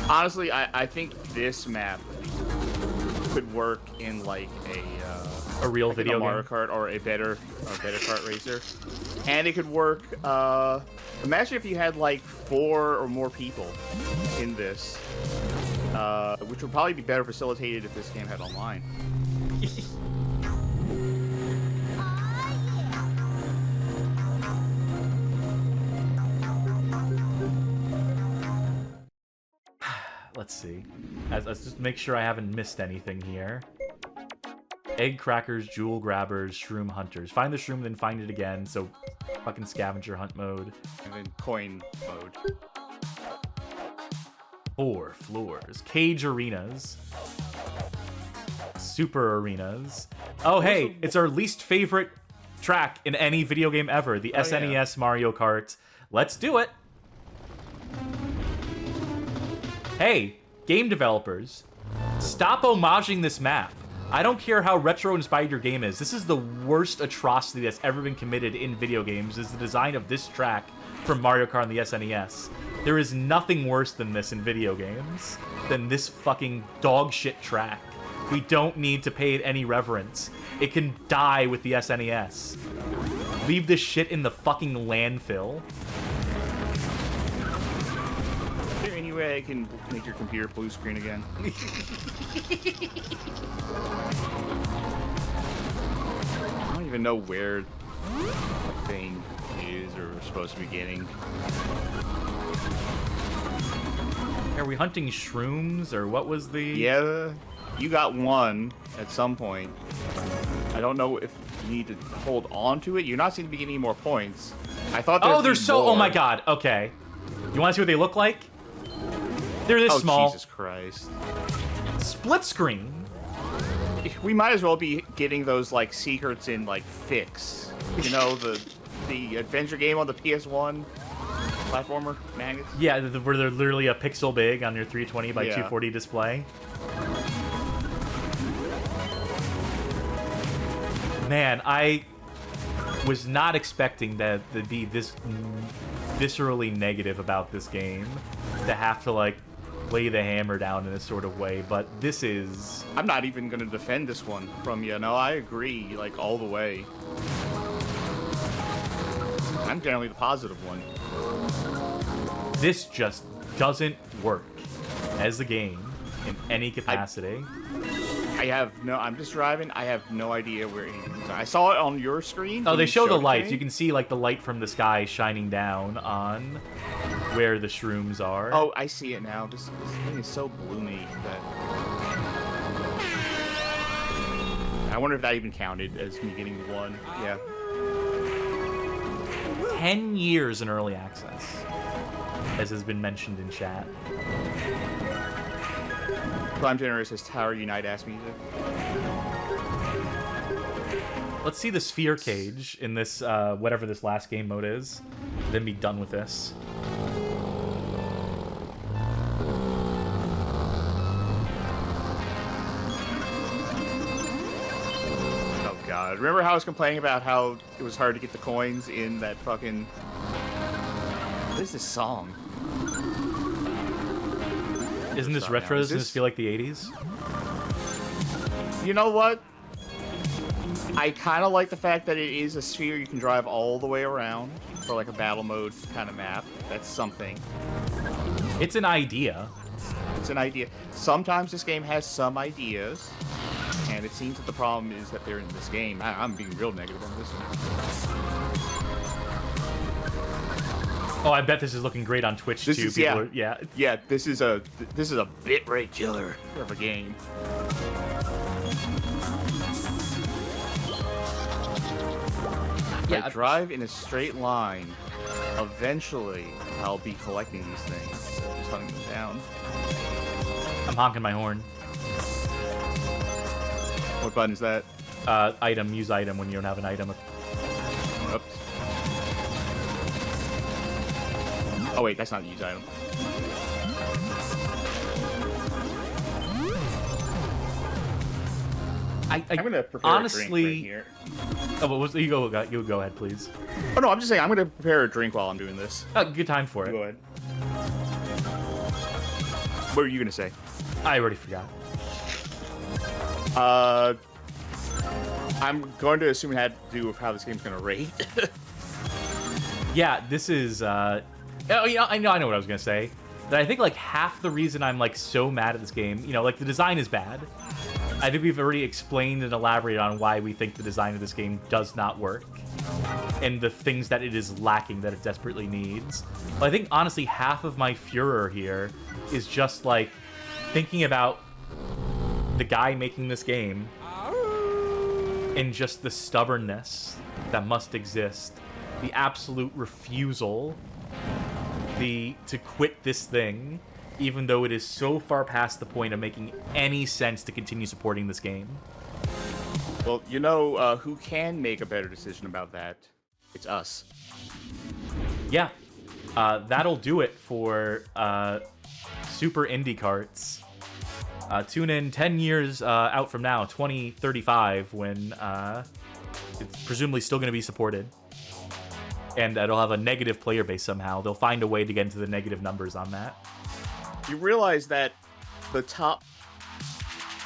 Honestly, I think this map could work in like a real like video a Mario game. Kart or a better kart racer, and it could work. Imagine if you had like 4 or more people in this, which would probably be better facilitated if this game had online. Let's see. Let's just make sure I haven't missed anything here. Egg crackers, jewel grabbers, shroom hunters. Find the shroom, then find it again. So, fucking scavenger hunt mode. And then coin mode. 4 floors. Cage arenas. Super arenas. Oh, hey, it's our least favorite track in any video game ever. The SNES Mario Kart. Let's do it. Hey, game developers. Stop homaging this map. I don't care how retro-inspired your game is. This is the worst atrocity that's ever been committed in video games, is the design of this track from Mario Kart on the SNES. There is nothing worse than this in video games, than this fucking dog shit track. We don't need to pay it any reverence. It can die with the SNES. Leave this shit in the fucking landfill. Is there any way I can make your computer blue screen again? I don't even know where the thing is or we're supposed to be getting. Are we hunting shrooms, or what was the... Yeah, you got one at some point. I don't know if you need to hold on to it. You're not seeming to be getting any more points. I thought Oh, they're so... more. Oh my god, okay. You want to see what they look like? They're this small. Jesus Christ. Split screen. We might as well be getting those, like, secrets in, like, Fix. You know, the adventure game on the PS1 platformer magnets? Yeah, where they're literally a pixel big on your 320 by 240 display. Man, I was not expecting that to be this viscerally negative about this game. To have to, like, lay the hammer down in this sort of way, but this is... I'm not even going to defend this one from you. No, I agree, like, all the way. I'm generally the positive one. This just doesn't work as a game in any capacity. I'm just driving. I have no idea where anything's. I saw it on your screen. Oh, they show the lights. You can see, like, the light from the sky shining down on where the shrooms are. Oh, I see it now. This thing is so bloomy that... I wonder if that even counted as me getting one. Yeah. 10 years in early access, as has been mentioned in chat. Climb Generous says Tower Unite ass music. Let's see the sphere cage in this, whatever this last game mode is, then be done with this. Oh god. Remember how I was complaining about how it was hard to get the coins in that fucking... What is this song? Isn't this retro? Doesn't this feel like the 80s? You know what? I kind of like the fact that it is a sphere you can drive all the way around for like a battle mode kind of map. That's something. It's an idea. It's an idea. Sometimes this game has some ideas, and it seems that the problem is that they're in this game. I'm being real negative on this one. Oh, I bet this is looking great on Twitch too. Yeah. This is a bitrate killer of a game. If I drive in a straight line, eventually I'll be collecting these things. Just hunting them down. I'm honking my horn. What button is that? Item. Use item when you don't have an item. Oops. Oh wait, that's not the use item. I'm gonna prepare honestly, a drink right here. Oh, what was you go ahead, please. Oh no, I'm just saying I'm gonna prepare a drink while I'm doing this. Good time for it. Go ahead. What were you gonna say? I already forgot. I'm going to assume it had to do with how this game's gonna rate. Yeah, this is. Oh yeah, I know what I was gonna say. That I think like half the reason I'm like so mad at this game, like the design is bad. I think we've already explained and elaborated on why we think the design of this game does not work and the things that it is lacking that it desperately needs. But I think, honestly, half of my furor here is just, like, thinking about the guy making this game and just the stubbornness that must exist, the absolute refusal to quit this thing, even though it is so far past the point of making any sense to continue supporting this game. Well, who can make a better decision about that? It's us. Yeah. That'll do it for Super Indie Karts. Tune in 10 years out from now, 2035, when it's presumably still going to be supported. And it'll have a negative player base somehow. They'll find a way to get into the negative numbers on that. You realize that the top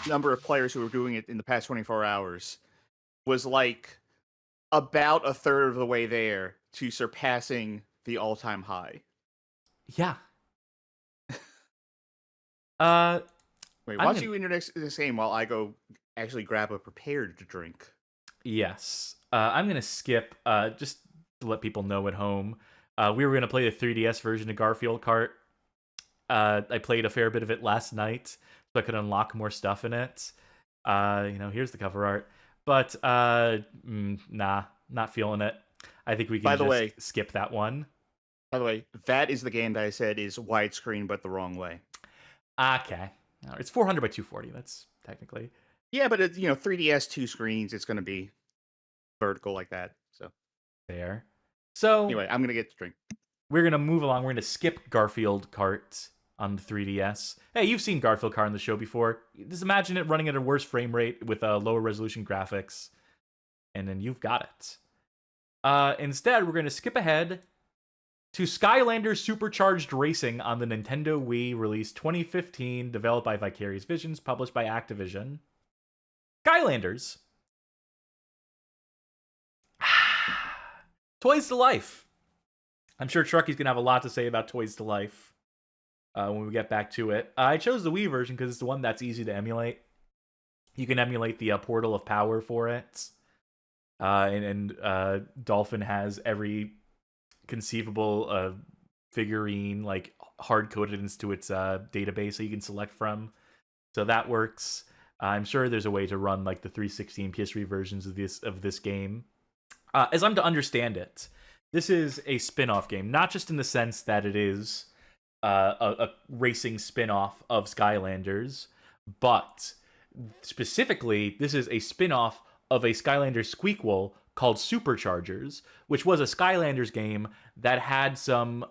number of players who were doing it in the past 24 hours was like about a third of the way there to surpassing the all-time high. Yeah. Wait, why don't you introduce this game while I go actually grab a prepared drink? Yes. I'm going to skip, just to let people know at home. We were going to play the 3DS version of Garfield Kart. I played a fair bit of it last night, so I could unlock more stuff in it. Here's the cover art. But, nah, not feeling it. I think we can skip that one. By the way, that is the game that I said is widescreen, but the wrong way. Okay. It's 400 by 240, that's technically. Yeah, but, 3DS, 2 screens, it's going to be vertical like that, so. There. So. Anyway, I'm going to get the drink. We're going to move along. We're going to skip Garfield Kart on the 3DS. Hey, you've seen Garfield Kart on the show before. Just imagine it running at a worse frame rate with lower resolution graphics. And then you've got it. Instead, we're going to skip ahead to Skylanders Supercharged Racing on the Nintendo Wii, released 2015, developed by Vicarious Visions, published by Activision. Skylanders. Toys to Life. I'm sure Trucky's going to have a lot to say about Toys to Life when we get back to it. I chose the Wii version because it's the one that's easy to emulate. You can emulate the Portal of Power for it. And Dolphin has every conceivable figurine like hard-coded into its database that you can select from. So that works. I'm sure there's a way to run like the 360 and PS3 versions of this game. As I'm to understand it, this is a spin-off game, not just in the sense that it is a racing spin-off of Skylanders, but specifically, this is a spin-off of a Skylanders squeakquel called SuperChargers, which was a Skylanders game that had some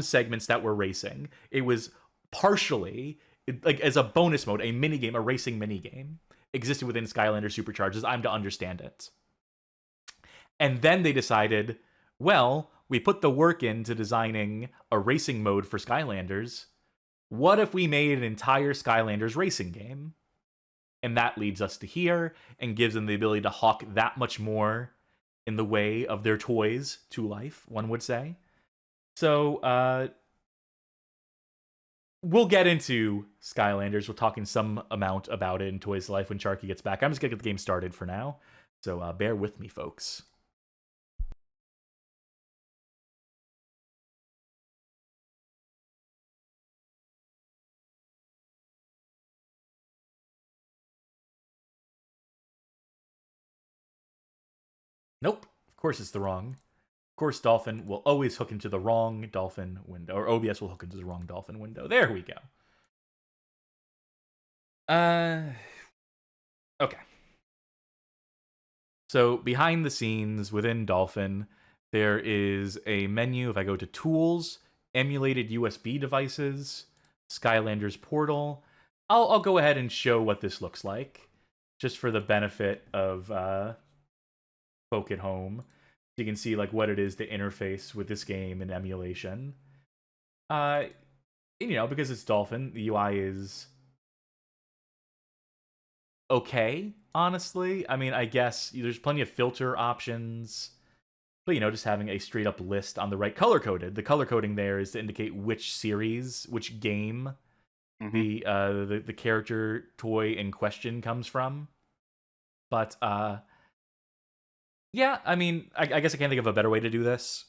segments that were racing. It was partially, like as a bonus mode, a minigame, a racing minigame, existed within Skylanders SuperChargers. I'm to understand it. And then they decided, well, we put the work into designing a racing mode for Skylanders. what if we made an entire Skylanders racing game? And that leads us to here and gives them the ability to hawk that much more in the way of their toys to life, one would say. So, we'll get into Skylanders. We'll talk in some amount about it in Toys to Life when Sharky gets back. I'm just going to get the game started for now. So, bear with me, folks. Nope. Of course it's the wrong. Of course, Dolphin will always hook into the wrong Dolphin window. Or OBS will hook into the wrong Dolphin window. There we go. Okay. So, behind the scenes, within Dolphin, there is a menu. If I go to Tools, Emulated USB Devices, Skylanders Portal, I'll go ahead and show what this looks like, just for the benefit of folk at home. So you can see like what it is to interface with this game in emulation. And, you know, because it's Dolphin, the UI is okay, honestly. I mean, I guess there's plenty of filter options, but, you know, just having a straight up list on the right color coded. The color coding there is to indicate which series, which game the character toy in question comes from. But yeah, I mean, I guess I can't think of a better way to do this.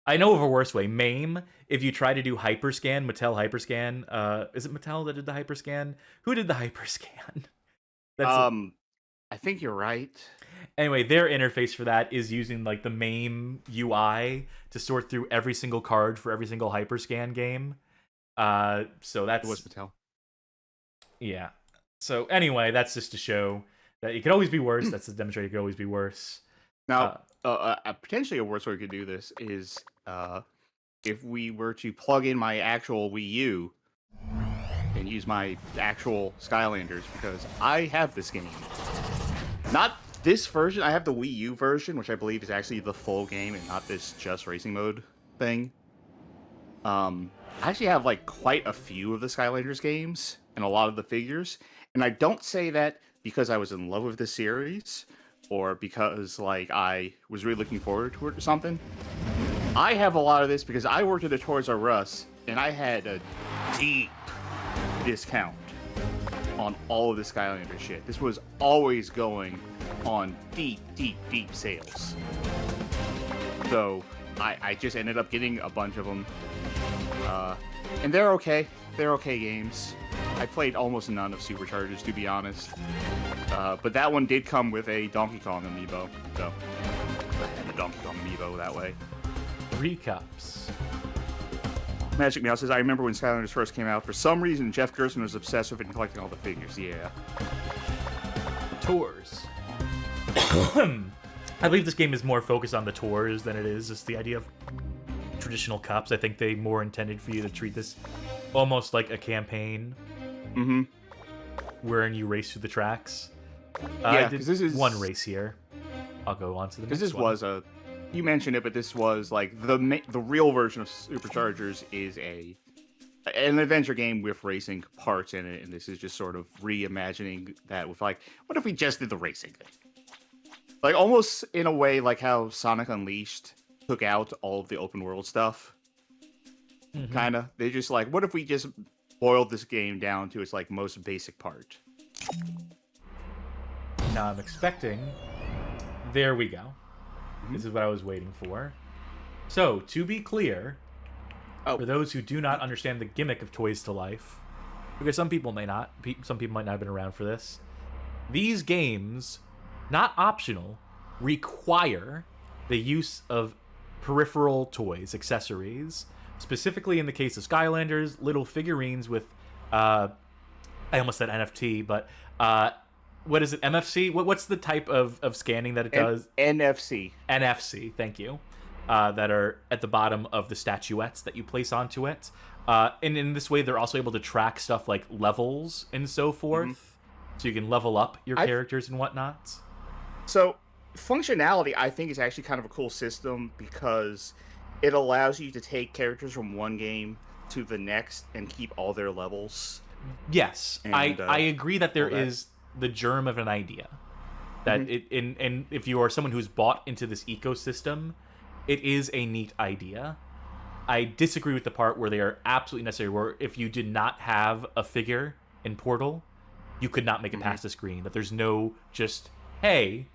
I know of a worse way. MAME, if you try to do Hyperscan, Mattel Hyperscan, is it Mattel that did the Hyperscan? Who did the Hyperscan? I think you're right. Anyway, their interface for that is using like the MAME UI to sort through every single card for every single Hyperscan game. So that's... It was Mattel. Yeah. So anyway, that's just to show that it could always be worse. That's to demonstrate it could always be worse. Now, potentially a worse way we could do this is if we were to plug in my actual Wii U and use my actual Skylanders, because I have this game. Not this version, I have the Wii U version, which I believe is actually the full game and not this just racing mode thing. I actually have like quite a few of the Skylanders games and a lot of the figures, and I don't say that because I was in love with the series or because like I was really looking forward to it or something. I have a lot of this because I worked at a Toys R Us and I had a deep discount on all of the Skylander shit. This was always going on deep sales. So I just ended up getting a bunch of them. And they're okay. They're okay games. I played almost none of SuperChargers, to be honest. But that one did come with a Donkey Kong amiibo. So I had the Donkey Kong amiibo that way. 3 cups. Magic Meow says, I remember when Skylanders first came out. For some reason, Jeff Gerstmann was obsessed with it and collecting all the figures. Yeah. Tours. I believe this game is more focused on the tours than it is just the idea of traditional cups. I think they more intended for you to treat this almost like a campaign. Mm-hmm. Wherein you race through the tracks. Yeah, because this is one race here. I'll go on to the next one. This was a... You mentioned it, but this was like the real version of SuperChargers is an adventure game with racing parts in it, and this is just sort of reimagining that with like, what if we just did the racing thing? Like almost in a way like how Sonic Unleashed took out all of the open world stuff. Mm-hmm. Kind of. They just like, what if we just boiled this game down to its like most basic part? Now I'm expecting. There we go. This is what I was waiting for. So, to be clear, for those who do not understand the gimmick of Toys to Life, because some people may not, some people might not have been around for this, these games, not optional, require the use of peripheral toys, accessories. Specifically in the case of Skylanders, little figurines with, I almost said NFT, but, what is it? MFC? What's the type of scanning that it does? NFC. NFC, thank you. That are at the bottom of the statuettes that you place onto it. And in this way, they're also able to track stuff like levels and so forth. Mm-hmm. So you can level up your characters and whatnot. So, functionality, I think, is actually kind of a cool system because it allows you to take characters from one game, to the next and keep all their levels. Yes, And, I agree that there all that. is the germ of an idea. That and if you are someone who's bought into this ecosystem, it is a neat idea. I disagree with the part where they are absolutely necessary, where if you did not have a figure in Portal, you could not make it past the screen. That there's no just, hey,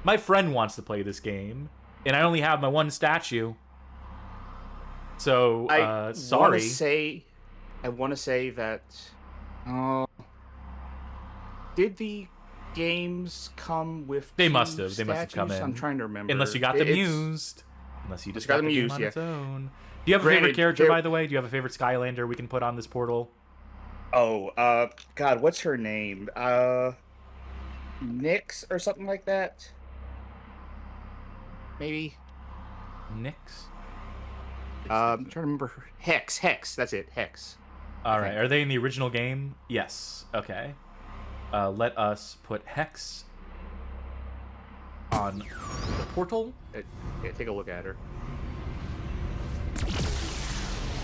my friend wants to play this game, and I only have my one statue. So, sorry. I want to say that... did the games come with They two must have. They must have come statues? in. I'm trying to remember. Unless you got them used. Unless you just got them used, on yeah. its own. Do you have a favorite character, by the way? Do you have a favorite Skylander we can put on this portal? Oh, God, what's her name? Nyx or something like that? Maybe? Nyx? I'm trying to remember her. Hex, that's it, Hex. Alright, are they in the original game? Yes. Okay. Let us put Hex on the portal. Yeah, take a look at her.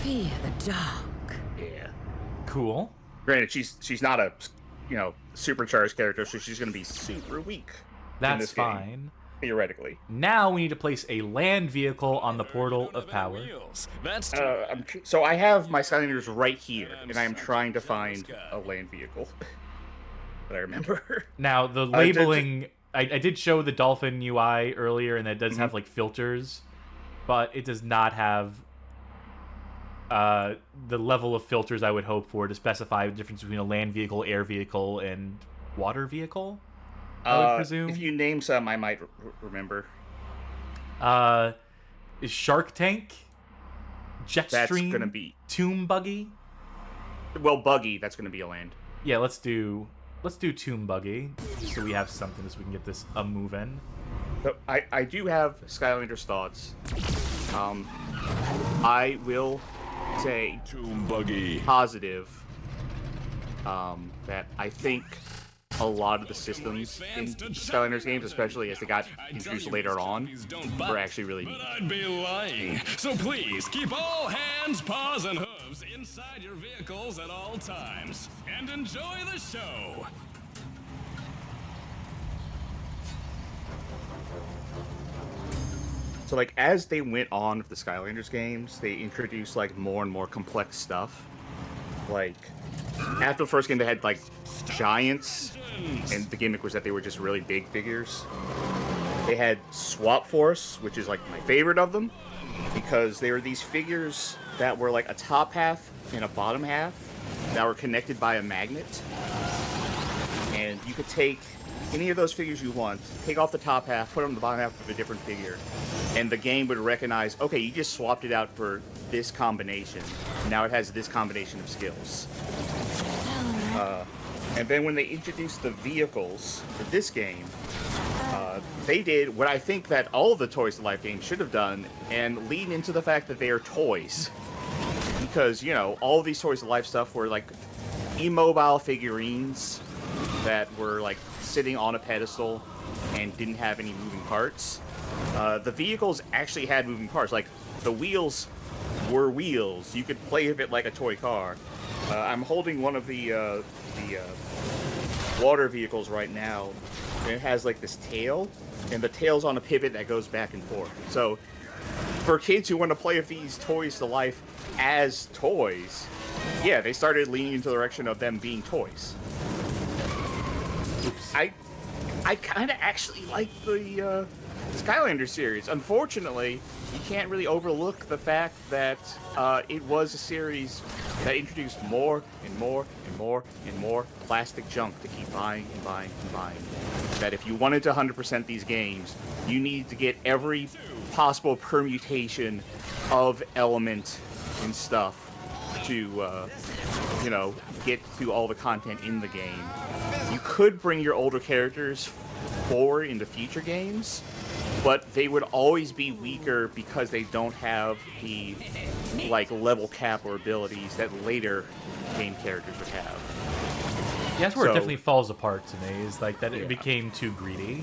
Fear the dark. Yeah. Cool. Granted, she's not a, supercharged character, so she's going to be super weak. That's fine. Theoretically. Now we need to place a land vehicle on the portal of power. So I have my Skylanders right here, and I am trying to find a land vehicle that I remember. Now, the labeling... I did show the Dolphin UI earlier, and that does have, like, filters, but it does not have the level of filters I would hope for to specify the difference between a land vehicle, air vehicle, and water vehicle, I would presume. If you name some, I might remember. Is Shark Tank? Jetstream? That's going to be... Tomb Buggy? Well, Buggy, that's going to be a land. Yeah, let's do Tomb Buggy, just so we have something so we can get this moving. So I do have Skylanders thoughts. I will say Tomb Buggy. positive that I think a lot of the systems in Skylanders games, especially as they got introduced later on, were actually really neat. I'd be lying. So please keep all hands, paws, and hooves inside your vehicles at all times, and enjoy the show. So, like, as they went on with the Skylanders games, they introduced, like, more and more complex stuff. Like, after the first game, they had, like, giants, and the gimmick was that they were just really big figures. They had Swap Force, which is, like, my favorite of them, because they were these figures that were, like, a top half and a bottom half that were connected by a magnet. And you could take any of those figures you want, take off the top half, put them on the bottom half of a different figure, and the game would recognize, okay, you just swapped it out for this combination. Now it has this combination of skills. And then when they introduced the vehicles for this game, they did what I think that all of the Toys to Life games should have done, and lean into the fact that they are toys. Because, you know, all of these Toys to Life stuff were like immobile figurines that were like sitting on a pedestal and didn't have any moving parts. The vehicles actually had moving parts. Like, the wheels were wheels. You could play with it like a toy car. I'm holding one of the water vehicles right now, and it has like this tail, and the tail's on a pivot that goes back and forth. So for kids who want to play with these Toys to Life as toys, yeah, they started leaning into the direction of them being toys. Oops. I kind of actually like the Skylander series. Unfortunately, you can't really overlook the fact that it was a series that introduced more and more and more and more plastic junk to keep buying and buying and buying. That if you wanted to 100% these games, you need to get every possible permutation of element and stuff to, you know, get to all the content in the game. You could bring your older characters forward into future games, but they would always be weaker because they don't have the, like, level cap or abilities that later game characters would have. Yeah, that's where it definitely falls apart to me, is like that it became too greedy.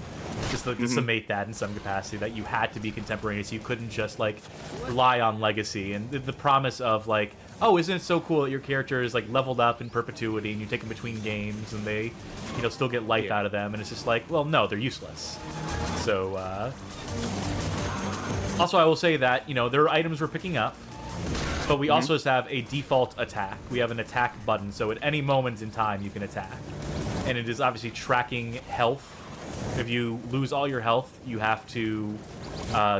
just to mate that in some capacity, that you had to be contemporaneous. You couldn't just like rely on legacy, and the promise of like, oh, isn't it so cool that your character is like leveled up in perpetuity, and you take them between games, and they, you know, still get life out of them, and it's just like, well, no, they're useless. So, also I will say that, you know, there are items we're picking up, but we also just have a default attack. We have an attack button, so at any moment in time you can attack. And it is obviously tracking health. If you lose all your health, you have to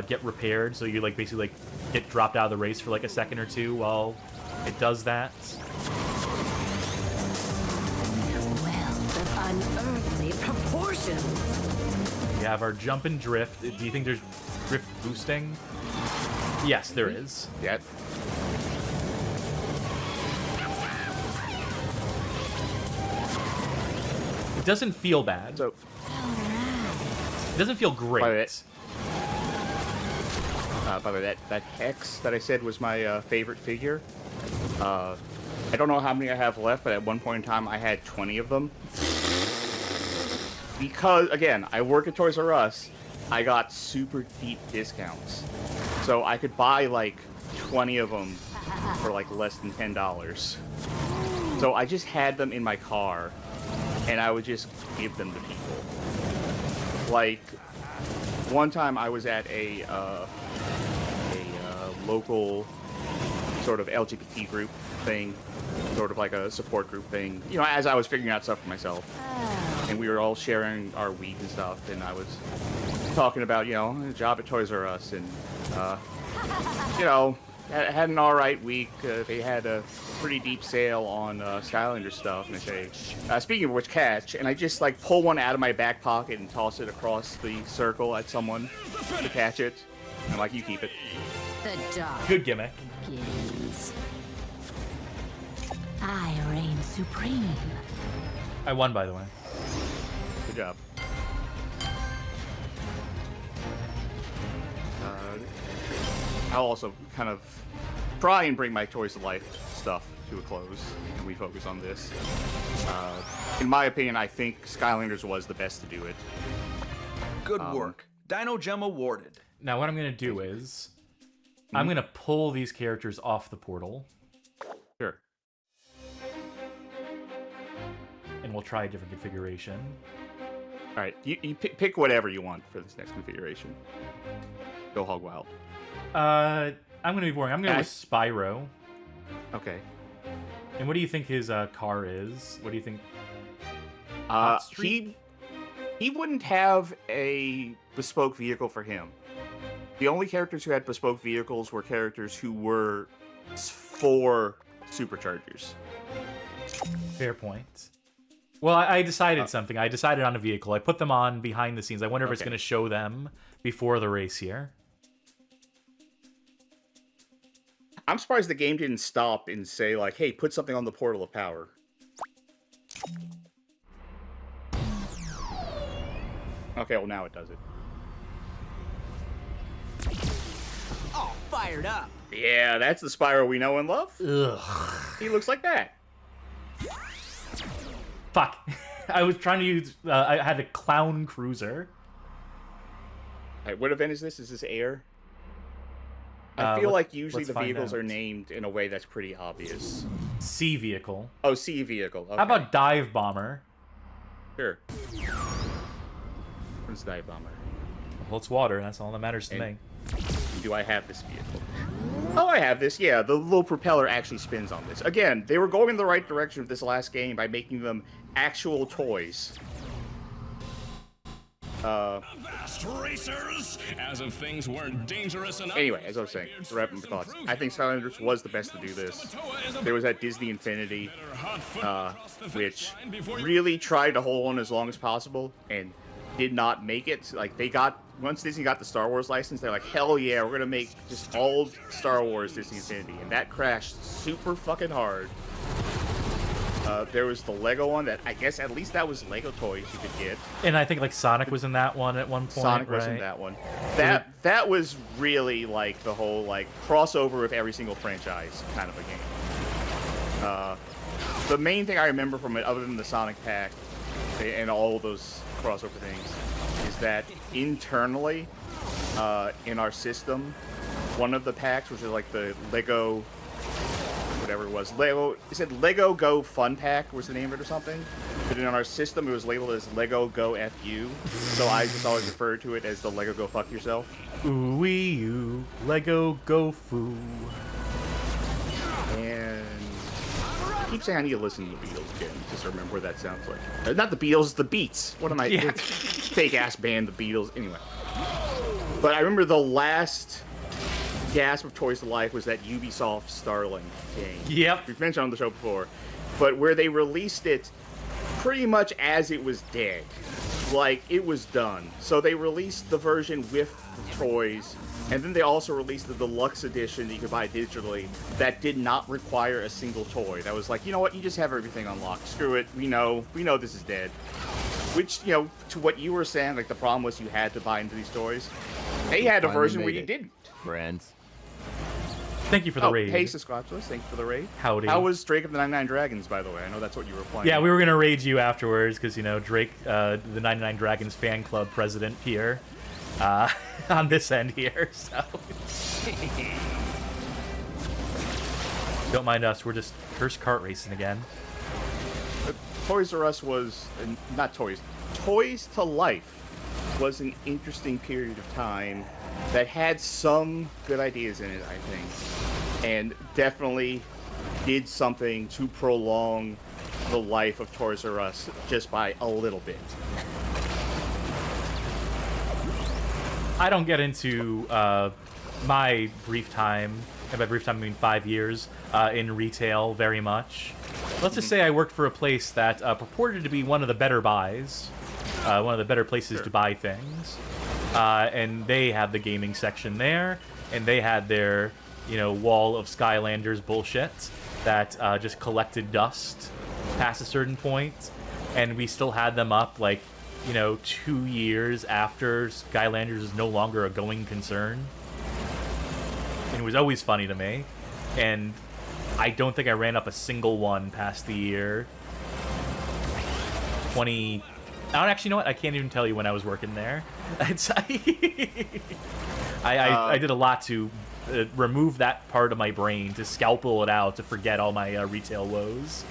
get repaired, so you like basically like get dropped out of the race for like a second or two while it does that. Wealth of unearthly proportions. We have our jump and drift. Do you think there's drift boosting? Yes, there is. Yeah. It doesn't feel bad. So, it doesn't feel great. By the way, that Hex that I said was my favorite figure. I don't know how many I have left, but at one point in time I had 20 of them. Because, again, I work at Toys R Us, I got super deep discounts. So I could buy like 20 of them for like less than $10. So I just had them in my car, and I would just give them to people. Like, one time I was at a local sort of LGBT group thing, sort of like a support group thing, you know, as I was figuring out stuff for myself. And we were all sharing our week and stuff, and I was talking about, you know, a job at Toys R Us, and, you know, had an alright week. They had a pretty deep sale on Skylanders stuff, and I say, speaking of which, catch, and I just like pull one out of my back pocket and toss it across the circle at someone to catch it. I'm like, you keep it. The dark Good gimmick. begins. I reign supreme. I won, by the way. Good job. I'll also kind of try and bring my Toys to Life stuff to a close, and we focus on this. In my opinion, I think Skylanders was the best to do it. Good work. Dino Gem awarded. Now what I'm going to do is, I'm going to pull these characters off the portal. Sure. And we'll try a different configuration. All right, you pick whatever you want for this next configuration. Go hog wild. I'm going to be boring. I'm going to go with Spyro. Okay. And what do you think his car is? What do you think? He wouldn't have a bespoke vehicle for him. The only characters who had bespoke vehicles were characters who were for SuperChargers. Fair point. Well, I decided something. I decided on a vehicle. I put them on behind the scenes. I wonder if it's going to show them before the race here. I'm surprised the game didn't stop and say, like, hey, put something on the Portal of Power. Okay, well, now it does it. All fired up. Yeah, that's the Spyro we know and love. Ugh. He looks like that. Fuck. I was trying to use... I had a clown cruiser. All right, what event is this? Is this air? I feel like usually the vehicles are named in a way that's pretty obvious. Sea vehicle. Oh, sea vehicle. Okay. How about dive bomber? Sure. What's dive bomber? Well, it's water. That's all that matters to me. Do I have this vehicle? Oh, I have this. Yeah, the little propeller actually spins on this. Again, they were going in the right direction with this last game by making them actual toys. Avast racers! As if things weren't dangerous enough. Anyway, as I was saying, to wrap up my thoughts, I think Skylanders was the best to do this. There was that Disney Infinity, which really tried to hold on as long as possible and did not make it. Like, they got, once Disney got the Star Wars license, they're like, hell yeah, we're gonna make just all Star Wars Disney Infinity, and that crashed super fucking hard. There was the Lego one that I guess at least that was Lego toys you could get. And I think like Sonic was in that one at one point. Sonic was in that one. That was really like the whole like crossover with every single franchise kind of a game. The main thing I remember from it, other than the Sonic pack and all those crossover things, is that internally, in our system, one of the packs, which is like the Lego, whatever it was, Lego, it said Lego Go Fun Pack was the name of it or something, but in our system it was labeled as Lego Go FU, so I just always referred to it as the Lego Go Fuck Yourself. Ooh wee oo, Lego Go Foo. And I keep saying I need to listen to the Beatles again, just to remember what that sounds like. Not the Beatles, the Beats. What am I? Yeah. Fake ass band, the Beatles. Anyway. But I remember the last gasp of Toys to Life was that Ubisoft Starlink game. Yep. We've mentioned on the show before. But where they released it pretty much as it was dead. Like, it was done. So they released the version with the toys, and then they also released the deluxe edition that you could buy digitally that did not require a single toy. That was like, you know what, you just have everything unlocked. Screw it, we know this is dead. Which, you know, to what you were saying, like the problem was you had to buy into these toys. They had a version where you didn't. Friends. Thank you for the raid. Hey, Sasquatchus, thank you for the raid. Howdy. How was Drake of the 99 Dragons, by the way? I know that's what you were playing. Yeah, we were going to raid you afterwards because, you know, Drake, the 99 Dragons fan club president here, on this end here, so. Don't mind us, we're just Kursed kart racing again. Toys R Us was, not Toys, Toys to Life was an interesting period of time that had some good ideas in it, I think, and definitely did something to prolong the life of Toys R Us just by a little bit. I don't get into my brief time, and by brief time I mean 5 years, in retail very much. Let's just say I worked for a place that purported to be one of the better buys, one of the better places to buy things. And they had the gaming section there, and they had their, you know, wall of Skylanders bullshit that just collected dust past a certain point, and we still had them up, like, you know, 2 years after Skylanders is no longer a going concern. And it was always funny to me, and I don't think I ran up a single one past the year 20... I don't actually know what, I can't even tell you when I was working there. It's, I did a lot to remove that part of my brain, to scalpel it out, to forget all my retail woes.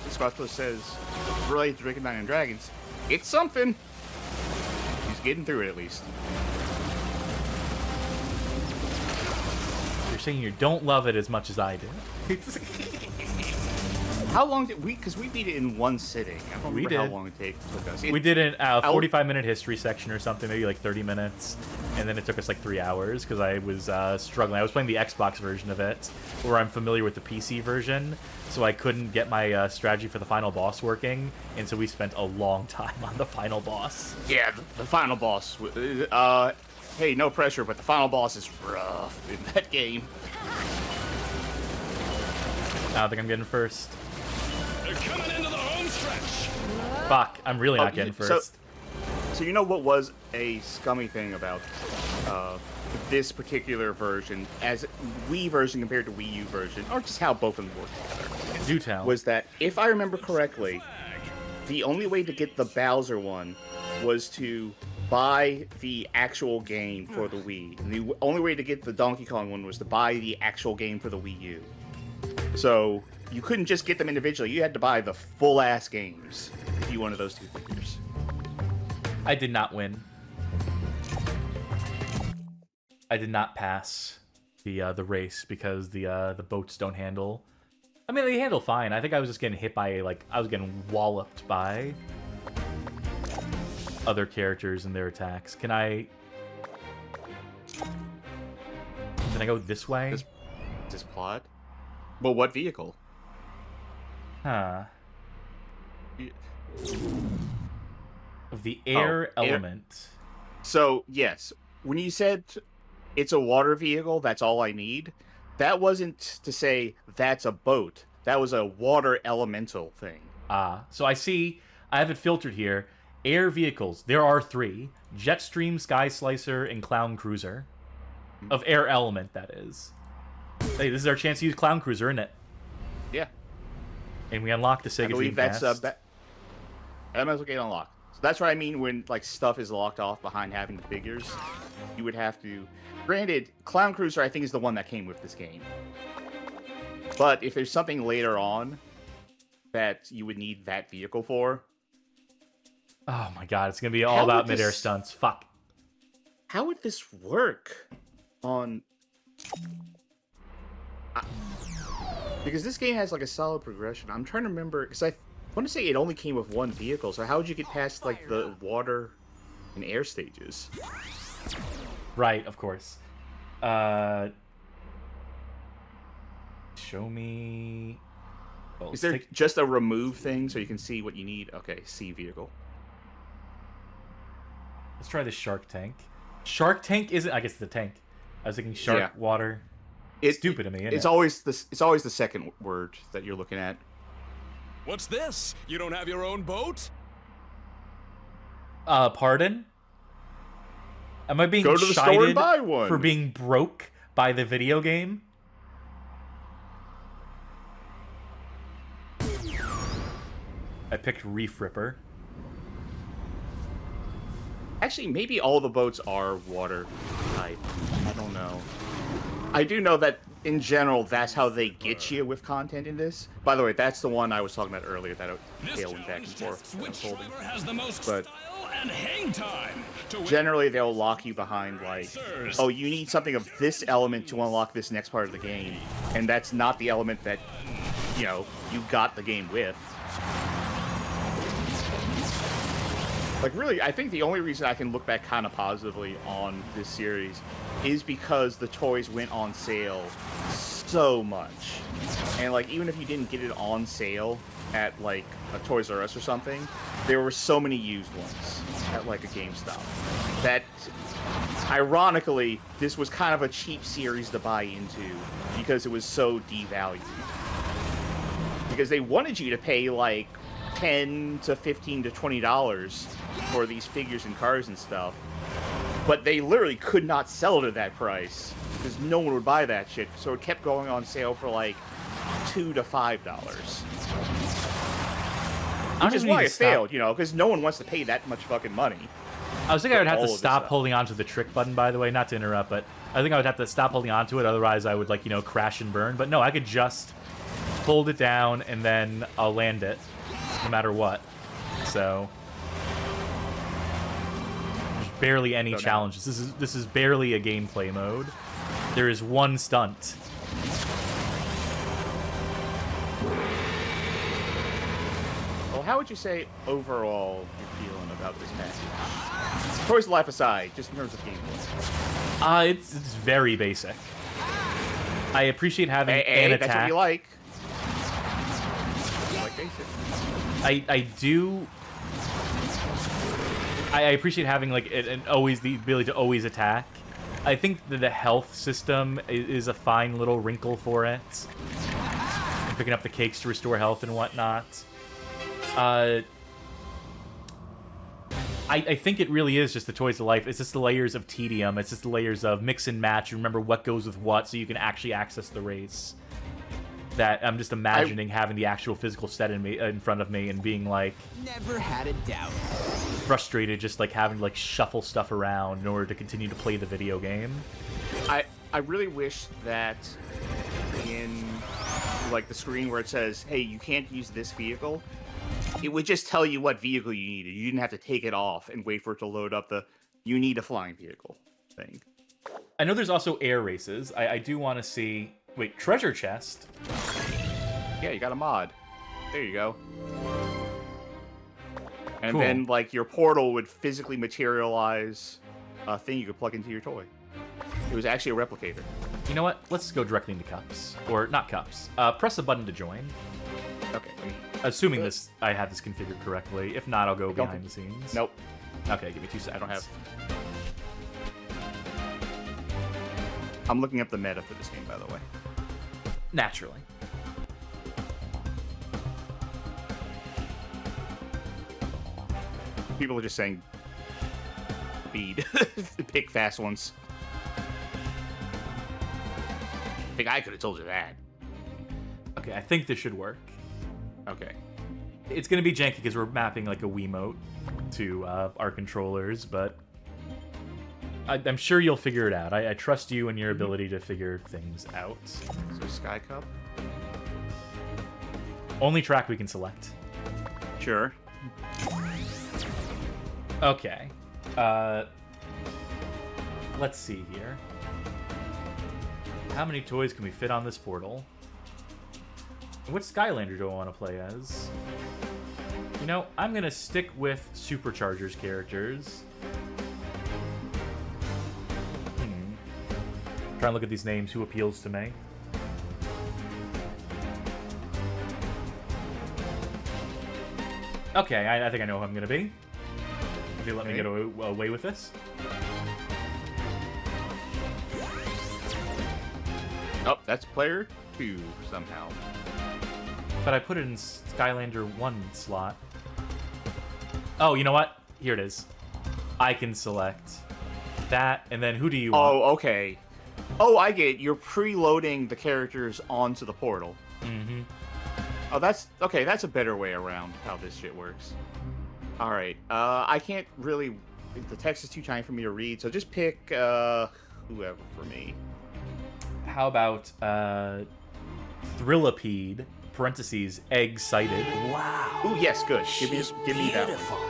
Squatchlo says, related to Drake of 99 Dragons, it's something. He's getting through it at least. You're saying you don't love it as much as I do. How long did we? Because we beat it in one sitting. I don't remember how long it took us. We did a 45-minute history section or something, maybe like 30 minutes, and then it took us like 3 hours because I was struggling. I was playing the Xbox version of it, where I'm familiar with the PC version, so I couldn't get my strategy for the final boss working, and so we spent a long time on the final boss. Yeah, the final boss. Hey, no pressure, but the final boss is rough in that game. I don't think I'm getting first. They're coming into the home stretch. Fuck, I'm really not getting first. So you know what was a scummy thing about this particular version, as Wii version compared to Wii U version, or just how both of them work together? Do tell. Was that, if I remember correctly, the only way to get the Bowser one was to buy the actual game for the Wii. And the only way to get the Donkey Kong one was to buy the actual game for the Wii U. So you couldn't just get them individually. You had to buy the full-ass games if you wanted those two figures. I did not win. I did not pass the race because the boats don't handle. I mean, they handle fine. I think I was just getting hit by, like, I was getting walloped by other characters and their attacks. Can I go this way? This plot? Well, what vehicle? Huh. Of the air element. So, yes. When you said it's a water vehicle, that's all I need, that wasn't to say that's a boat. That was a water elemental thing. So I see, I have it filtered here. Air vehicles, there are 3. Jetstream, Sky Slicer, and Clown Cruiser. Of air element, that is. Hey, this is our chance to use Clown Cruiser, isn't it? Yeah. And we unlock the Sega I believe Dreamcast. that might as well get unlocked. So that's what I mean when like stuff is locked off behind having the figures. You would have to. Granted, Clown Cruiser I think is the one that came with this game. But if there's something later on that you would need that vehicle for. Oh my god, it's gonna be all about midair stunts. Fuck. How would this work on? Because this game has like a solid progression. I'm trying to remember because I want to say it only came with one vehicle. So how would you get past like the water and air stages? Right, of course. Show me. Well, is there just a remove thing so you can see what you need? Okay, C vehicle. Let's try the shark tank. Shark tank isn't. I guess the tank. I was thinking shark water. It's stupid to me. Isn't it's always the second word that you're looking at. What's this? You don't have your own boat? Pardon? Am I being Go to the store and buy one for being broke by the video game? I picked Reef Ripper. Actually, maybe all the boats are water type. I don't know. I do know that, in general, that's how they get you with content in this. By the way, that's the one I was talking about earlier that Hale went back and forth. But generally, they'll lock you behind, like, oh, you need something of this element to unlock this next part of the game. And that's not the element that, you know, you got the game with. Like, really, I think the only reason I can look back kind of positively on this series is because the toys went on sale so much. And, like, even if you didn't get it on sale at, like, a Toys R Us or something, there were so many used ones at, like, a GameStop that, ironically, this was kind of a cheap series to buy into because it was so devalued. Because they wanted you to pay, like, $10 to $15 to $20 for these figures and cars and stuff, but they literally could not sell it at that price because no one would buy that shit. So it kept going on sale for like $2 to $5, which is why it failed. You know, because no one wants to pay that much fucking money. I was thinking I would have to stop holding onto the trick button. By the way, not to interrupt, but I think I would have to stop holding onto it. Otherwise, I would, like, you know, crash and burn. But no, I could just hold it down and then I'll land it. No matter what. So there's barely any challenges. This is barely a gameplay mode. There is one stunt. Well, how would you say overall you're feeling about this package? Toys of Life aside, just in terms of gameplay. It's very basic. I appreciate having an attack. That's what you like. You like basic. I appreciate having, like, always the ability to always attack. I think that the health system is a fine little wrinkle for it. And picking up the cakes to restore health and whatnot. I think it really is just the Toys of Life. It's just the layers of tedium. It's just the layers of mix and match. Remember what goes with what so you can actually access the race. That I'm just imagining having the actual physical set in front of me and being like, never had a doubt. Frustrated, just like having to like shuffle stuff around in order to continue to play the video game. I really wish that in like the screen where it says, "Hey, you can't use this vehicle," it would just tell you what vehicle you needed. You didn't have to take it off and wait for it to load up the "you need a flying vehicle" thing. I know there's also air races. I do want to see. Wait, treasure chest? Yeah, you got a mod. There you go. And cool. Then, like, your portal would physically materialize a thing you could plug into your toy. It was actually a replicator. You know what? Let's go directly into cups. Or, not cups. Press a button to join. Okay. Assuming I have this configured correctly. If not, I'll go behind the scenes. Nope. Okay, give me 2 seconds. I don't have... I'm looking up the meta for this game, by the way. Naturally. People are just saying speed. Pick fast ones. I think I could have told you that. Okay, I think this should work. Okay. It's going to be janky because we're mapping like a Wiimote to our controllers, but I'm sure you'll figure it out. I trust you and your ability to figure things out. So Sky Cup? Only track we can select. Sure. Okay. Let's see here. How many toys can we fit on this portal? Which Skylander do I want to play as? You know, I'm going to stick with SuperChargers characters. Try and look at these names. Who appeals to me? Okay, I think I know who I'm going to be. If you let me get away with this. Oh, that's player 2 somehow. But I put it in Skylander 1 slot. Oh, you know what? Here it is. I can select that, and then who do you want? Oh, okay. Oh, I get it. You're preloading the characters onto the portal. Mm-hmm. Oh, that's... Okay, that's a better way around how this shit works. Alright, I can't really... The text is too tiny for me to read, so just pick, whoever for me. How about, Thrillipede, parentheses, egg-sighted. Wow. Ooh, yes, good. Give me that one.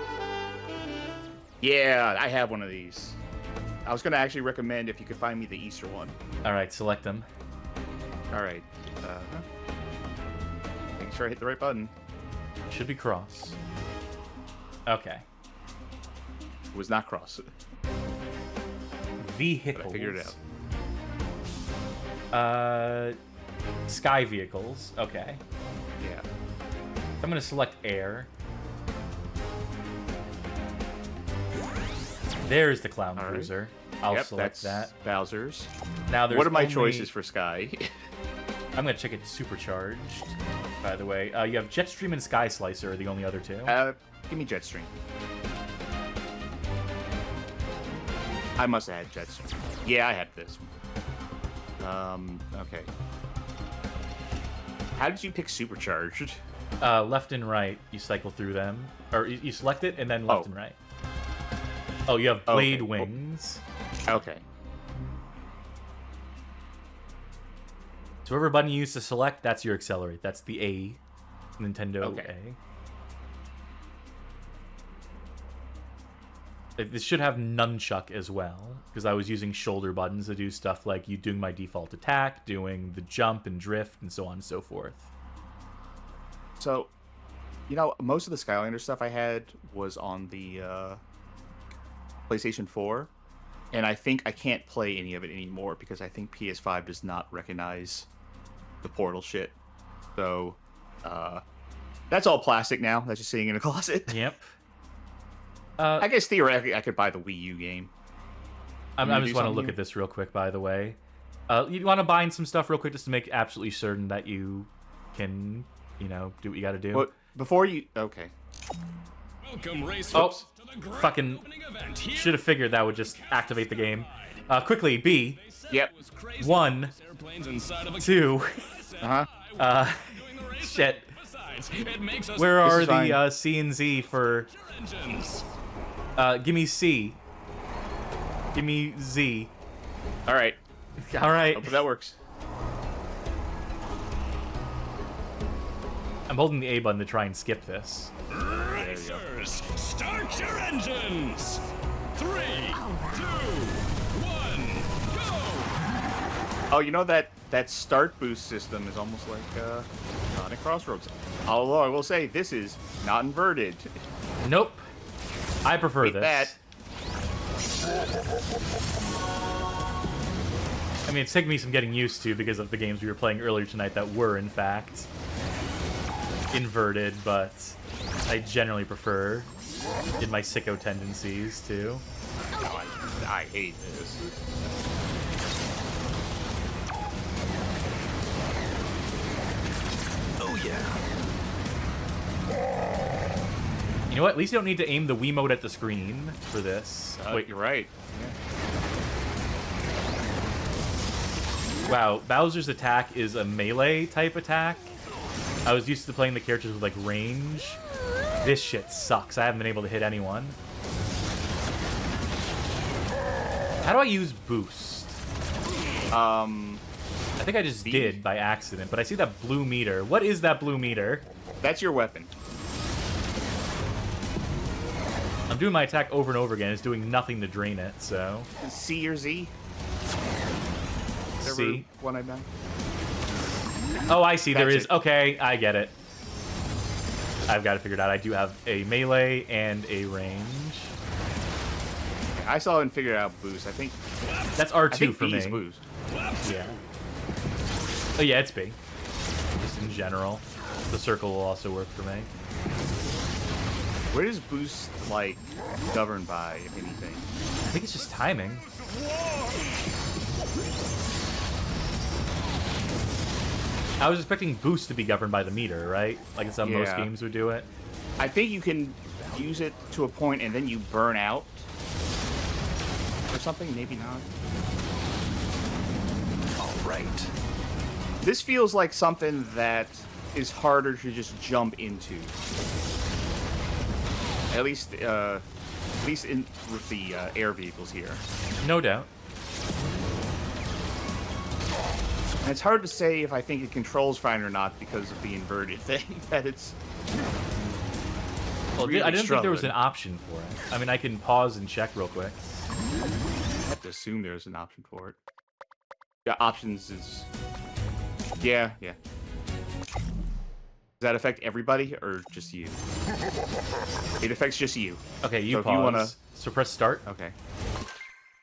Yeah, I have one of these. I was going to actually recommend if you could find me the Easter one. Alright, select them. Alright. Make sure I hit the right button. Should be cross. Okay. It was not cross. Vehicles. But I figured it out. Sky vehicles. Okay. Yeah. I'm going to select air. There's the Clown Cruiser. I'll select that. Bowser's. Now there's what are my choices for Sky? I'm going to check it supercharged, by the way. You have Jetstream and Sky Slicer are the only other two. Give me Jetstream. I must have had Jetstream. Yeah, I had this one. Okay. How did you pick Supercharged? Left and right, you cycle through them. Or you select it, and then left and right. Oh, you have Blade Wings. Okay. So whatever button you use to select, that's your accelerate. That's the A. Nintendo A. This should have nunchuck as well, because I was using shoulder buttons to do stuff like you doing my default attack, doing the jump and drift, and so on and so forth. So, you know, most of the Skylander stuff I had was on the PlayStation 4, and I think I can't play any of it anymore because I think PS5 does not recognize the Portal shit. So, that's all plastic now. That's just sitting in a closet. Yep. I guess theoretically I could buy the Wii U game. I just want to look at this real quick, by the way. You want to bind some stuff real quick just to make absolutely certain that you can, you know, do what you got to do. But before you... Okay. Welcome, racers, oh, to the grand fucking should have figured that would just activate the game. Quickly, B. Yep. 1, 2. Shit. Where are the C and Z for... give me C. Give me Z. All right. All right. Hope that works. I'm holding the A button to try and skip this. Racers, start your engines. 3, 2, 1, go. Oh, you know that start boost system is almost like Sonic Crossroads. Although I will say this is not inverted. Nope. I prefer this. That. I mean, it's taken me some getting used to because of the games we were playing earlier tonight that were, in fact, inverted, but I generally prefer, in my sicko tendencies, too. Oh, I hate this. Oh, yeah. You know what? At least you don't need to aim the Wiimote at the screen for this. Wait, you're right. Wow, Bowser's attack is a melee type attack. I was used to playing the characters with, like, range. This shit sucks. I haven't been able to hit anyone. How do I use boost? I think I just did by accident, but I see that blue meter. What is that blue meter? That's your weapon. I'm doing my attack over and over again. It's doing nothing to drain it, so... C or Z? C. One I've done. Oh, I see. There is. It. Okay, I get it. I've got it figured out. I do have a melee and a range. I saw and figured out boost. I think that's R2 for B me. Is boost. Yeah. Oh yeah, it's B. Just in general, the circle will also work for me. Where does boost like governed by, if anything? I think it's just timing. I was expecting boost to be governed by the meter, right? Like it's how most games would do it. I think you can use it to a point and then you burn out. Or something, maybe not. Alright. This feels like something that is harder to just jump into. At least in with the air vehicles here. No doubt. And it's hard to say if I think it controls fine or not because of the inverted thing that it's. Well, really I didn't think there was an struggling. option for it. I mean, I can pause and check real quick. I have to assume there's an option for it. Yeah, options is. Yeah. Does that affect everybody or just you? It affects just you. Okay, you so pause. If you wanna... So press start. Okay.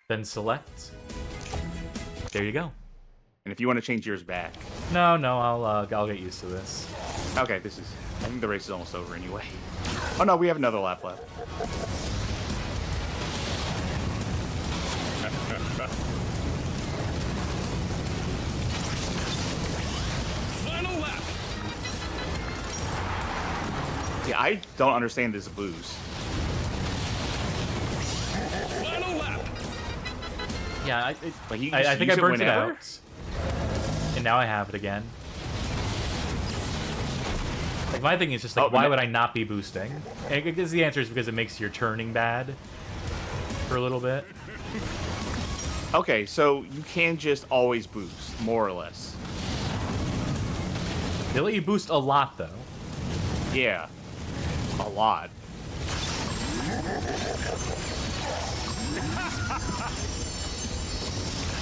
Then select. There you go. And if you want to change yours back. No, I'll get used to this. Okay, I think the race is almost over anyway. Oh no, we have another lap left. Final lap. Yeah, I don't understand this boost. Final lap. Yeah, Like you I think I burnt it whenever? out. And now I have it again. Like, my thing is just like, why would I not be boosting? And I guess the answer is because it makes your turning bad for a little bit. Okay, so you can just always boost, more or less. They let you boost a lot, though. Yeah. A lot.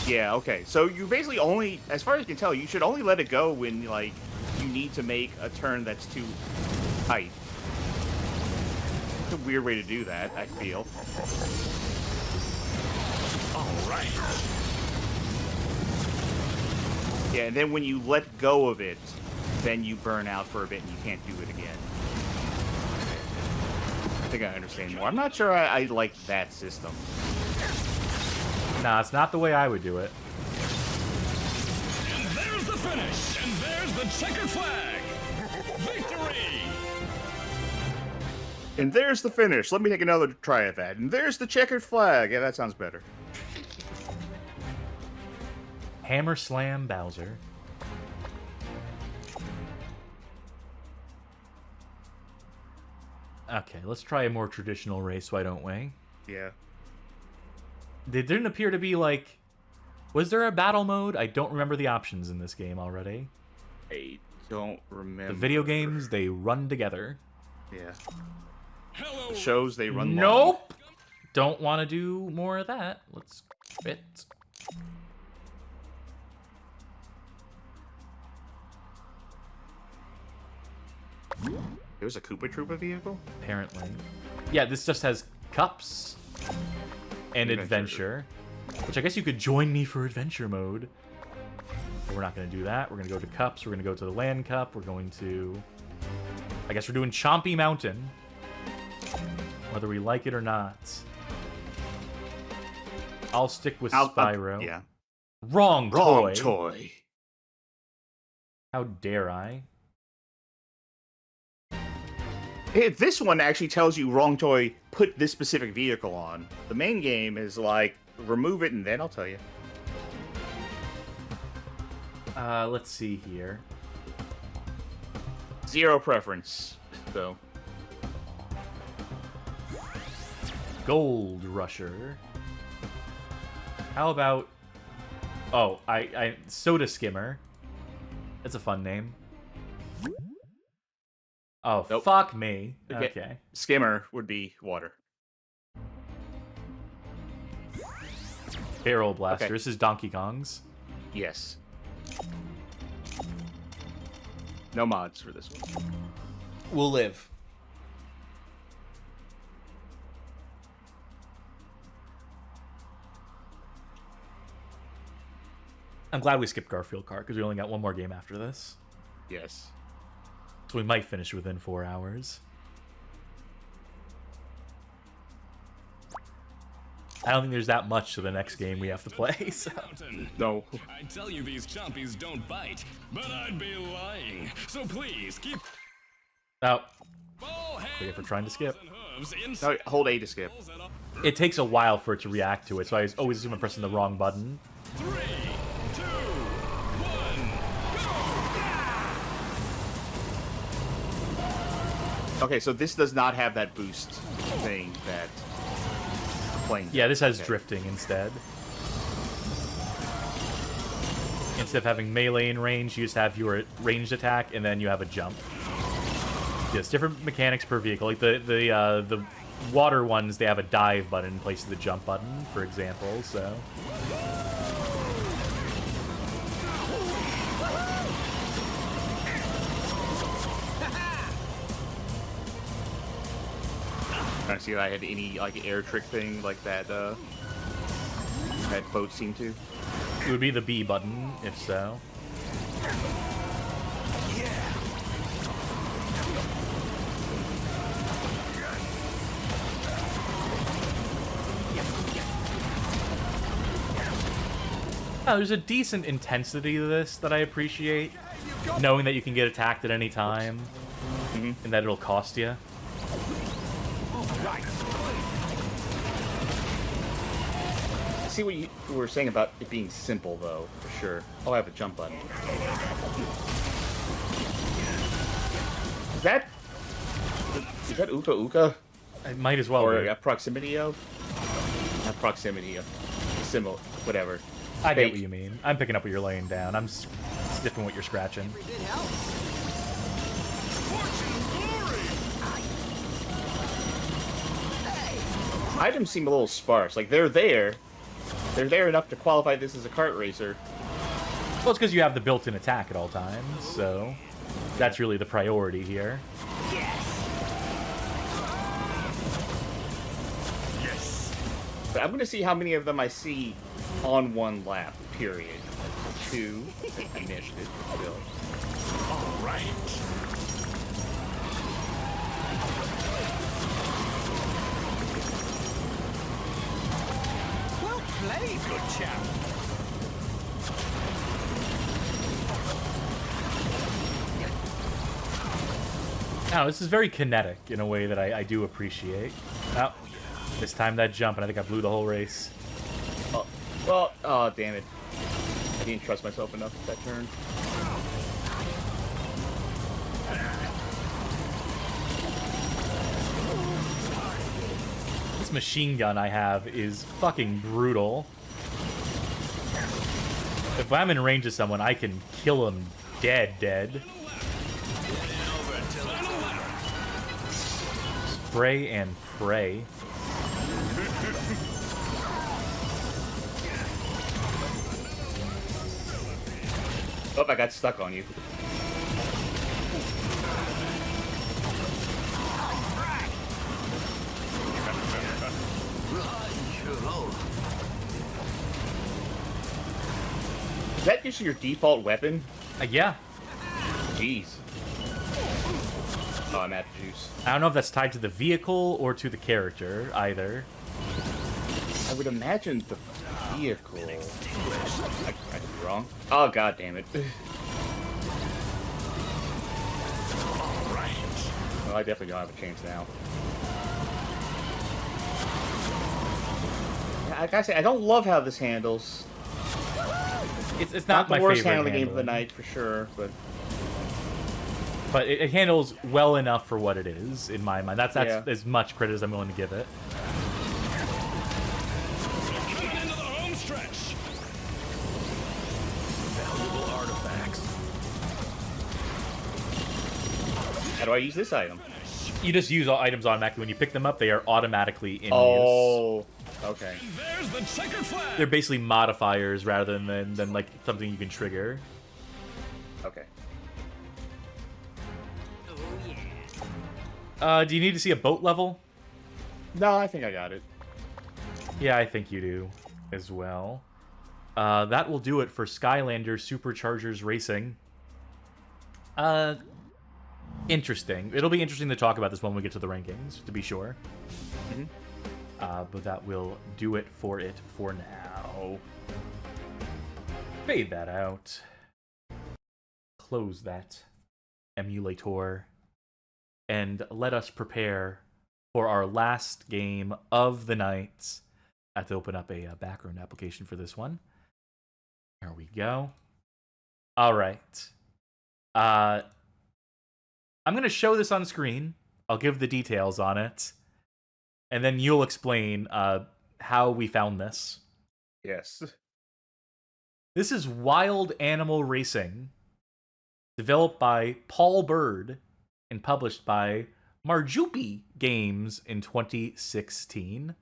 Yeah, okay. So you basically only, as far as you can tell, you should only let it go when, like, you need to make a turn that's too tight. It's a weird way to do that, I feel. Alright. Yeah, and then when you let go of it, then you burn out for a bit and you can't do it again. I think I understand more. I'm not sure I like that system. Nah, it's not the way I would do it. And there's the finish. And there's the checkered flag. Victory. And there's the finish. Let me take another try at that. And there's the checkered flag. Yeah, that sounds better. Hammer Slam Bowser. Okay, let's try a more traditional race, why don't we? Yeah. There didn't appear to be, like... Was there a battle mode? I don't remember the options in this game already. I don't remember. The video games, they run together. Yeah. Hello. The shows, they run long. Nope! Don't want to do more of that. Let's quit. There's a Koopa Troopa vehicle? Apparently. Yeah, this just has cups and adventure. Which I guess you could join me for adventure mode. But we're not going to do that. We're going to go to cups. We're going to go to the land cup. We're going to... I guess we're doing Chompy Mountain. Whether we like it or not. I'll stick with Spyro. Yeah. Wrong toy. Wrong toy. How dare I? Hey, this one actually tells you wrong toy, put this specific vehicle on. The main game is like, remove it and then I'll tell you. Let's see here. Zero preference, though. Gold Rusher. How about... Oh, I Soda Skimmer. That's a fun name. Oh, Nope. fuck me. Okay. Skimmer would be water. Barrel Blaster. Okay. This is Donkey Kong's. Yes. No mods for this one. We'll live. I'm glad we skipped Garfield Kart, because we only got one more game after this. Yes. So we might finish within 4 hours. I don't think there's that much to the next game we have to play, so... No. I tell you these chompies don't bite, but I'd be lying. So please keep... Oh. All Forget for trying to skip. No, hold A to skip. It takes a while for it to react to it, so I always assume I'm pressing the wrong button. 3, 2, 1, go! Okay, so this does not have that boost thing that playing. Yeah, this has drifting instead. Instead of having melee in range, you just have your ranged attack, and then you have a jump. Yes, different mechanics per vehicle. Like the water ones, they have a dive button in place of the jump button, for example, so... Trying to see if I had any like air trick thing like that that boat seemed to. It would be the B button, if so. Oh, there's a decent intensity to this that I appreciate. Knowing that you can get attacked at any time, and that it'll cost you. I see what you were saying about it being simple, though, for sure. Oh, I have a jump button. Is that Uka Uka? It might as well Or be. a proximity of? Not proximity of. Similar, whatever. I get what you mean. I'm picking up what you're laying down. I'm sniffing what you're scratching. Items seem a little sparse. Like, they're there. They're there enough to qualify this as a kart racer. Well, it's because you have the built-in attack at all times, so that's really the priority here. Yes! But I'm going to see how many of them I see on one lap, period. 2. I missed it. Still. All right. Well played, good chap. Now, this is very kinetic in a way that I do appreciate. Oh, this time that jump, and I think I blew the whole race. Oh, well, oh, damn it. I didn't trust myself enough with that turn. This machine gun I have is fucking brutal. If I'm in range of someone, I can kill him dead. Spray and pray. Oh, I got stuck on you. Is that just your default weapon? Yeah. Jeez. Oh, I'm out of juice. I don't know if that's tied to the vehicle or to the character, either. I would imagine the vehicle. I could be wrong. Oh, god damn it. Well, I definitely don't have a chance now. I gotta say, I don't love how this handles. It's not the my worst favorite handling game of the handling. night, for sure, but... But it handles well enough for what it is, in my mind. That's Yeah. as much credit as I'm willing to give it. Coming into the home stretch. Valuable artifacts. How do I use this item? You just use all items automatically. When you pick them up, they are automatically in use. Oh, okay. There's the checkered flag. They're basically modifiers rather than like something you can trigger. Okay. Do you need to see a boat level? No, I think I got it. Yeah, I think you do as well. That will do it for Skylanders SuperChargers Racing. Interesting. It'll be interesting to talk about this when we get to the rankings, to be sure. But that will do it for now. Fade that out. Close that emulator. And let us prepare for our last game of the night. I have to open up a background application for this one. There we go. All right. I'm going to show this on screen. I'll give the details on it. And then you'll explain how we found this. Yes. This is Wild Animal Racing, developed by Paul Bird and published by Marjupi Games in 2016.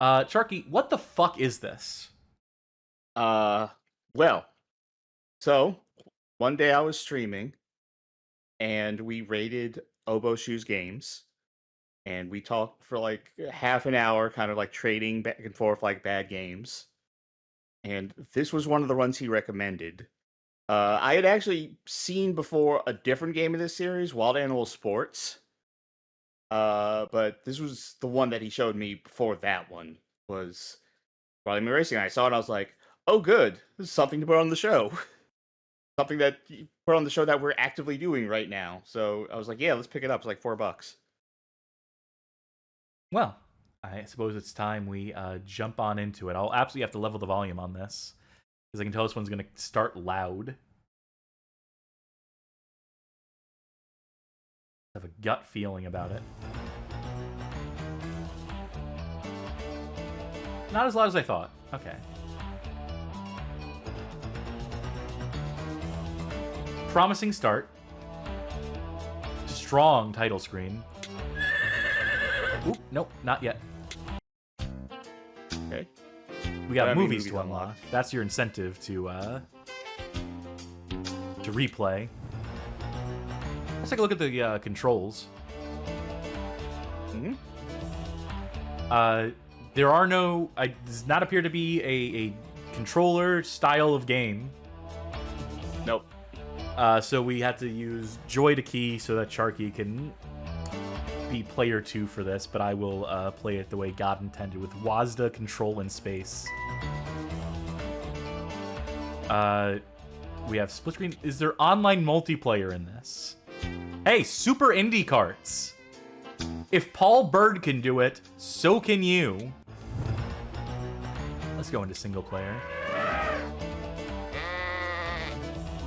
Sharky, what the fuck is this? Well, so one day I was streaming and we rated Obo Shoes Games and we talked for like half an hour, kind of like trading back and forth like bad games. And this was one of the ones he recommended. I had actually seen before a different game in this series, Wild Animal Sports. But this was the one that he showed me before that one was Wild Animal Racing. And I saw it and I was like, oh good, this is something to put on the show. Something that you put on the show that we're actively doing right now. So I was like, yeah, let's pick it up. It's like $4. Well, I suppose it's time we jump on into it. I'll absolutely have to level the volume on this, because I can tell this one's going to start loud. I have a gut feeling about it. Not as loud as I thought. Okay. Promising start. Strong title screen. Oop, nope, not yet. Okay. We got How many movies to movies unlock. unlocked? That's your incentive to replay. Let's take a look at the controls. There are no... does not appear to be a controller style of game. Nope. So we had to use Joy to key so that Sharky can be player 2 for this, but I will play it the way God intended, with WASD control in space. We have split screen. Is there online multiplayer in this? Hey, Super Indie Karts! If Paul Bird can do it, so can you. Let's go into single player.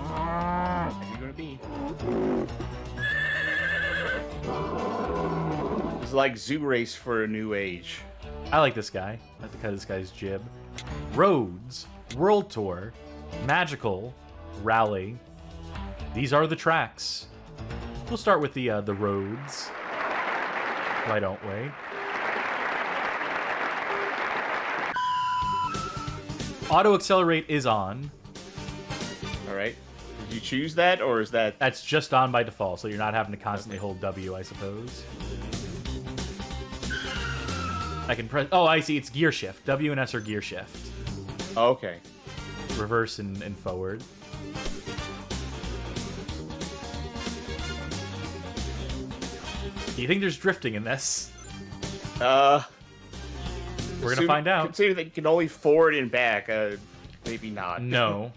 Where are you gonna be? It's like Zoo Race for a new age. I like this guy. I like to cut this guy's jib. Roads, World Tour, Magical, Rally. These are the tracks. We'll start with the roads. Why don't we? Auto accelerate is on. All right. Did you choose that, or is that... That's just on by default, so you're not having to constantly hold W, I suppose. I can press... Oh, I see. It's gear shift. W and S are gear shift. Okay. Reverse and forward. Do you think there's drifting in this? We're gonna find out. Considering that you can only forward and back, maybe not. No.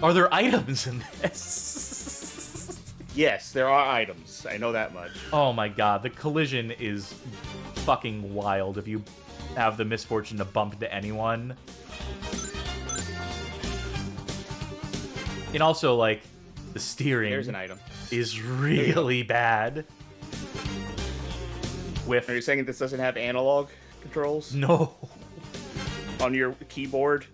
Are there items in this? Yes, there are items. I know that much. Oh my god, the collision is fucking wild. If you have the misfortune to bump into anyone. And also, like, the steering Here's an item. is really bad. With Are you saying this doesn't have analog controls? No. On your keyboard?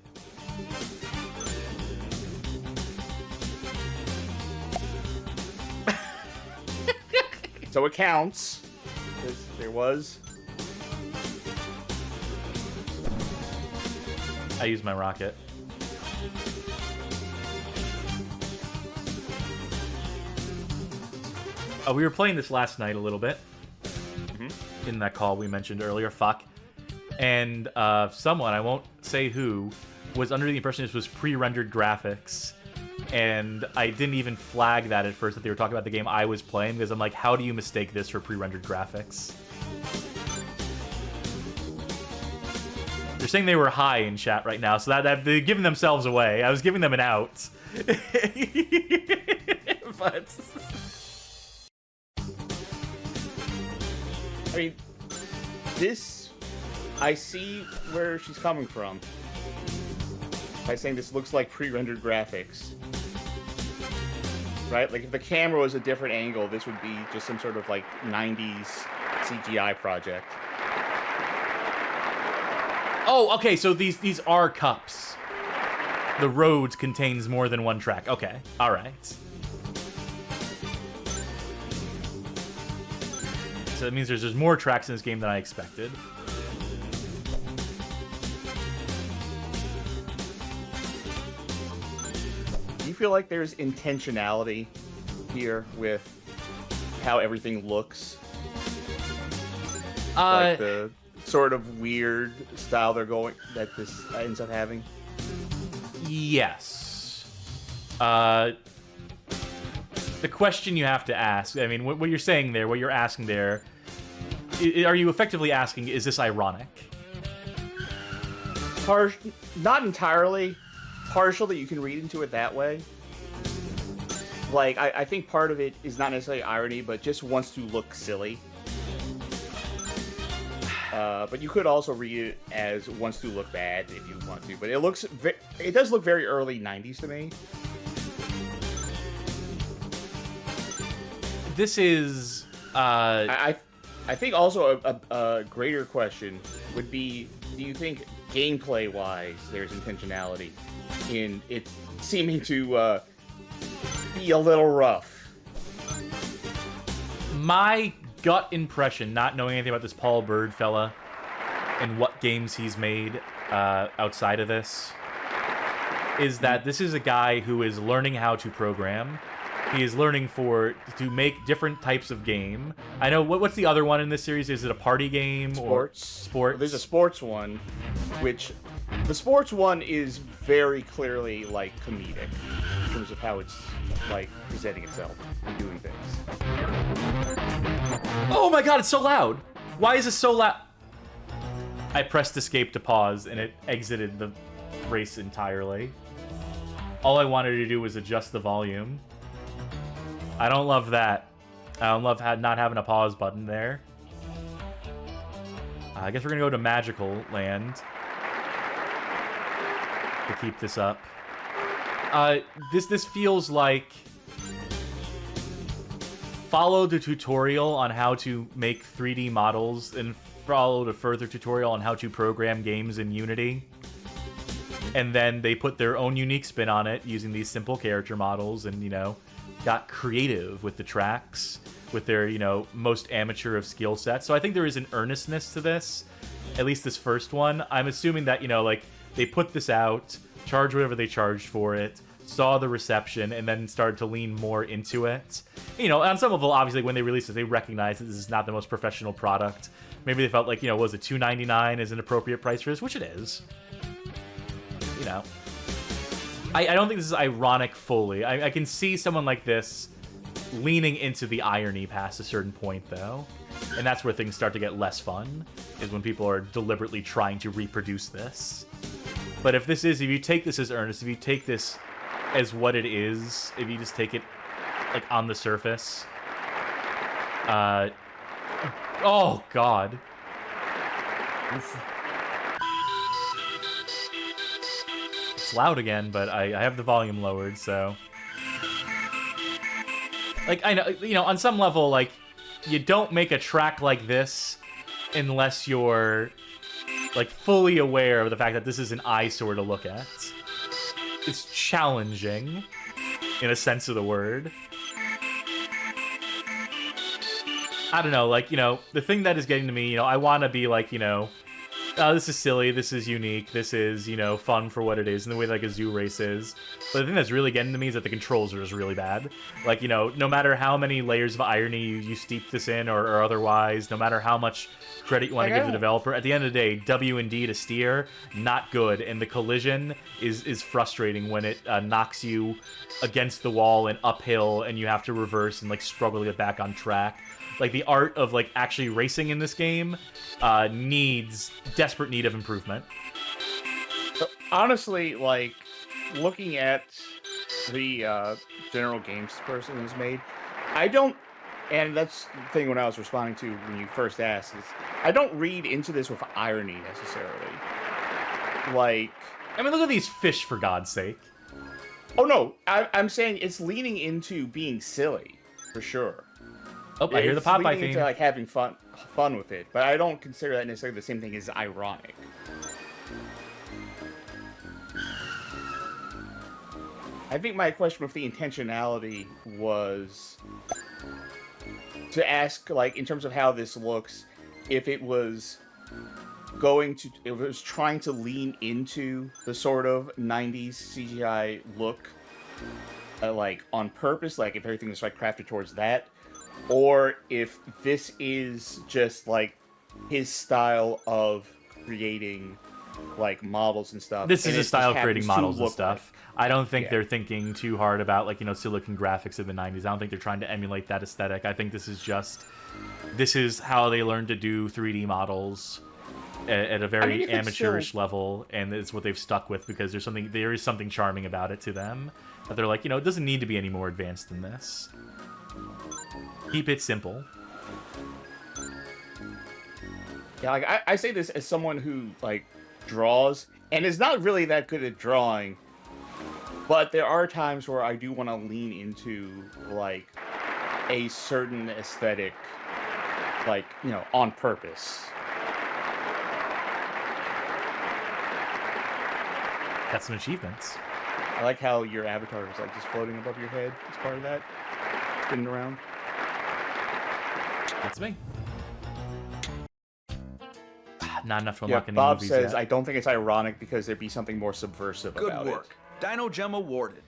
So it counts. There was. I used my rocket. We were playing this last night a little bit. In that call we mentioned earlier, fuck. And someone, I won't say who, was under the impression this was pre-rendered graphics. And I didn't even flag that at first that they were talking about the game I was playing, because I'm like, how do you mistake this for pre-rendered graphics? They're saying they were high in chat right now, so that they're giving themselves away. I was giving them an out. But... I mean, this... I see where she's coming from. By saying this looks like pre-rendered graphics. Right? Like, if the camera was a different angle, this would be just some sort of, like, 90s CGI project. Oh, okay, so these are cups. The road contains more than one track. Okay, alright. So that means there's more tracks in this game than I expected. Do you feel like there's intentionality here with how everything looks? Like the sort of weird style they're going, that this ends up having? Yes. The question you have to ask, I mean, what you're saying there, what you're asking there, are you effectively asking, is this ironic? Not entirely. Partial that you can read into it that way. Like, I think part of it is not necessarily irony, but just wants to look silly. But you could also read it as wants to look bad if you want to. But it does look very early 90s to me. This is... I think also a greater question would be, do you think gameplay-wise there's intentionality in it seeming to be a little rough? My gut impression, not knowing anything about this Paul Bird fella and what games he's made outside of this, is that this is a guy who is learning how to program. He is learning to make different types of game. I know, what's the other one in this series? Is it a party game? Sports. Sports? There's a sports one, which... The sports one is very clearly, like, comedic in terms of how it's, like, presenting itself and doing things. Oh my god, it's so loud! Why is it so loud? I pressed escape to pause, and it exited the race entirely. All I wanted to do was adjust the volume. I don't love that. I don't love not having a pause button there. I guess we're gonna go to Magical Land to keep this up. This feels like follow the tutorial on how to make 3D models and follow the further tutorial on how to program games in Unity. And then they put their own unique spin on it using these simple character models and, you know, got creative with the tracks, with their, you know, most amateur of skill sets. So I think there is an earnestness to this, at least this first one. I'm assuming that, you know, like, they put this out, charged whatever they charged for it, saw the reception, and then started to lean more into it. You know, on some level, obviously, when they released it, they recognized that this is not the most professional product. Maybe they felt like, you know, was it $2.99 is an appropriate price for this, which it is. You know. I don't think this is ironic fully. I can see someone like this leaning into the irony past a certain point, though. And that's where things start to get less fun, is when people are deliberately trying to reproduce this. But if you take this as earnest, if you take this as what it is, if you just take it, like, on the surface... oh, God. it's loud again, but I have the volume lowered, so... Like, I know, you know, on some level, like, you don't make a track like this unless you're, like, fully aware of the fact that this is an eyesore to look at. It's challenging, in a sense of the word. I don't know, like, you know, the thing that is getting to me, you know, I want to be like, you know, oh, this is silly, this is unique, this is, you know, fun for what it is, in the way like a zoo race is. But the thing that's really getting to me is that the controls are just really bad. Like, you know, no matter how many layers of irony you steep this in or otherwise, no matter how much credit you want to give the developer, at the end of the day, W and D to steer, not good. And the collision is frustrating when it knocks you against the wall and uphill and you have to reverse and, like, struggle to get back on track. Like, the art of, like, actually racing in this game needs desperate need of improvement. Honestly, like, looking at the general games this person has made, I don't, and that's the thing when I was responding to when you first asked, is I don't read into this with irony, necessarily. Like... I mean, look at these fish, for God's sake. Oh, no, I'm saying it's leaning into being silly, for sure. Oh, I hear the Popeye theme. Into, like, having fun with it, but I don't consider that necessarily the same thing as ironic. I think my question with the intentionality was to ask, like, in terms of how this looks, if it was if it was trying to lean into the sort of 90s CGI look, like, on purpose, like, if everything was, like, crafted towards that, or if this is just, like, his style of creating, like, models and stuff. This is a style of creating models and stuff. I don't think they're thinking too hard about, like, you know, silicon graphics of the 90s. I don't think they're trying to emulate that aesthetic. I think this is how they learned to do 3D models at a very amateurish level, and it's what they've stuck with because there is something charming about it to them. But they're like, you know, it doesn't need to be any more advanced than this. Keep it simple. Yeah, like, I say this as someone who, like, draws, and is not really that good at drawing, but there are times where I do want to lean into, like, a certain aesthetic, like, you know, on purpose. Got some achievements. I like how your avatar is, like, just floating above your head as part of that. Spinning around. That's me. Not enough to unlock any Bob movies says, yet. I don't think it's ironic because there'd be something more subversive about it. Good work. Dino Gem awarded.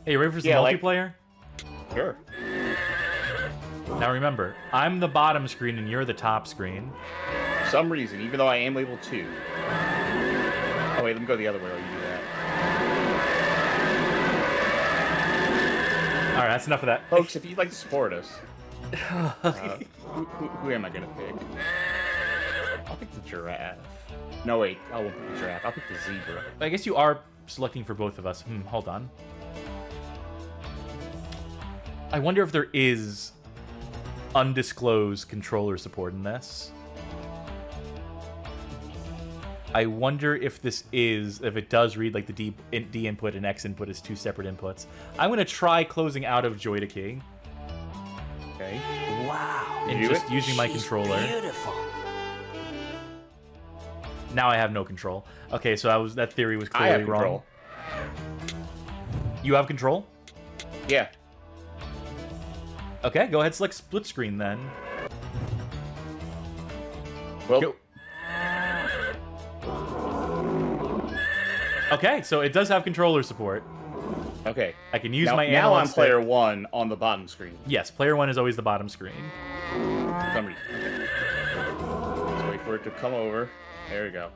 Hey, you ready for some multiplayer? Sure. Now remember, I'm the bottom screen and you're the top screen. For some reason, even though I am labeled 2. Oh wait, let me go the other way while you do that. Alright, that's enough of that. Folks, if you'd like to support us, who am I gonna pick? I'll pick the giraffe. No, wait, I won't pick the giraffe. I'll pick the zebra. I guess you are selecting for both of us. Hold on. I wonder if there is undisclosed controller support in this. I wonder if if it does read like the D input and X input as 2 separate inputs. I'm going to try closing out of Joy to Key. Okay. Wow. And just using my controller. Beautiful. Now I have no control. Okay, so that theory was clearly I have wrong. Control. You have control? Yeah. Okay, go ahead, select split screen then. Well, go. Okay, so it does have controller support. Okay. I can use now, my analog Now I'm stick. player 1 on the bottom screen. Yes, player 1 is always the bottom screen. For some reason. Okay. Let's wait for it to come over. There we go.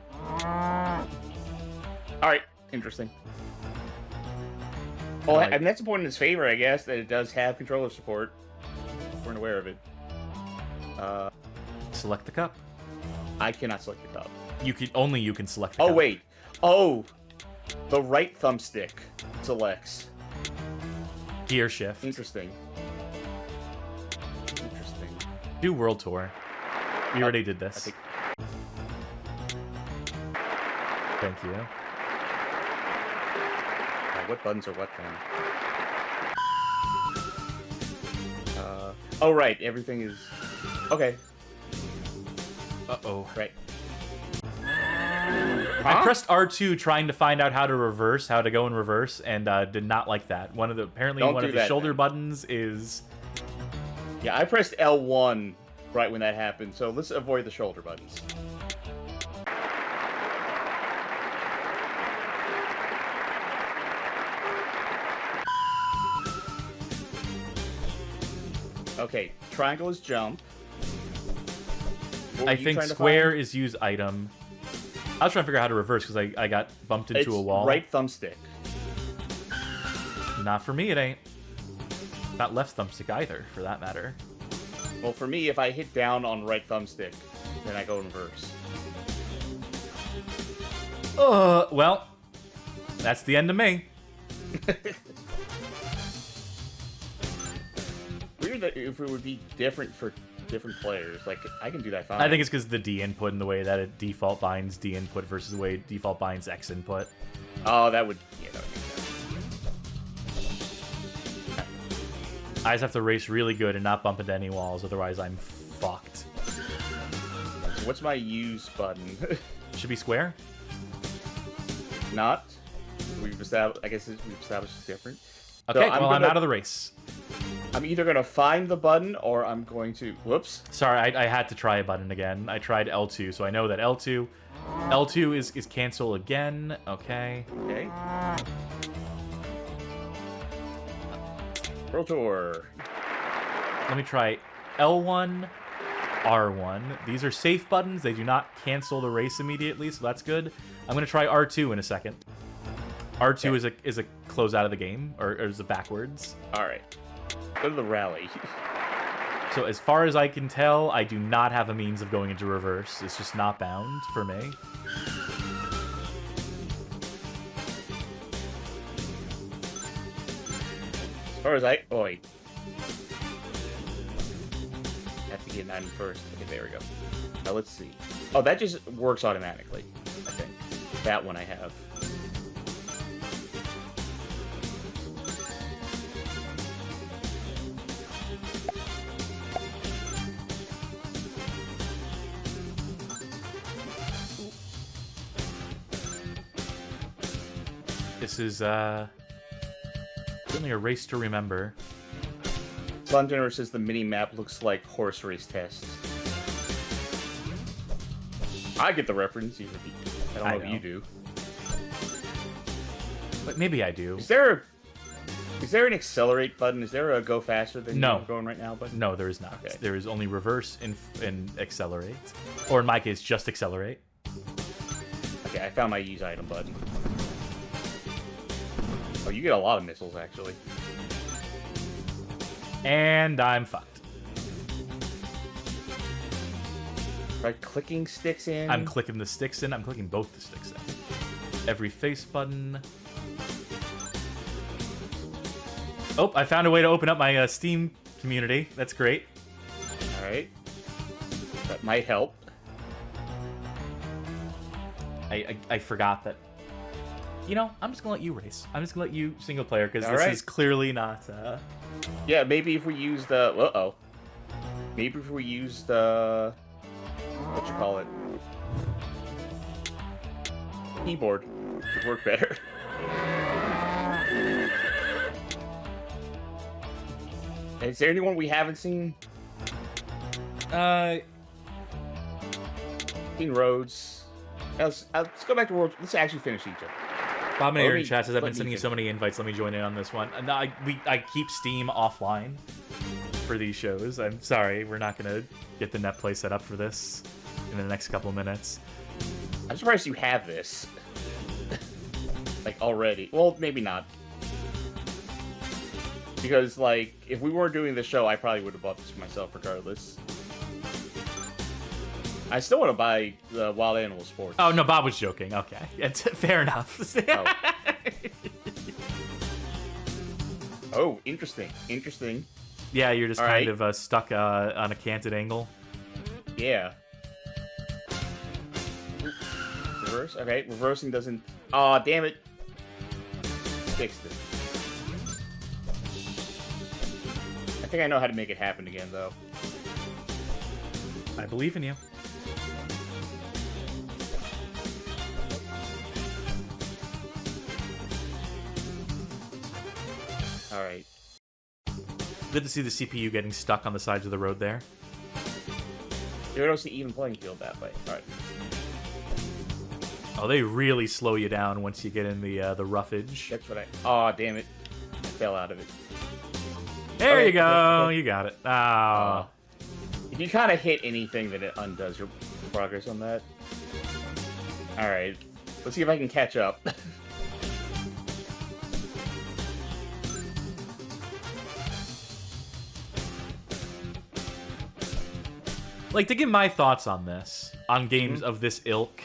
Alright, interesting. Well, I mean, that's a point in its favor, I guess, that it does have controller support. We're aware of it. Select the cup. I cannot select the cup. You can select the cup. Oh, wait. Oh! The right thumbstick selects. Gear shift. Interesting. Interesting. Do World Tour. We already did this. Thank you. what buttons are what then? Oh, right. Everything is... Okay. Uh-oh. Right. I pressed R2 trying to find out how to go in reverse, and did not like that. Apparently one of the shoulder buttons is... Yeah, I pressed L1 right when that happened, so let's avoid the shoulder buttons. Okay, triangle is jump. I think square is use item. I was trying to figure out how to reverse because I got bumped into a wall. Right thumbstick. Not for me, it ain't. Not left thumbstick either, for that matter. Well, for me, if I hit down on right thumbstick, then I go in reverse. Well, that's the end of me. Weird that if it would be different for different players. Like, I can do that fine. I think it's because the D input and the way that it default binds D input versus the way it default binds X input. Oh, that would make sense. I just have to race really good and not bump into any walls, otherwise I'm fucked. So what's my use button? Should be square? Not. We've established. I guess we've established it's different. Okay, so I'm out of the race. I'm either gonna find the button or I'm going to. Whoops. Sorry, I had to try a button again. I tried L2, so I know that L2 is cancel again. Okay. Okay. World Tour. Let me try L1, R1. These are safe buttons. They do not cancel the race immediately, so that's good. I'm going to try R2 in a second. R2 is a close out of the game, or is it backwards? All right. Go to the rally. So as far as I can tell, I do not have a means of going into reverse. It's just not bound for me. As far as I... Oh, wait. I have to get an item first. Okay, there we go. Now, let's see. Oh, that just works automatically, I think. That one I have. This is, certainly a race to remember. Slumdinner says the mini-map looks like horse race tests. I get the reference, even if I don't know if you do. But maybe I do. Is there an accelerate button? Is there a go faster than you're going right now button? No, there is not. Okay. There is only reverse and accelerate. Or in my case, just accelerate. Okay, I found my use item button. Oh, you get a lot of missiles, actually. And I'm fucked. Right, clicking sticks in? I'm clicking the sticks in. I'm clicking both the sticks in. Every face button. Oh, I found a way to open up my Steam community. That's great. Alright. That might help. I forgot that. You know, I'm just gonna let you race. I'm just gonna let you single player, because this right. is clearly not... Yeah, maybe if we use the... Uh-oh. Maybe if we use the... What you call it? Keyboard. Would work better. Is there anyone we haven't seen? Seen Rhodes. Let's go back to World... Let's actually finish Egypt. Bob and Aaron chat says, I've been sending you so many invites, let me join in on this one. And I keep Steam offline for these shows. I'm sorry, we're not going to get the net play set up for this in the next couple minutes. I'm surprised you have this. Like, already. Well, maybe not. Because, like, if we weren't doing the show, I probably would have bought this for myself regardless. I still want to buy the Wild Animal Sports. Oh, no, Bob was joking. Okay. It's fair enough. Oh, interesting. Interesting. Yeah, you're just kind of stuck on a canted angle. Yeah. Reverse? Okay, reversing doesn't... Aw, damn it. fixed it. I think I know how to make it happen again, though. I believe in you. Alright. Good to see the CPU getting stuck on the sides of the road there. You don't see even playing field that way. Alright. Oh, they really slow you down once you get in the roughage. That's what I... Oh, damn it. I fell out of it. There Okay, you go. okay. You got it. Ah. If you kind of hit anything, then it undoes your progress on that. Alright. Let's see if I can catch up. Like, to give my thoughts on this, on games of this ilk.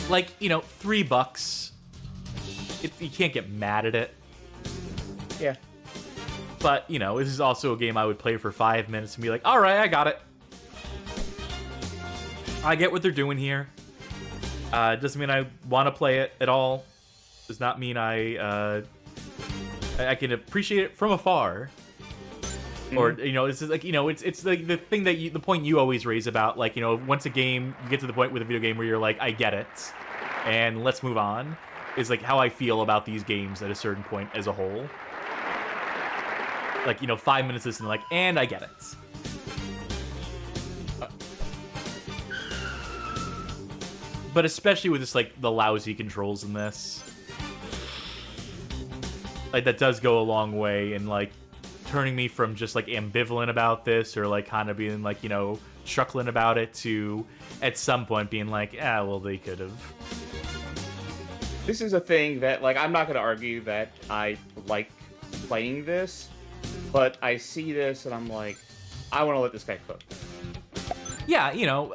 Like, you know, $3. You can't get mad at it. Yeah. But, you know, this is also a game I would play for 5 minutes and be like, alright, I got it. I get what they're doing here. It doesn't mean I want to play it at all. Does not mean I can appreciate it from afar. Or, you know, it's like, you know, it's like the thing that the point you always raise about, like, you know, once a game, you get to the point with a video game where you're like, I get it, and let's move on, is like how I feel about these games at a certain point as a whole. Like, you know, 5 minutes is like, and I get it. But especially with just, like, the lousy controls in this. Like, that does go a long way in, like, turning me from just, like, ambivalent about this or, like, kind of being, like, you know, chuckling about it to, at some point, being like, well, they could have. This is a thing that, like, I'm not going to argue that I like playing this, but I see this and I'm like, I want to let this guy cook. Yeah, you know,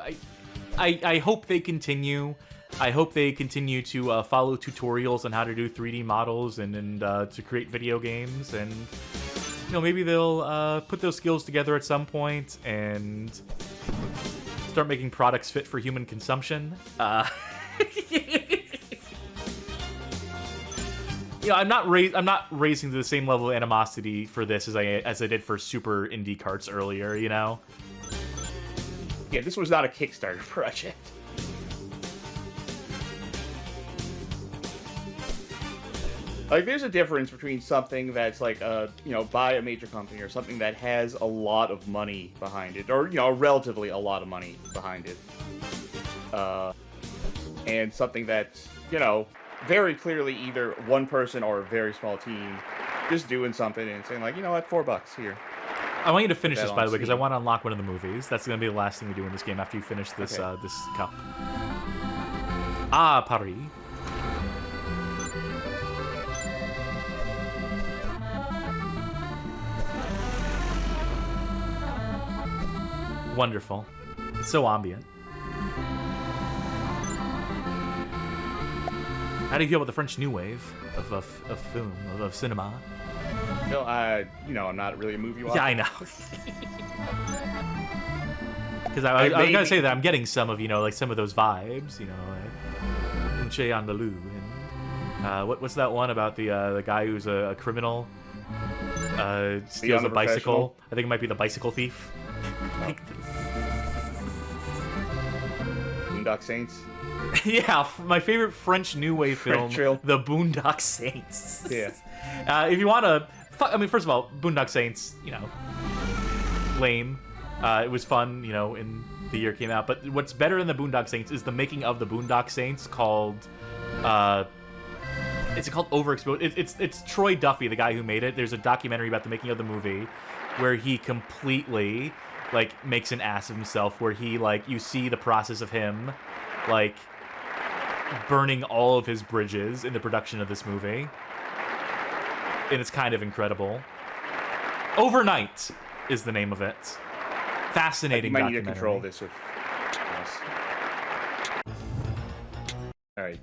I hope they continue. I hope they continue to follow tutorials on how to do 3D models and to create video games, and you know, maybe they'll put those skills together at some point and start making products fit for human consumption. You know, I'm not raising to the same level of animosity for this as I did for Super Indie Karts earlier. You know. Yeah, this was not a Kickstarter project. Like, there's a difference between something that's, like, you know, by a major company or something that has a lot of money behind it, or, you know, relatively a lot of money behind it. And something that's, you know, very clearly either one person or a very small team just doing something and saying, like, you know what, $4 here. I want you to finish this, by the way, because I want to unlock one of the movies. That's going to be the last thing we do in this game after you finish this this cup. Ah, Paris. Wonderful. It's so ambient. How do you feel about the French New Wave of film, of cinema? No, you know, I'm not really a movie watcher. Yeah, I know. Because I was going to say that I'm getting some of, you know, like some of those vibes, you know, like Unche Andalou. And what's that one about the guy who's a criminal, steals a bicycle? I think it might be the Bicycle Thief. Oh. Boondock Saints? Yeah, my favorite French New Wave film, The Boondock Saints. Yeah. If you want to... I mean, first of all, Boondock Saints, you know, lame. It was fun, you know, in the year it came out. But what's better than the Boondock Saints is the making of the Boondock Saints called... It's called Overexposed. It's Troy Duffy, the guy who made it. There's a documentary about the making of the movie where he completely, like, makes an ass of himself, where he, like, you see the process of him, like, burning all of his bridges in the production of this movie. And it's kind of incredible. Overnight is the name of it. Fascinating documentary. You might need to control this with... Yes. Alright.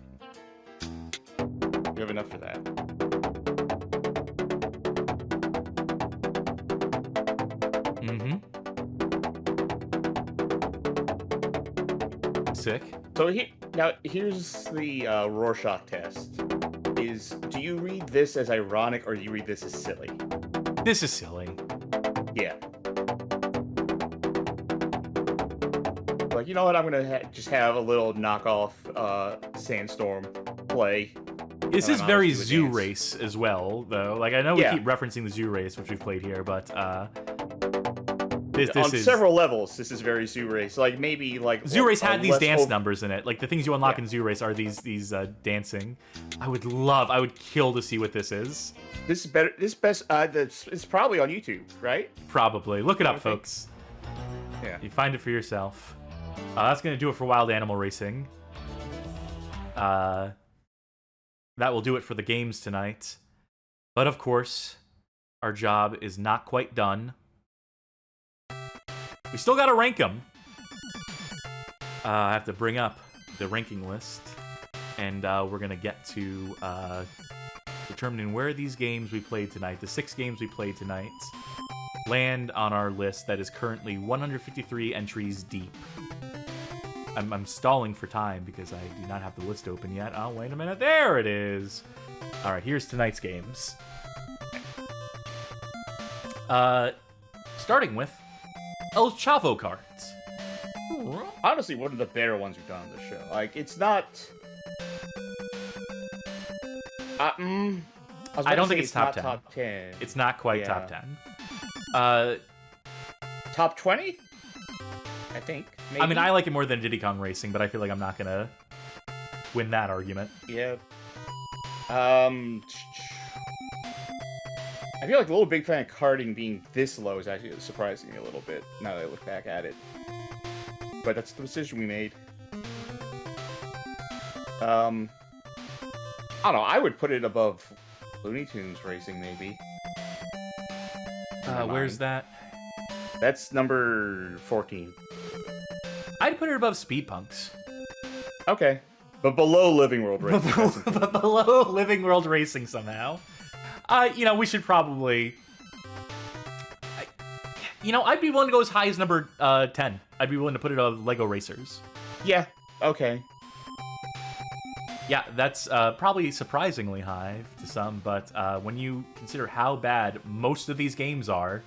You have enough for that. Mm-hmm. Sick. So Now, here's the Rorschach test. Do you read this as ironic, or do you read this as silly? This is silly. Yeah. Like, you know what? I'm gonna just have a little knockoff Sandstorm play. This is very Zoo Race as well, though. Like, I know we keep referencing the Zoo Race, which we've played here, but this on is... several levels, this is very Zoo Race. Like, maybe, like... Zoo Race had these dance numbers in it. Like, the things you unlock in Zoo Race are these dancing. I would kill to see what this is. This is better... It's probably on YouTube, right? Probably. Look it up, folks. Yeah. You find it for yourself. That's going to do it for Wild Animal Racing. That will do it for the games tonight. But of course, our job is not quite done. We still got to rank them. I have to bring up the ranking list. And we're going to get to determining where these games we played tonight, the 6 games we played tonight, land on our list that is currently 153 entries deep. I'm stalling for time because I do not have the list open yet. Oh, wait a minute. There it is. All right, here's tonight's games. Starting with El Chavo Karts. Honestly, one of the better ones we've done on the show. Like, it's not... I don't think it's top 10. Top 10. It's not quite top 10. Top 20? I think. Maybe. I mean, I like it more than Diddy Kong Racing, but I feel like I'm not gonna win that argument. Yeah. I feel like Little Big Fan of karting being this low is actually surprising me a little bit, now that I look back at it. But that's the decision we made. I don't know, I would put it above Looney Tunes Racing, maybe. Where's that? That's number 14. I'd put it above Speed Punks. Okay. But below Living World Racing. But below Living World Racing somehow. You know, we should probably... I'd be willing to go as high as number 10. I'd be willing to put it above Lego Racers. Yeah, okay. Yeah, that's probably surprisingly high to some, but when you consider how bad most of these games are,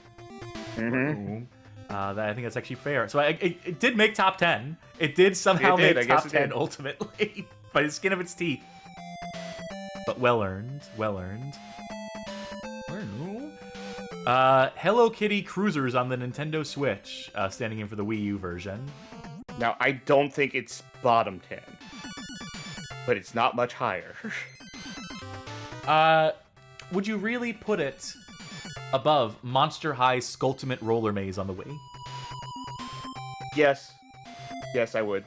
I think that's actually fair. So it did make top 10. It did somehow make top 10 ultimately by the skin of its teeth. But well earned, well earned. Hello Kitty Cruisers on the Nintendo Switch, standing in for the Wii U version. Now, I don't think it's bottom 10, but it's not much higher. Would you really put it above Monster High Skulltimate Roller Maze on the Wii? Yes. Yes, I would.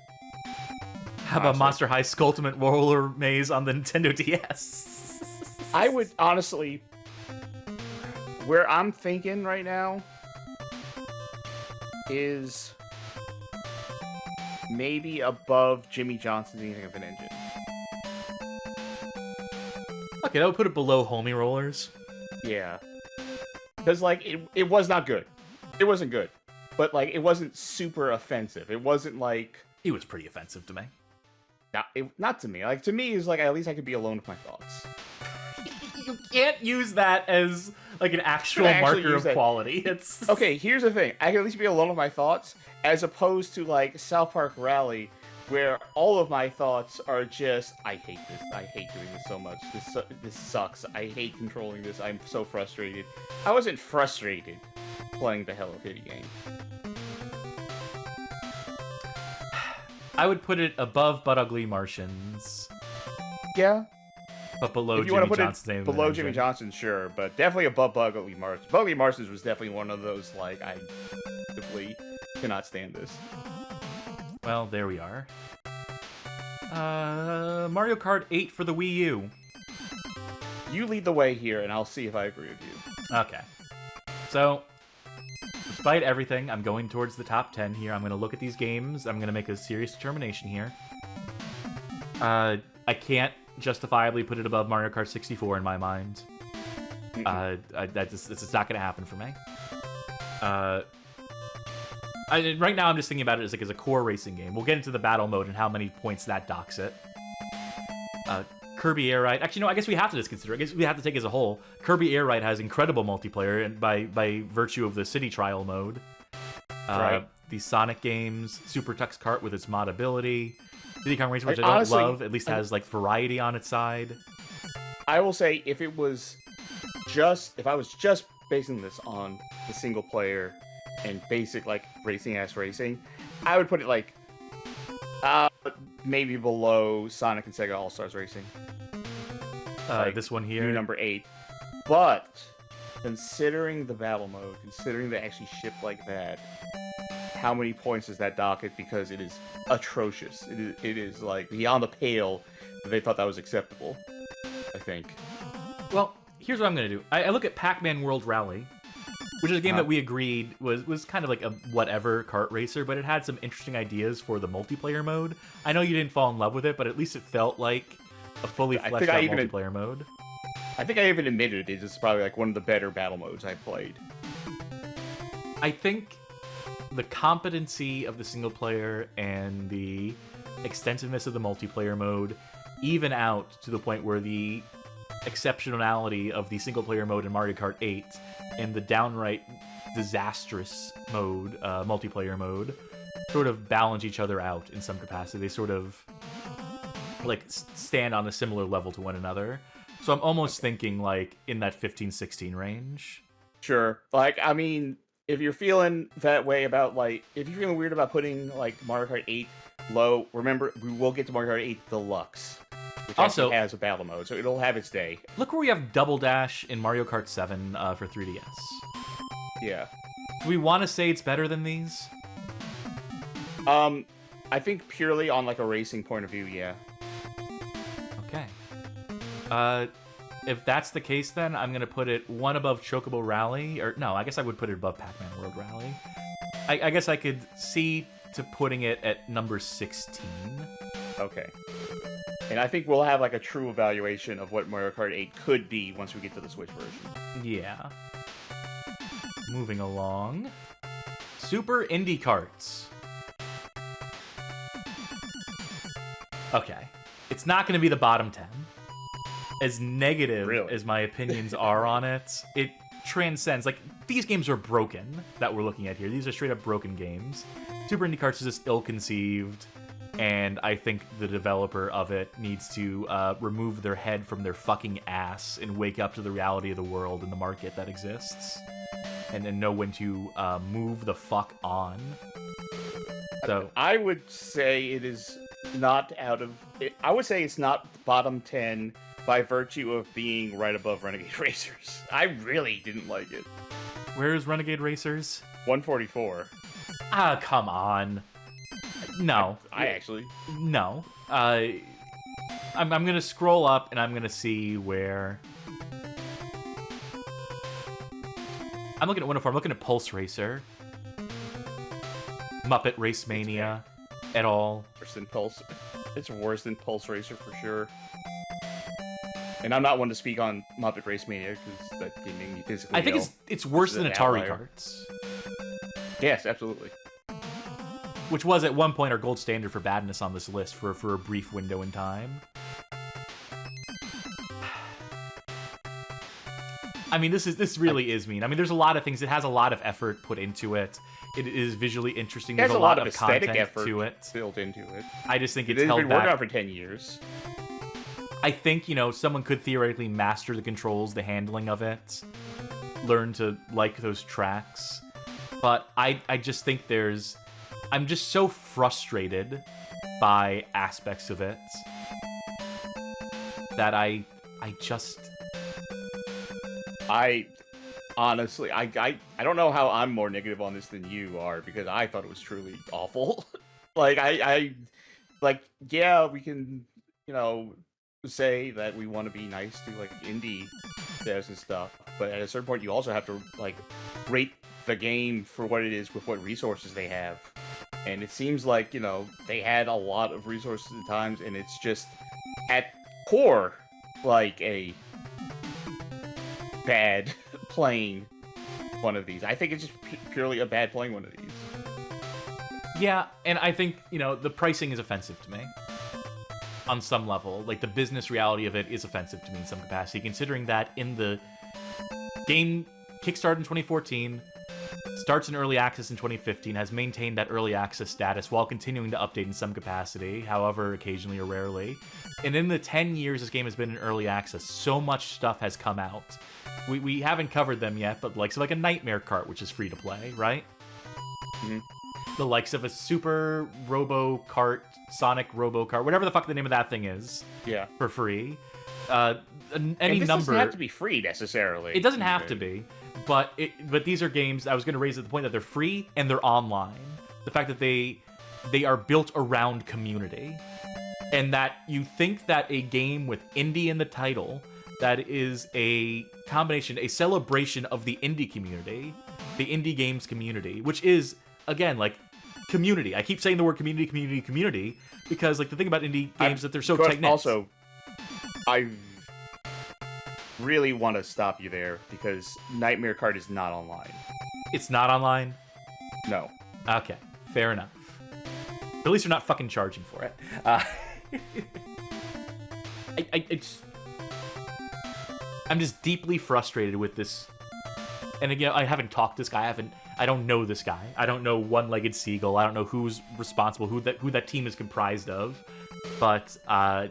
How about Monster High Skulltimate Roller Maze on the Nintendo DS? I would, honestly... Where I'm thinking right now is maybe above Jimmy Johnson's Anything of an Engine. Okay, that would put it below Homie Rollers. Yeah. Because, like, it was not good. It wasn't good. But, like, it wasn't super offensive. It wasn't, like... It was pretty offensive to me. Not to me. Like, to me, it's like, at least I could be alone with my thoughts. You can't use that as, like, an actual marker of quality. It's... Okay, here's the thing. I can at least be alone with my thoughts, as opposed to, like, South Park Rally, where all of my thoughts are just, I hate this. I hate doing this so much. This sucks. I hate controlling this. I'm so frustrated. I wasn't frustrated playing the Hello Kitty game. I would put it above But Ugly Martians. Yeah. But below if you Jimmy want to put Johnson's it below Jimmy Johnson, sure, but definitely above Bug Ugly Martians. Bug Ugly Martians was definitely one of those, like, I definitely cannot stand this. Well, there we are. Mario Kart 8 for the Wii U. You lead the way here, and I'll see if I agree with you. Okay. So, despite everything, I'm going towards the top 10 here. I'm going to look at these games. I'm going to make a serious determination here. I can't justifiably put it above Mario Kart 64 in my mind. It's not going to happen for me. Right now, I'm just thinking about it as like as a core racing game. We'll get into the battle mode and how many points that docks it. Kirby Air Ride. Actually, no. I guess we have to just consider. I guess we have to take it as a whole. Kirby Air Ride has incredible multiplayer, and by virtue of the city trial mode. Right. The Sonic games, Super Tux Kart with its mod ability, Diddy Kong Racing, which I honestly, don't love, at least has like variety on its side. I will say if I was just basing this on the single player and basic like racing, I would put it like maybe below Sonic and Sega All Stars Racing. This one here, new number 8. But considering the battle mode, considering they actually ship like that, how many points does that dock it? Because it is atrocious. It is like beyond the pale that they thought that was acceptable, I think. Well, here's what I'm going to do. I look at Pac-Man World Rally, which is a game that we agreed was kind of like a whatever kart racer, but it had some interesting ideas for the multiplayer mode. I know you didn't fall in love with it, but at least it felt like a fully fleshed out multiplayer mode. I think I even admitted it is probably like one of the better battle modes I've played. I think the competency of the single player and the extensiveness of the multiplayer mode even out to the point where the exceptionality of the single player mode in Mario Kart 8 and the downright disastrous mode, multiplayer mode, sort of balance each other out in some capacity. They sort of like stand on a similar level to one another. So I'm almost thinking like in that 15-16 range. Sure. Like, I mean, if you're feeling that way about like, if you're feeling weird about putting like Mario Kart 8 low, remember we will get to Mario Kart 8 Deluxe, which also has a battle mode, so it'll have its day. Look where we have Double Dash in Mario Kart 7 for 3DS. Yeah. Do we want to say it's better than these? I think purely on like a racing point of view, yeah. Okay. If that's the case, then I'm gonna put it one above Chocobo Rally, or no, I guess I would put it above Pac-Man World Rally. I guess I could see to putting it at number 16. Okay. And I think we'll have like a true evaluation of what Mario Kart 8 could be once we get to the Switch version. Yeah. Moving along. Super Indie Karts. Okay. It's not going to be the bottom 10. As negative as my opinions are on it, it transcends. Like, these games are broken that we're looking at here. These are straight up broken games. Super Indie Karts is just ill-conceived, and I think the developer of it needs to remove their head from their fucking ass and wake up to the reality of the world and the market that exists, and know when to move the fuck on. So I would say it is not out of... I would say it's not bottom 10 by virtue of being right above Renegade Racers. I really didn't like it. Where's Renegade Racers? 144. Ah, come on. No. I actually... No. I'm gonna scroll up and I'm gonna see where... I'm looking at 104. I'm looking at Pulse Racer. Muppet Race Mania. Et al. Worse than Pulse. It's worse than Pulse Racer for sure. And I'm not one to speak on Muppet Race Mania because that game made me physically I think it's worse than Atari Karts. Yes, absolutely. Which was at one point our gold standard for badness on this list for a brief window in time. I mean, this really is mean. I mean, there's a lot of things. It has a lot of effort put into it. It is visually interesting. There's a lot of aesthetic content effort to it built into it. I just think it's held been working on for 10 years. I think, someone could theoretically master the controls, the handling of it, learn to like those tracks. But I just think I'm just so frustrated by aspects of it that I honestly, I don't know how I'm more negative on this than you are, because I thought it was truly awful. Like, yeah, we can, say that we want to be nice to, like, indie devs and stuff, but at a certain point you also have to, like, rate the game for what it is with what resources they have. And it seems like, they had a lot of resources at times, and it's just, at core, like, a bad playing one of these. I think it's just purely a bad playing one of these. Yeah, and I think, the pricing is offensive to me. On some level. Like, the business reality of it is offensive to me in some capacity, considering that in the game kickstarted in 2014, starts in early access in 2015, has maintained that early access status while continuing to update in some capacity, however occasionally or rarely. And in the 10 years this game has been in early access, so much stuff has come out. We haven't covered them yet, but like a Nightmare Kart, which is free to play, right? Mm-hmm. The likes of a Super Robo Kart, Sonic Robo Kart, whatever the fuck the name of that thing is. Yeah. For free. And this number. doesn't have to be free necessarily. It doesn't have to be, but these are games. I was going to raise at the point that they're free and they're online. The fact that they are built around community, and that you think that a game with indie in the title that is a combination, a celebration of the indie community, the indie games community, which is again like community. I keep saying the word community because like the thing about indie games that they're so tight knit. Also, I really want to stop you there because Nightmare Kart is not online. It's not online? No. Okay, fair enough. At least they're not fucking charging for it. I'm just deeply frustrated with this. And again, I haven't talked to this guy. I don't know this guy. I don't know One-Legged Seagull. I don't know who's responsible, who that team is comprised of. But I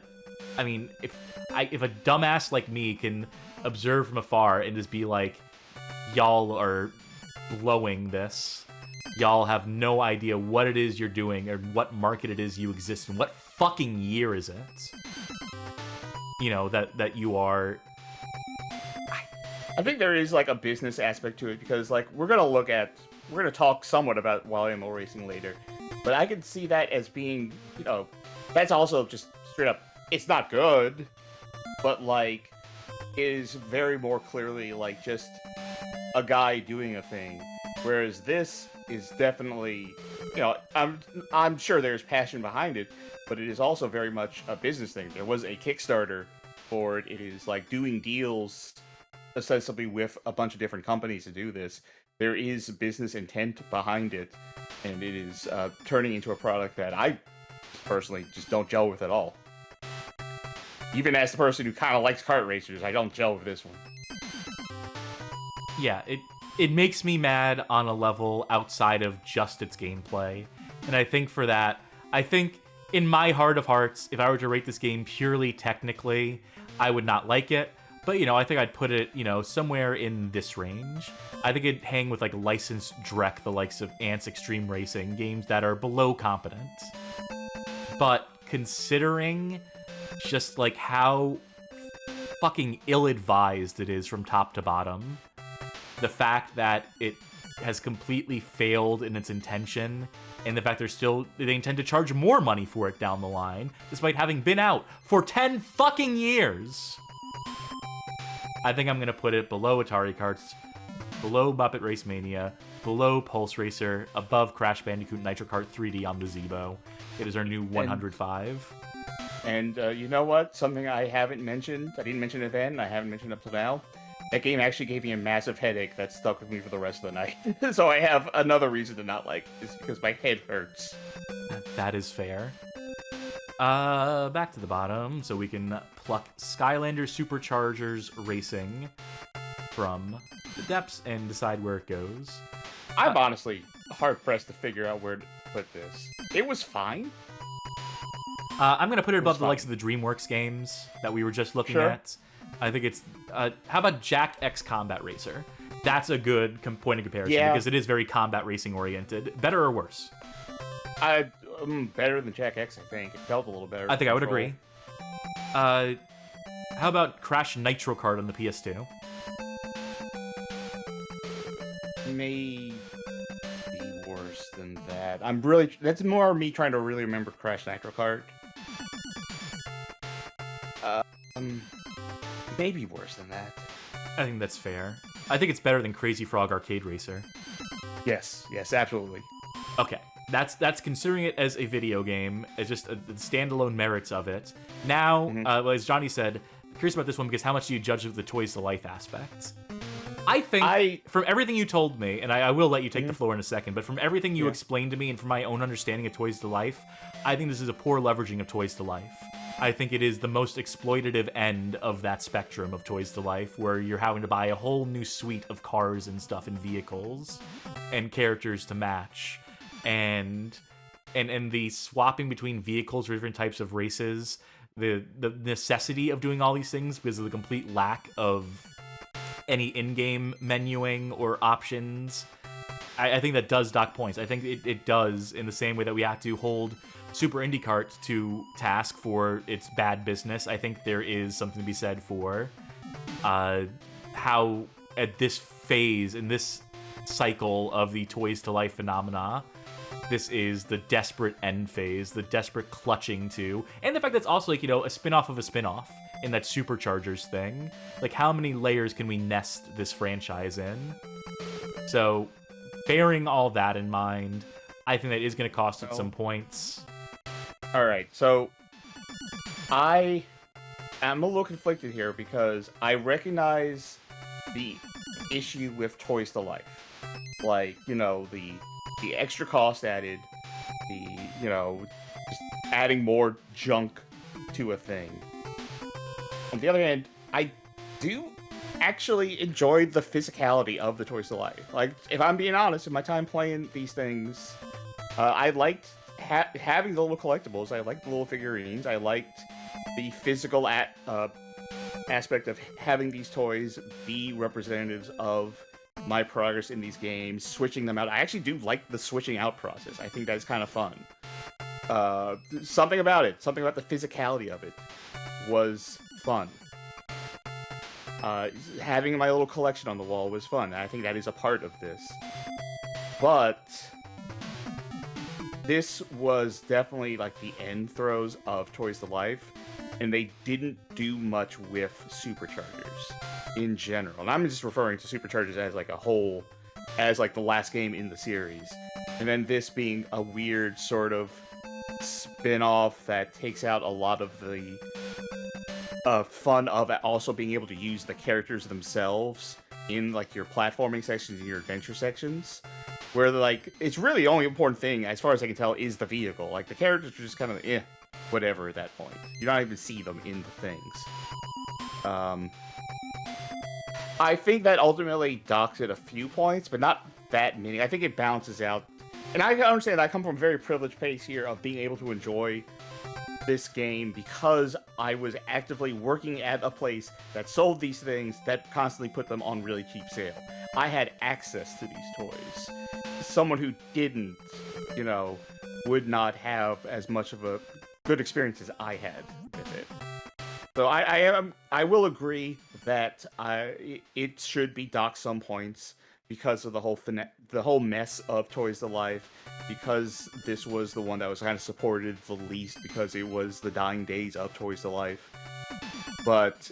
mean, if a dumbass like me can observe from afar and just be like, y'all are blowing this. Y'all have no idea what it is you're doing or what market it is you exist in. What fucking year is it? That you are. I think there is like a business aspect to it because like we're gonna talk somewhat about YMO racing later, but I can see that as being, that's also just straight up. It's not good, but like is very more clearly like just a guy doing a thing, whereas this is definitely, I'm sure there's passion behind it, but it is also very much a business thing. There was a Kickstarter for it. It is like doing deals ostensibly with a bunch of different companies to do this. There is business intent behind it, and it is turning into a product that I personally just don't gel with at all. Even as the person who kind of likes kart racers, I don't gel with this one. Yeah, it makes me mad on a level outside of just its gameplay. And I think for that, in my heart of hearts, if I were to rate this game purely technically, I would not like it. But, I think I'd put it, somewhere in this range. I think it'd hang with, like, licensed Drek, the likes of Ants Extreme Racing, games that are below competent. But considering just, like, how fucking ill-advised it is from top to bottom, the fact that it has completely failed in its intention, and the fact they intend to charge more money for it down the line, despite having been out for 10 fucking years... I think I'm going to put it below Atari Karts, below Muppet Race Mania, below Pulse Racer, above Crash Bandicoot Nitro Kart 3D on the Zebo. It is our new 105. And you know what? Something I haven't mentioned, I didn't mention it then, and I haven't mentioned up till now. That game actually gave me a massive headache that stuck with me for the rest of the night. So I have another reason to not like it, is because my head hurts. That is fair. Back to the bottom, so we can pluck Skylanders SuperChargers Racing from the depths and decide where it goes. I'm honestly hard-pressed to figure out where to put this. It was fine. I'm going to put it above the likes of the DreamWorks games that we were just looking at. I think it's... how about Jack X Combat Racer? That's a good point of comparison, because it is very combat racing-oriented. Better or worse? Better than Jack X, I think. It felt a little better. I think I would agree. How about Crash Nitro Kart on the PS2? Maybe worse than that. That's more me trying to really remember Crash Nitro Kart. Maybe worse than that. I think that's fair. I think it's better than Crazy Frog Arcade Racer. Yes, absolutely. Okay. That's considering it as a video game, as just the standalone merits of it. Now, as Johnny said, curious about this one because how much do you judge of the toys to life aspect? I think from everything you told me, and I will let you take the floor in a second, but from everything you explained to me and from my own understanding of Toys to Life, I think this is a poor leveraging of Toys to Life. I think it is the most exploitative end of that spectrum of Toys to Life, where you're having to buy a whole new suite of cars and stuff and vehicles and characters to match. And the swapping between vehicles for different types of races, the necessity of doing all these things because of the complete lack of any in-game menuing or options. I think that does dock points. I think it does in the same way that we have to hold Super IndyCart to task for its bad business. I think there is something to be said for how at this phase, in this cycle of the Toys to Life phenomena, this is the desperate end phase, the desperate clutching to, and the fact that it's also, like, you know, a spin-off of a spin-off in that SuperChargers thing. Like, how many layers can we nest this franchise in? So, bearing all that in mind, I think that is going to cost it some points. All right, so I am a little conflicted here because I recognize the issue with Toys to Life. Like, you know, the extra cost added, you know, just adding more junk to a thing. On the other hand, I do actually enjoy the physicality of the Toys to Life. Like, if I'm being honest, in my time playing these things, I liked having the little collectibles. I liked the little figurines. I liked the physical aspect of having these toys be representatives of my progress in these games, switching them out. I actually do like the switching out process. I think that's kind of fun. Something about the physicality of it was fun. Having my little collection on the wall was fun. I think that is a part of this. But this was definitely like the end throes of Toys to Life, and they didn't do much with SuperChargers in general. And I'm just referring to SuperChargers as like a whole, as like the last game in the series. And then this being a weird sort of spin-off that takes out a lot of the fun of also being able to use the characters themselves in like your platforming sections and your adventure sections. Where like, it's really the only important thing, as far as I can tell, is the vehicle. Like, the characters are just kind of, whatever at that point. You don't even see them in the things. I think that ultimately docks it a few points, but not that many. I think it balances out. And I understand that I come from a very privileged place here of being able to enjoy this game because I was actively working at a place that sold these things that constantly put them on really cheap sale. I had access to these toys. Someone who didn't, you know, would not have as much of a good experience as I had with it. So I will agree that it should be docked some points because of the whole mess of Toys to Life, because this was the one that was kind of supported the least because it was the dying days of Toys to Life. But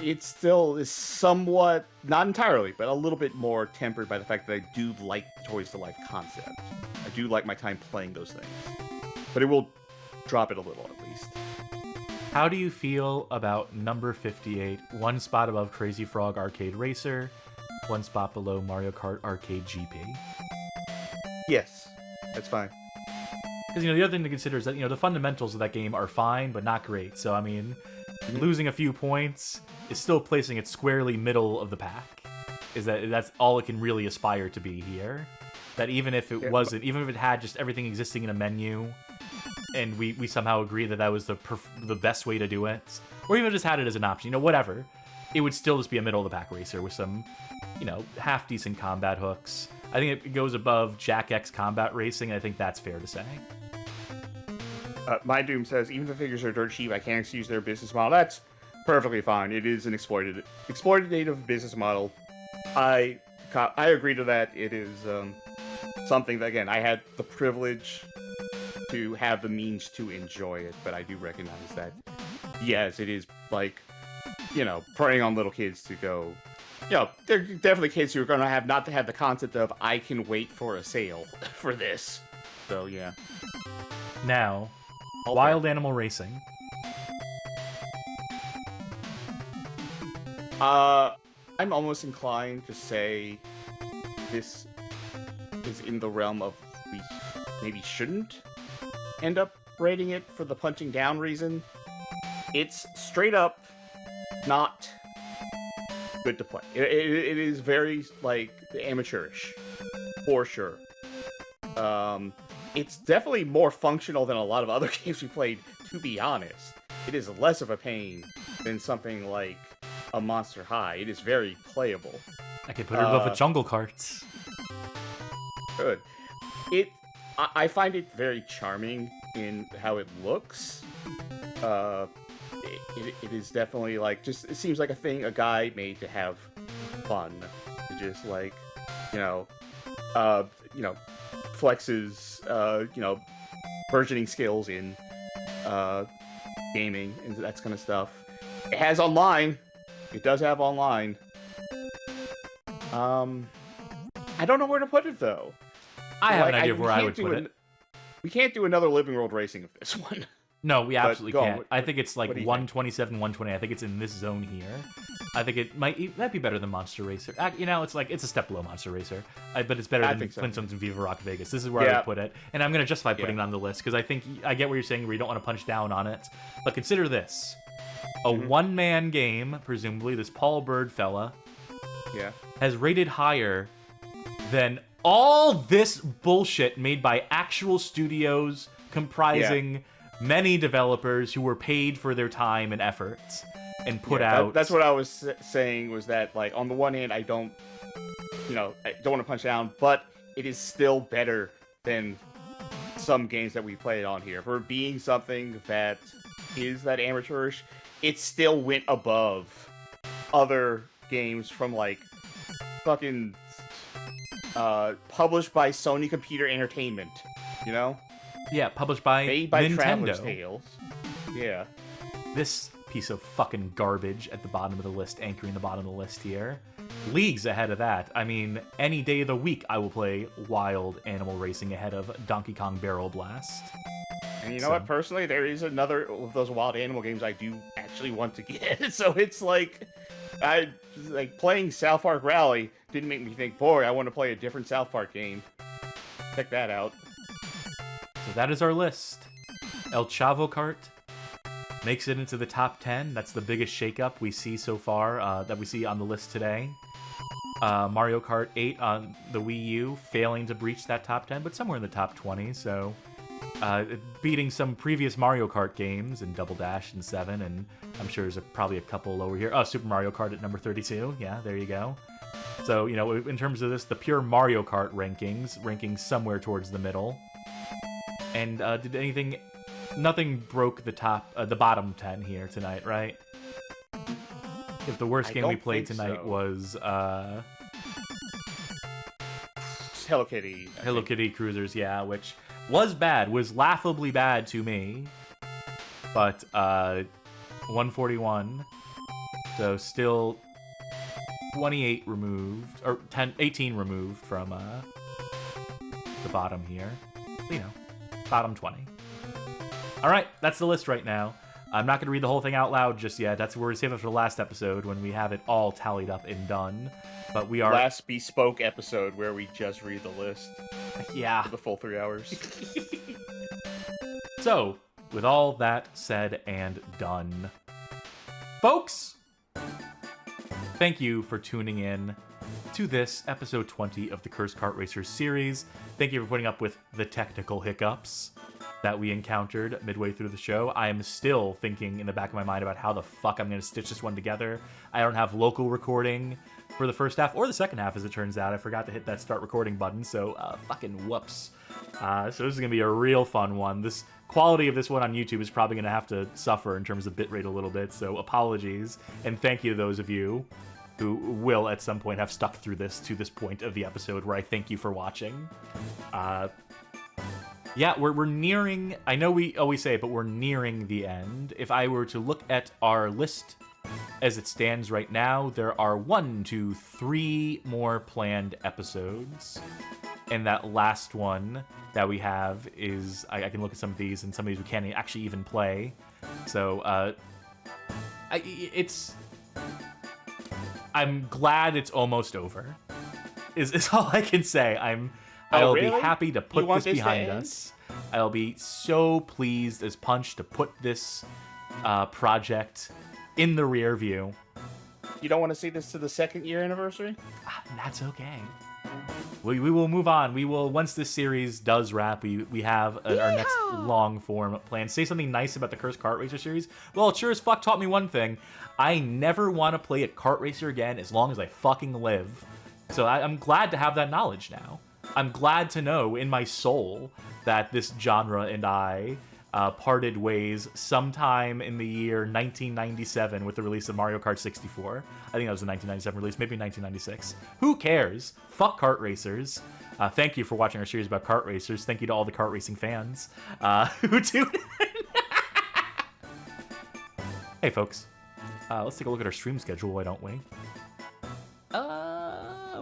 it still is somewhat, not entirely, but a little bit more tempered by the fact that I do like the Toys to Life concept. I do like my time playing those things. But it will drop it a little, at least. How do you feel about number 58, one spot above Crazy Frog Arcade Racer, one spot below Mario Kart Arcade GP? Yes, that's fine. Because, you know, the other thing to consider is that, you know, the fundamentals of that game are fine, but not great. So, I mean, losing a few points is still placing it squarely middle of the pack. That's all it can really aspire to be here. That even if it wasn't, even if it had just everything existing in a menu, and we somehow agree that that was the best way to do it, or even just had it as an option, you know, whatever, it would still just be a middle-of-the-pack racer with some, you know, half-decent combat hooks. I think it goes above Jack X Combat Racing, and I think that's fair to say. My Doom says, even if the figures are dirt cheap, I can't excuse their business model. That's perfectly fine. It is an exploitative business model. I agree to that. It is something that, again, I had the privilege to have the means to enjoy it, but I do recognize that, yes, it is, like, you know, preying on little kids to go, you know, there are definitely kids who are going to have not to have the concept of, I can wait for a sale for this. So, yeah. Now, Wild Animal Racing. I'm almost inclined to say this is in the realm of we maybe shouldn't end up rating it for the punching down reason. It's straight up not good to play. It is very, like, amateurish, for sure. It's definitely more functional than a lot of other games we played, to be honest. It is less of a pain than something like a Monster High. It is very playable. I could put it above a Jungle Karts. Good. I find it very charming in how it looks. It is definitely like it seems like a thing a guy made to have fun, to just like, flexes, burgeoning skills in gaming and that kind of stuff. It has online. It does have online. I don't know where to put it though. I have an idea of where I would put it. We can't do another Living World Racing of this one. No, we absolutely can't. I think it's like what do you 127, 120. I think it's in this zone here. I think it might be better than Monster Racer. It's a step below Monster Racer, but it's better than Flintstones and Viva Rock Vegas. This is where I would put it, and I'm going to justify putting it on the list because I think I get what you're saying where you don't want to punch down on it. But consider this: a one-man game, presumably this Paul Bird fella, has rated higher than all this bullshit made by actual studios comprising many developers who were paid for their time and efforts and put out. That's what I was saying, was that, like, on the one hand, I don't want to punch down, but it is still better than some games that we played on here. For being something that is that amateurish, it still went above other games from, like, fucking published by Sony Computer Entertainment, Yeah, published by made by Nintendo. Traveler's Tales. Yeah. This piece of fucking garbage at the bottom of the list, anchoring the bottom of the list here. Leagues ahead of that. I mean, any day of the week I will play Wild Animal Racing ahead of Donkey Kong Barrel Blast. And you know what, personally, there is another of those Wild Animal games I do actually want to get. So it's like, playing South Park Rally didn't make me think, boy, I want to play a different South Park game. Check that out. So that is our list. El Chavo Kart makes it into the top 10. That's the biggest shakeup we see so far, that we see on the list today. Mario Kart 8 on the Wii U, failing to breach that top 10, but somewhere in the top 20, so beating some previous Mario Kart games in Double Dash and 7, and I'm sure there's probably a couple lower here. Oh, Super Mario Kart at number 32. Yeah, there you go. So, in terms of this, the pure Mario Kart ranking somewhere towards the middle. And nothing broke the bottom 10 here tonight, right? If the worst game we played tonight was Hello Kitty. Hello Kitty Kruisers, yeah, which was bad, was laughably bad to me. But 141, so still 28 removed, or 18 removed from the bottom here. Bottom 20. All right, that's the list right now. I'm not going to read the whole thing out loud just yet. That's where we save it for the last episode when we have it all tallied up and done. But we are last bespoke episode where we just read the list. Yeah, for the full 3 hours. So, with all that said and done, folks, thank you for tuning in to this episode 20 of the Cursed Kart Racers series. Thank you for putting up with the technical hiccups that we encountered midway through the show. I am still thinking in the back of my mind about how the fuck I'm going to stitch this one together. I don't have local recording for the first half or the second half, as it turns out. I forgot to hit that start recording button, so fucking whoops. So this is going to be a real fun one. This quality of this one on YouTube is probably going to have to suffer in terms of bitrate a little bit, so apologies. And thank you to those of you who will at some point have stuck through this to this point of the episode where I thank you for watching. Yeah, we're nearing, I know we always say it, but we're nearing the end. If I were to look at our list as it stands right now, there are 1, 2, 3 more planned episodes. And that last one that we have is, I can look at some of these, and some of these we can't actually even I'm glad it's almost over. Is all I can say. I'll really? be happy to put this behind to us. I'll be so pleased as punch to put this project in the rear view. You don't want to see this to the 2nd year anniversary? That's okay. We will move on. We will, once this series does wrap, we have our next long form plan. Say something nice about the Cursed Kart Racer series. Well, it sure as fuck taught me one thing. I never want to play a kart racer again as long as I fucking live. So I'm glad to have that knowledge now. I'm glad to know in my soul that this genre and I parted ways sometime in the year 1997 with the release of Mario Kart 64. I think that was the 1997 release, maybe 1996. Who cares? Fuck kart racers. Thank you for watching our series about kart racers. Thank you to all the kart racing fans who tuned in. Hey, folks. Let's take a look at our stream schedule, why don't we?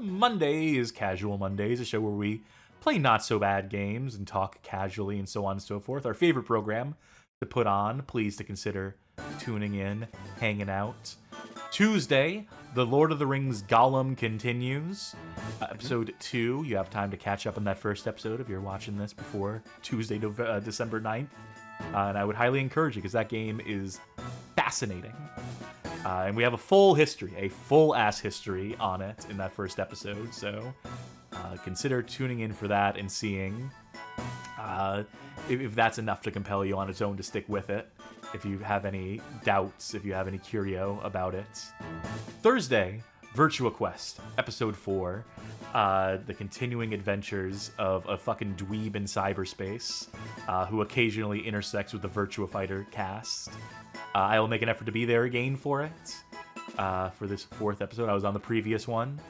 Monday is Casual Mondays, a show where we play not-so-bad games and talk casually and so on and so forth. Our favorite program to put on. Please to consider tuning in, hanging out. Tuesday, The Lord of the Rings Gollum continues. Episode 2, you have time to catch up on that first episode if you're watching this before Tuesday, December 9th. And I would highly encourage you because that game is fascinating. And we have a full history, a full-ass history on it in that first episode, so consider tuning in for that and seeing if that's enough to compel you on its own to stick with it, if you have any doubts, if you have any curio about it. Thursday, Virtua Quest, Episode 4, the continuing adventures of a fucking dweeb in cyberspace who occasionally intersects with the Virtua Fighter cast. I will make an effort to be there again for it, for this 4th episode. I was on the previous one.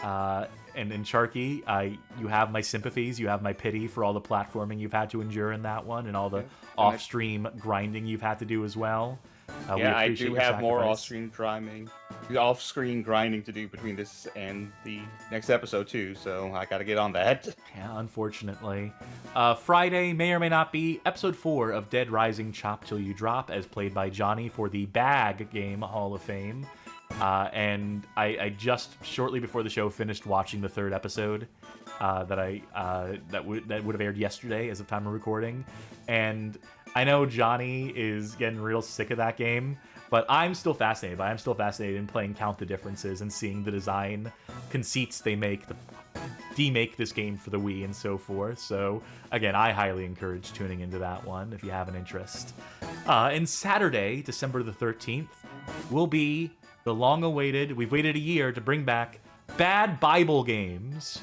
And in Sharky, you have my sympathies, you have my pity for all the platforming you've had to endure in that one, and all the off-stream grinding you've had to do as well. Yeah, I do have more off-screen grinding to do between this and the next episode too, so I gotta get on that. Yeah, unfortunately. Friday may or may not be episode 4 of Dead Rising Chop Till You Drop, as played by Johnny for the Bag Game Hall of Fame. And I just shortly before the show finished watching the 3rd episode that would have aired yesterday as of time of recording, and I know Johnny is getting real sick of that game, but I'm still fascinated by it. I'm still fascinated in playing Count the Differences and seeing the design conceits they make to demake this game for the Wii and so forth. So again, I highly encourage tuning into that one if you have an interest. And Saturday, December the 13th, will be the long-awaited, we've waited a year to bring back Bad Bible Games.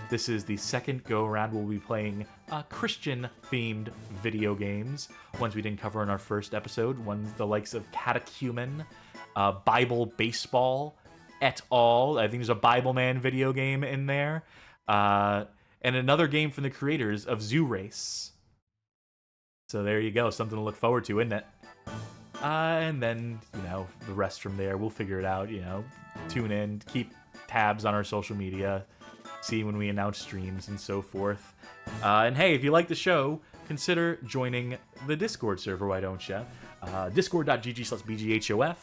This is the 2nd go-around. We'll be playing Christian-themed video games. Ones we didn't cover in our first episode. Ones the likes of Catechumen, Bible Baseball, et al. I think there's a Bible Man video game in there. And another game from the creators of Zoo Race. So there you go. Something to look forward to, isn't it? And then, the rest from there, we'll figure it out, tune in, keep tabs on our social media, see when we announce streams and so forth. And hey, if you like the show, consider joining the Discord server, why don't you? Discord.gg/BGHOF,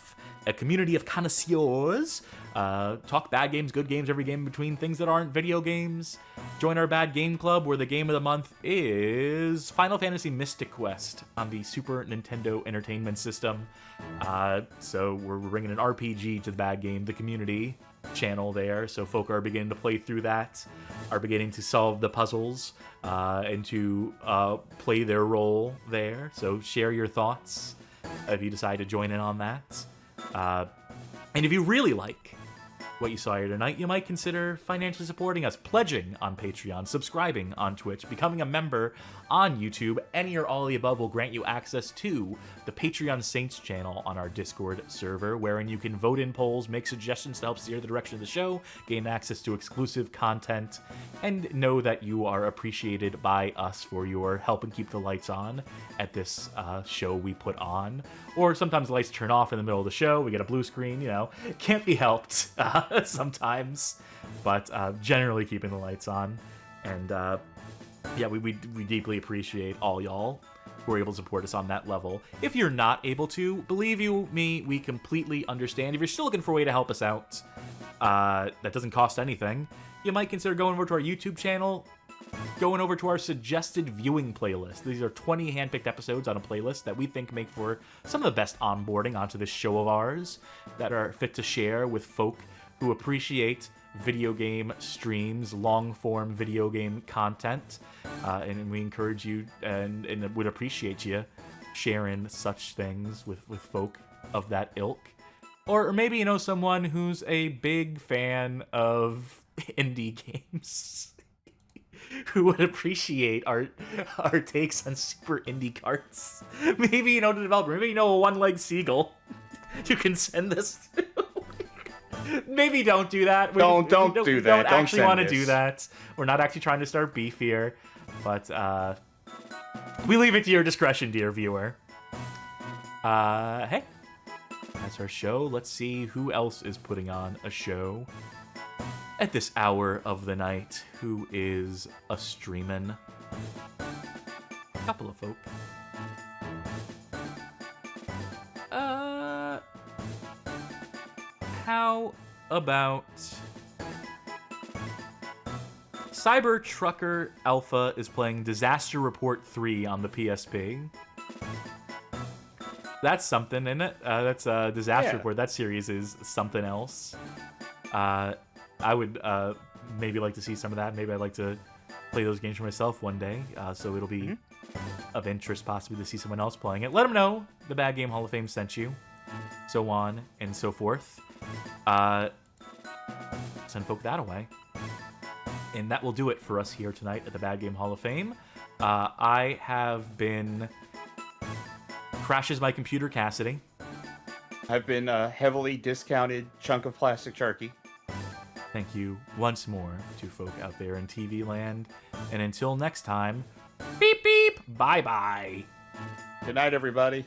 a community of connoisseurs. Talk bad games, good games, every game in between, things that aren't video games. Join our Bad Game Club, where the game of the month is Final Fantasy Mystic Quest on the Super Nintendo Entertainment System. So we're bringing an RPG to the Bad Game, the community channel there, so folk are beginning to play through that, are beginning to solve the puzzles, and to play their role there. So share your thoughts if you decide to join in on that. And if you really like what you saw here tonight, you might consider financially supporting us, pledging on Patreon, subscribing on Twitch, becoming a member on YouTube. Any or all of the above will grant you access to the Patreon Saints channel on our Discord server, wherein you can vote in polls, make suggestions to help steer the direction of the show, gain access to exclusive content, and know that you are appreciated by us for your help and keep the lights on at this show we put on. Or sometimes the lights turn off in the middle of the show, we get a blue screen, can't be helped sometimes, but generally keeping the lights on. And yeah, we deeply appreciate all y'all who are able to support us on that level. If you're not able to, believe you me, we completely understand. If you're still looking for a way to help us out, that doesn't cost anything, you might consider going over to our YouTube channel, going over to our suggested viewing playlist. These are 20 handpicked episodes on a playlist that we think make for some of the best onboarding onto this show of ours that are fit to share with folk who appreciate video game streams, long-form video game content, and we encourage you and would appreciate you sharing such things with folk of that ilk. Or maybe, someone who's a big fan of indie games who would appreciate our takes on super indie carts. Maybe the developer, maybe a one-legged seagull you can send this to. Maybe don't do that. Don't do that. We don't actually want to do that. We're not actually trying to start beef here, but we leave it to your discretion, dear viewer. Hey, that's our show. Let's see who else is putting on a show at this hour of the night. Who is a streamin'? A couple of folk. How about Cyber Trucker Alpha is playing Disaster Report 3 on the PSP. That's something, isn't it? That's Disaster Report. That series is something else. I would maybe like to see some of that. Maybe I'd like to play those games for myself one day. So it'll be of interest possibly to see someone else playing it. Let them know the Bad Game Hall of Fame sent you. So on and so forth. Send folk that away. And that will do it for us here tonight at the Bad Game Hall of Fame. I have been Crashes My Computer Cassidy. I've been a heavily discounted chunk of plastic Sharky. Thank you once more to folk out there in TV land. And until next time, beep beep, bye bye. Good night, everybody.